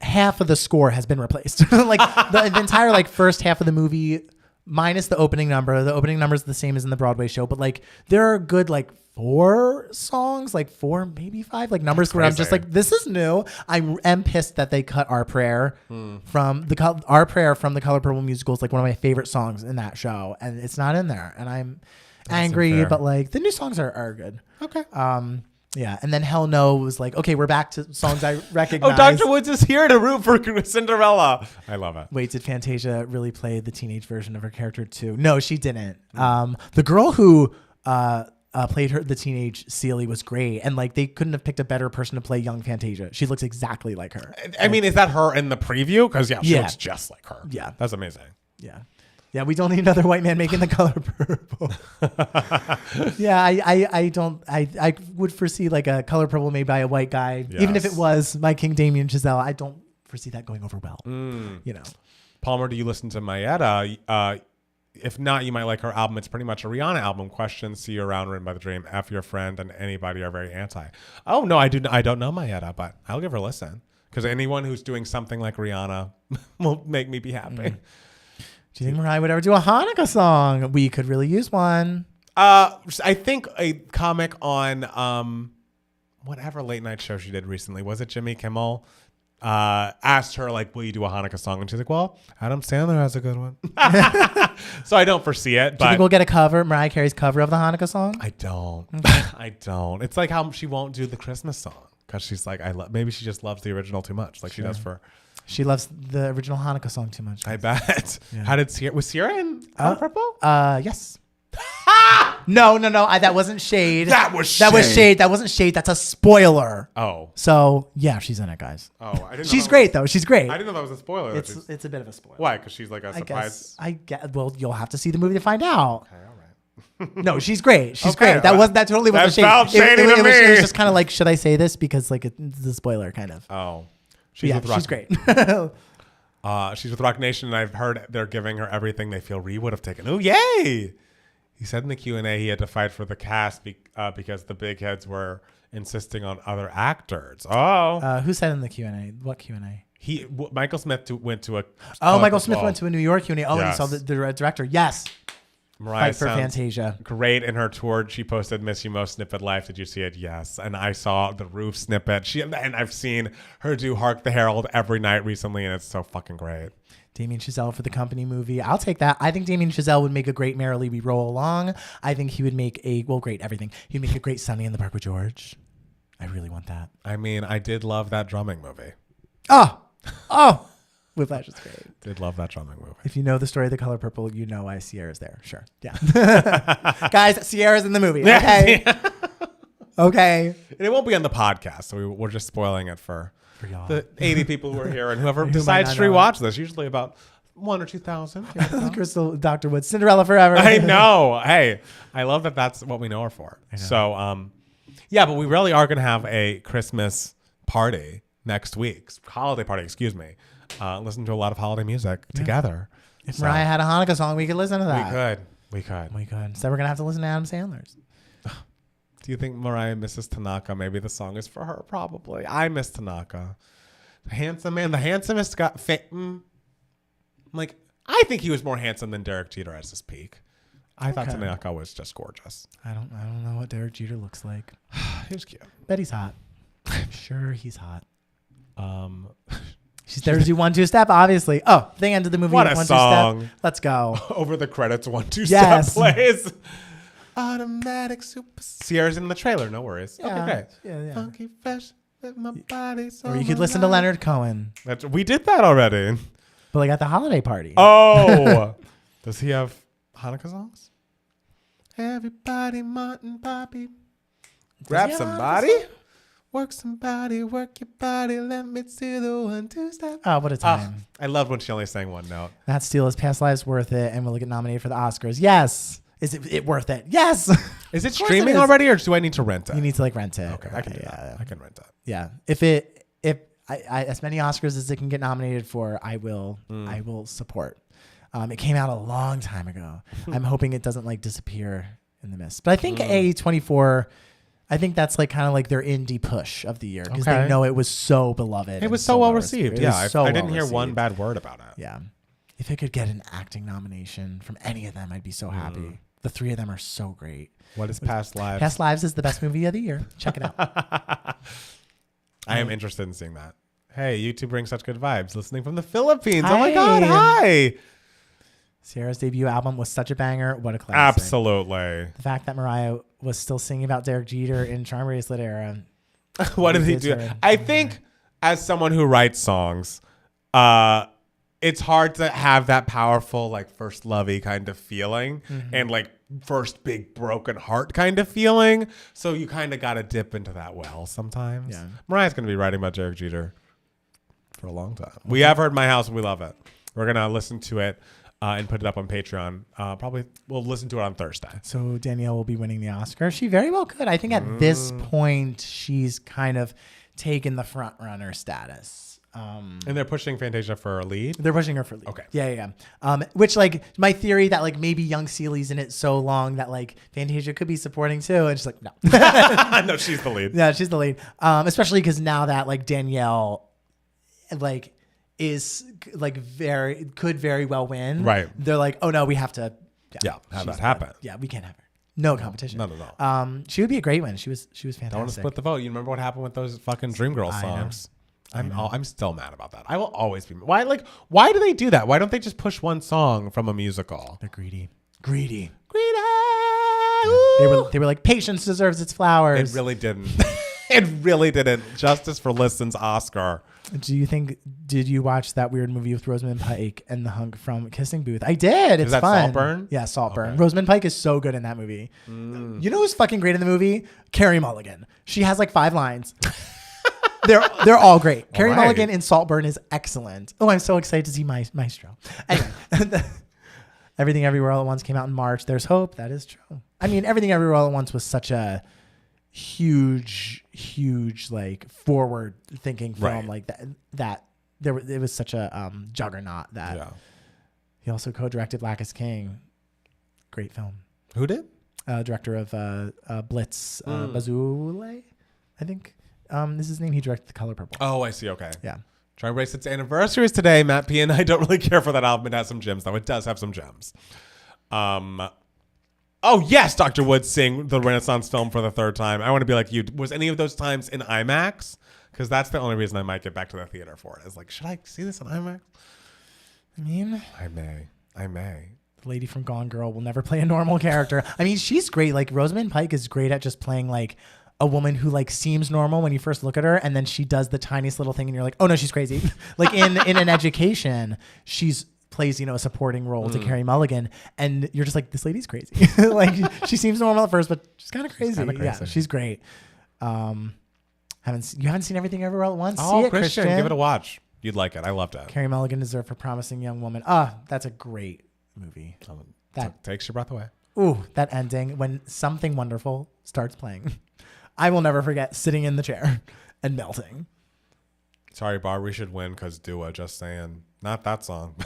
half of the score has been replaced. Like the entire like first half of the movie, minus the opening number. The opening number is the same as in the Broadway show, but like there are good like 4 songs, like 4, maybe 5, like numbers where I'm just like, this is new. I am pissed that they cut Our Prayer from the Color Purple musical. Is like one of my favorite songs in that show, and it's not in there, and I'm angry. Unfair. But like the new songs are good. Okay. Yeah, and then Hell No was like, okay, we're back to songs I recognize. Oh, Dr. Woods is here to root for Cinderella. I love it. Wait, did Fantasia really play the teenage version of her character too? No, she didn't. The girl who played the teenage Celie was great, and like they couldn't have picked a better person to play young Fantasia. She looks exactly like her. I mean, is that her in the preview? Because she looks just like her. Yeah, that's amazing. Yeah, we don't need another white man making The Color Purple. Yeah, I would foresee like a Color Purple made by a white guy, even if it was my King Damien Chazelle. I don't foresee that going over well. You know, Palmer, do you listen to Mayetta? If not, you might like her album. It's pretty much a Rihanna album. Questions, See You Around, Written by the Dream, F Your Friend, and Anybody Are Very Anti. Oh no, I don't know Mayetta, but I'll give her a listen because anyone who's doing something like Rihanna will make me be happy. Do you think Mariah would ever do a Hanukkah song? We could really use one. I think a comic on whatever late night show she did recently, was it Jimmy Kimmel? Asked her like, will you do a Hanukkah song? And she's like, well, Adam Sandler has a good one. So I don't foresee it. Do you think we'll get a cover, Mariah Carey's cover of the Hanukkah song? I don't. I don't. It's like how she won't do the Christmas song because she's like, maybe she just loves the original too much, like she does for. She loves the original Hanukkah song too much. I bet. Yeah. How did was Sierra in Color Purple? Yes. No. That wasn't shade. That was shade. That wasn't shade. That's a spoiler. Oh. So yeah, she's in it, guys. Oh, I didn't. She's great though. She's great. I didn't know that was a spoiler. It's a bit of a spoiler. Why? Because she's like a surprise. I guess. Well, you'll have to see the movie to find out. Okay, all right. No, she's great. She's great. That totally wasn't shade. It was just kind of like, should I say this because like it's a spoiler kind of. Oh. She's great. She's with Rock Nation, and I've heard they're giving her everything they feel Ree would have taken. Oh, yay! He said in the Q&A he had to fight for the cast because the big heads were insisting on other actors. Oh. Who said in the Q&A? What Q&A? Michael Smith went to a... Oh, Michael Smith went to a New York Q&A. Oh, yes. And he saw the director. Yes. Mariah fight for sounds Fantasia. great in her tour. She posted "Miss You Most" snippet live. Did you see it? Yes. And I saw the Roof snippet. And I've seen her do "Hark the Herald" every night recently, and it's so fucking great. Damien Chazelle for the Company movie. I'll take that. I think Damien Chazelle would make a great Merrily We Roll Along. I think he would make great everything. He'd make a great Sunny in the Park with George. I really want that. I mean, I did love that drumming movie. Oh. Whiplash is great. Did love that drumming movie. If you know the story of The Color Purple, you know why Sierra's there. Sure. Yeah. Guys, Sierra's in the movie. Okay. Okay. And it won't be on the podcast, so we're just spoiling it for y'all. the 80 people who are here and whoever Who decides might to not know. rewatch this. Usually about 1,000 or 2,000. Crystal, Dr. Woods, Cinderella Forever. I know. Hey, I love that that's what we know her for. So, yeah, but we really are going to have a Christmas party next week. Holiday party, excuse me. Listen to a lot of holiday music together. If Mariah had a Hanukkah song, we could listen to that. We could. So we're going to have to listen to Adam Sandler's. Do you think Mariah misses Tanaka? Maybe the song is for her. Probably. I miss Tanaka. The handsome man. The handsomest got like, I think he was more handsome than Derek Jeter at his peak. I thought Tanaka was just gorgeous. I don't know what Derek Jeter looks like. He was cute. Bet he's hot. I'm sure he's hot. She's there to do 1-2 step, obviously. Oh, the end of the movie. What a 1-2 song. Step. Let's go. Over the credits, 1-2 Yes. step plays. Automatic super. Sierra's in the trailer. No worries. Yeah. Okay, great. Yeah. Funky fresh with my body. So Or you could listen to Leonard Cohen. We did that already. But like at the holiday party. Oh. Does he have Hanukkah songs? Everybody, Martin Poppy. Grab he have somebody. Hanukkah songs? Work somebody, work your body. Let me see the 1-2 step. Oh, what a time. I loved when she only sang one note. Matt Steele is Past Lives worth it and will get nominated for the Oscars. Yes. Is it worth it? Yes. Is it streaming already, or do I need to rent it? You need to like rent it. Okay, I can do that. I can rent it. Yeah. If I as many Oscars as it can get nominated for, I will support. It came out a long time ago. I'm hoping it doesn't like disappear in the mist. But I think A24, I think that's like kind of like their indie push of the year because they know it was so beloved. It was so well received. Yeah, I didn't hear well-received. one bad word about it. Yeah. If it could get an acting nomination from any of them, I'd be so happy. The three of them are so great. What is Past Lives? Past Lives is the best movie of the year. Check it out. I am interested in seeing that. Hey, you two bring such good vibes. Listening from the Philippines. Oh my God, hi. Sierra's debut album was such a banger. What a classic. Absolutely. The fact that Mariah was still singing about Derek Jeter in Charm Bracelet era. What did he do? I think as someone who writes songs, it's hard to have that powerful, like, first lovey kind of feeling and, like, first big broken heart kind of feeling. So you kind of got to dip into that well sometimes. Yeah. Mariah's going to be writing about Derek Jeter for a long time. We have heard My House and we love it. We're going to listen to it and put it up on Patreon. Probably we'll listen to it on Thursday. So Danielle will be winning the Oscar. She very well could. I think at this point, she's kind of taken the front runner status. And they're pushing Fantasia for a lead? They're pushing her for lead. Okay. Yeah. Which, like, my theory that, like, maybe Young Seeley's in it so long that, like, Fantasia could be supporting too. And she's like, no. No, she's the lead. Yeah, she's the lead. Especially because now that, like, Danielle, like, is, like, could very well win. Right. They're like, oh, no, we have to. Have that happen. Yeah, we can't have her. No competition. None at all. She would be a great one. She was fantastic. I want to split the vote. You remember what happened with those fucking Dreamgirls songs? I'm still mad about that. I will always be. Why do they do that? Why don't they just push one song from a musical? They're greedy. Yeah. They were like, patience deserves its flowers. It really didn't. It really didn't. Justice for Listen's Oscar. Did you watch that weird movie with Rosamund Pike and the hunk from Kissing Booth? I did. It's that fun. Saltburn? Yeah, Saltburn. Okay. Rosamund Pike is so good in that movie. You know who's fucking great in the movie? Carey Mulligan. She has like 5 lines. They're all great. Carey Mulligan in Saltburn is excellent. Oh, I'm so excited to see Maestro. Anyway, Everything Everywhere All at Once came out in March. There's hope. That is true. I mean, Everything Everywhere All at Once was such a huge like forward thinking film, like that it was such a juggernaut that he also co-directed Blackest King. Great film. Who did? Director of Blitz, Bazule, I think. This is his name. He directed The Color Purple. Oh, I see. Okay. Yeah. Try Brace, its anniversary is today. Matt P and I don't really care for that album. It has some gems, though. It does have some gems. Oh, yes, Dr. Wood seeing the Renaissance film for the third time. I want to be like you. Was any of those times in IMAX? Because that's the only reason I might get back to the theater for it. Is like, should I see this in IMAX? I mean, I may. the lady from Gone Girl will never play a normal character. I mean, she's great. Like Rosamund Pike is great at just playing like a woman who like seems normal when you first look at her, and then she does the tiniest little thing, and you're like, oh no, she's crazy. Like in An Education, she's plays, a supporting role to Carey Mulligan, and you're just like, this lady's crazy. Like she seems normal at first, but she's kind of crazy. Yeah, she's great. You haven't seen Everything Everywhere All at Once? Oh, See it, Christian, give it a watch. You'd like it. I loved it. Carey Mulligan deserved for Promising Young Woman. That's a great movie. That takes your breath away. Ooh, that ending when something wonderful starts playing. I will never forget sitting in the chair and melting. Sorry, Barb, we should win because Dua, just saying. Not that song.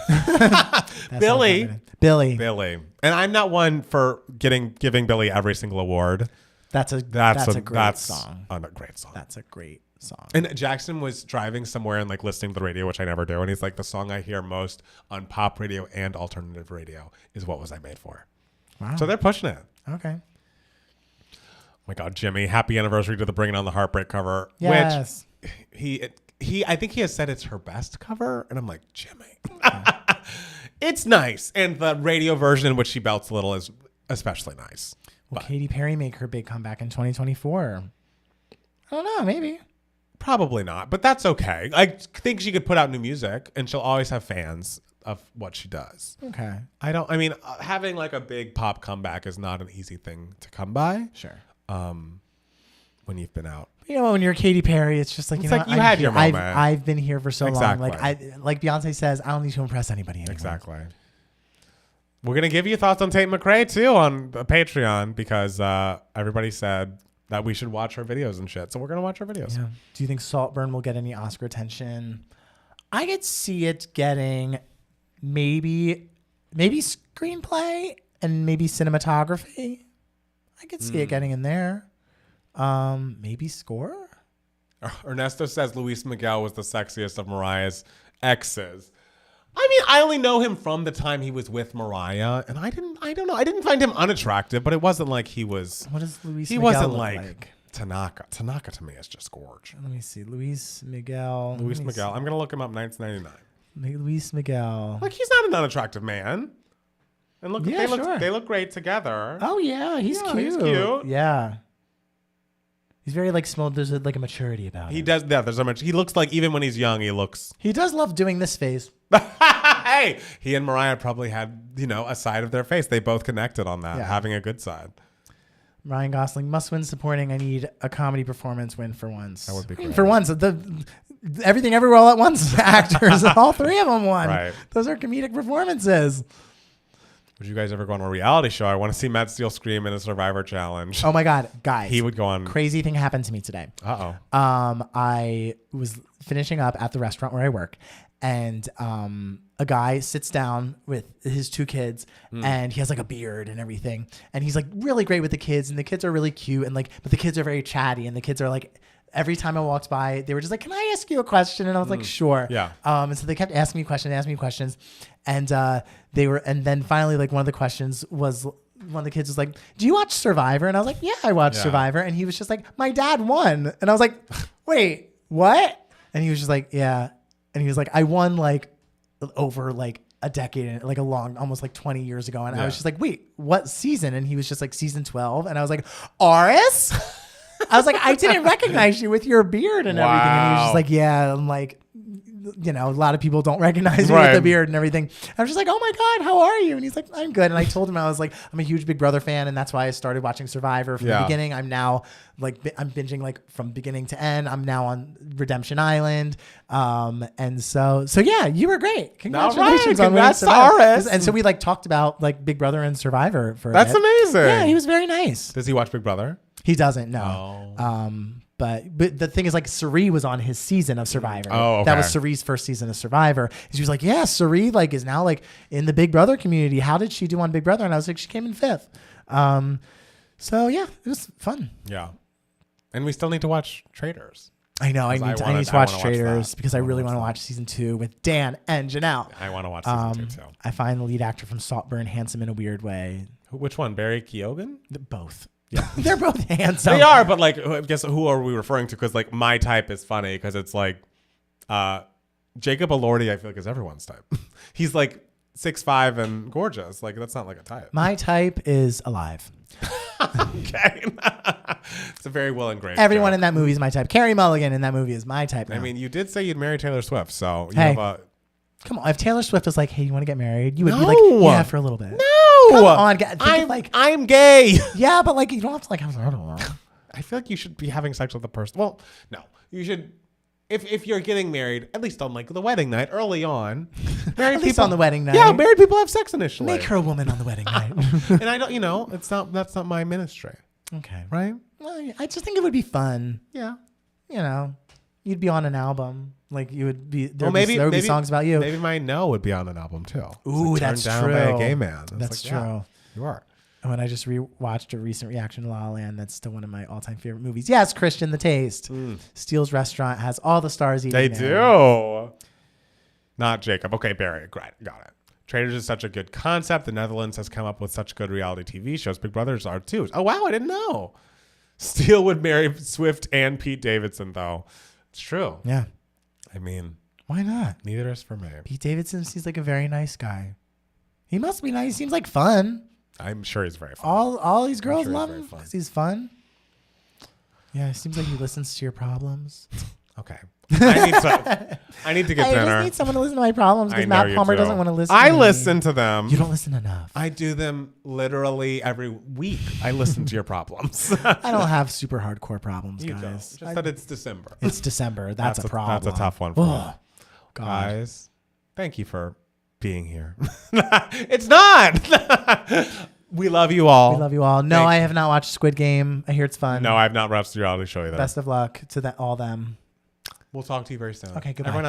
Billy. And I'm not one for giving Billy every single award. That's a great song. A great song. That's a great song. And Jackson was driving somewhere and like listening to the radio, which I never do. And he's like, the song I hear most on pop radio and alternative radio is What Was I Made For? Wow. So they're pushing it. Okay. Oh my God, Jimmy, happy anniversary to the Bringing On the Heartbreak cover. Yes. Which I think he has said it's her best cover. And I'm like, Jimmy. It's nice. And the radio version in which she belts a little is especially nice. Will Katy Perry make her big comeback in 2024? I don't know, maybe. Probably not, but that's okay. I think she could put out new music and she'll always have fans of what she does. Okay. Having like a big pop comeback is not an easy thing to come by. Sure. When you've been out. When you're Katy Perry, it's just like, you had your moment. I've been here for so Exactly. long. Like Beyonce says, I don't need to impress anybody anymore. Exactly. We're going to give you thoughts on Tate McRae too on the Patreon because everybody said that we should watch her videos and shit. So we're going to watch her videos. Yeah. Do you think Saltburn will get any Oscar attention? I could see it getting maybe screenplay and maybe cinematography. I could see it getting in there. Maybe score? Ernesto says Luis Miguel was the sexiest of Mariah's exes. I mean, I only know him from the time he was with Mariah, and I don't know. I didn't find him unattractive, but it wasn't like he was. What does Luis He Miguel wasn't look like Tanaka. Tanaka to me is just gorge. Let me see. Luis Miguel. I'm going to look him up 1999. Luis Miguel. Like, he's not an unattractive man. And look, Yeah, they look great together. Oh, yeah. He's cute. He's cute. Yeah. He's very like small. There's like a maturity about him. He does. Yeah, there's so much. He looks like, even when he's young, he looks. He does love doing this face. Hey, he and Mariah probably had, a side of their face. They both connected on that, having a good side. Ryan Gosling must win supporting. I need a comedy performance win for once. That would be great. For once, the Everything Everywhere All at Once actors, all three of them won. Right. Those are comedic performances. Would you guys ever go on a reality show? I want to see Matt Steele scream in a Survivor challenge. Oh my God, guys. He would go on. Crazy thing happened to me today. Uh-oh. I was finishing up at the restaurant where I work, and a guy sits down with his two kids, and he has like a beard and everything, and he's like really great with the kids, and the kids are really cute, and like, but the kids are very chatty, and the kids are like, every time I walked by, they were just like, "Can I ask you a question?" And I was like, "Sure." Yeah. And so they kept asking me questions, and then finally, like, one of the questions was, one of the kids was like, "Do you watch Survivor?" And I was like, "Yeah, I watch Survivor." And he was just like, "My dad won." And I was like, "Wait, what?" And he was just like, "Yeah." And he was like, "I won like over like a decade, like a long, almost like 20 years ago." And I was just like, "Wait, what season?" And he was just like, "Season 12." And I was like, "Aris?" I was like, "I didn't recognize you with your beard and everything." And he was just like, "Yeah." I'm like, a lot of people don't recognize me with the beard and everything. I was just like, "Oh my God, how are you?" And he's like, "I'm good." And I told him, I was like, "I'm a huge Big Brother fan, and that's why I started watching Survivor from the beginning. I'm now like, I'm binging like from beginning to end. I'm now on Redemption Island." And so yeah, you were great. Congratulations on winning Survivor. And so we like talked about like Big Brother and Survivor for That's amazing. Yeah, he was very nice. Does he watch Big Brother? He doesn't, no. But the thing is, like, Suri was on his season of Survivor. Oh, okay. That was Suri's first season of Survivor. She was like, "Yeah, Suri like is now like in the Big Brother community. How did she do on Big Brother?" And I was like, "She came in 5th." So yeah, it was fun. Yeah. And we still need to watch Traitors. I know. I need to watch wanna watch Traitors that. because I really want to that. watch season 2 with Dan and Janelle. I want to watch season 2 too. I find the lead actor from Saltburn handsome in a weird way. Which one? Barry Keoghan? Both. Yeah, they're both handsome. They are, but like, I guess who are we referring to? Because like my type is funny because it's like Jacob Elordi. I feel like is everyone's type. He's like 6'5" and gorgeous. Like that's not like a type. My type is alive. Okay, it's a very well ingrained. Everyone joke. in that movie is my type. Carrie Mulligan in that movie is my type now. I mean, you did say you'd marry Taylor Swift, so you Hey. have a. Come on. If Taylor Swift was like, "Hey, you want to get married?" You would be No. like, "Yeah, for a little bit." No, Come on, think of, like, I'm gay. yeah, but like you don't have to like. I don't know. I feel like you should be having sex with the person. Well, no, you should. If you're getting married, at least on like the wedding night, early on. Married At least on the wedding night. Yeah, married people have sex initially. Make her a woman on the wedding night. And I don't, that's not my ministry, Okay. right? Well, I just think it would be fun. Yeah. You know, you'd be on an album. Like you would be. There Well, would be songs about you. Maybe my no would be on an album too. Ooh, It's like that's turned down by true. a gay man. It's That's like, yeah, true. you are. When I just rewatched a recent reaction to La La Land, that's still one of my all-time favorite movies. Yes, Christian the Taste. Steele's Restaurant has all the stars eating. They there. do. Not Jacob. Okay, Barry. Great. Got it. Traitors is such a good concept. The Netherlands has come up with such good reality TV shows. Big Brothers are too. Oh, wow. I didn't know. Steele would marry Swift and Pete Davidson, though. It's true. Yeah. I mean, Why not? neither is for me. Pete Davidson seems like a very nice guy. He must be nice. Seems like fun. I'm sure he's very fun. All these girls sure he's love very him fun. because he's fun. Yeah, it seems like he listens to your problems. Okay. I need to get I dinner. just need someone to listen to my problems I because know Matt you Palmer do. doesn't want to listen. I to me. listen to them. You don't listen enough. I do them literally every week. I listen to your problems. I don't have super hardcore problems, You guys. don't. Just that it's December. It's December. That's a problem. That's a tough one for me. Oh, God. Guys, thank you for being here. It's not. We love you all. We love you all. No, Thank- I have not watched Squid Game. I hear it's fun. No, I have not watched the reality show either. Best of luck to all them. We'll talk to you very soon. Okay, goodbye. Everyone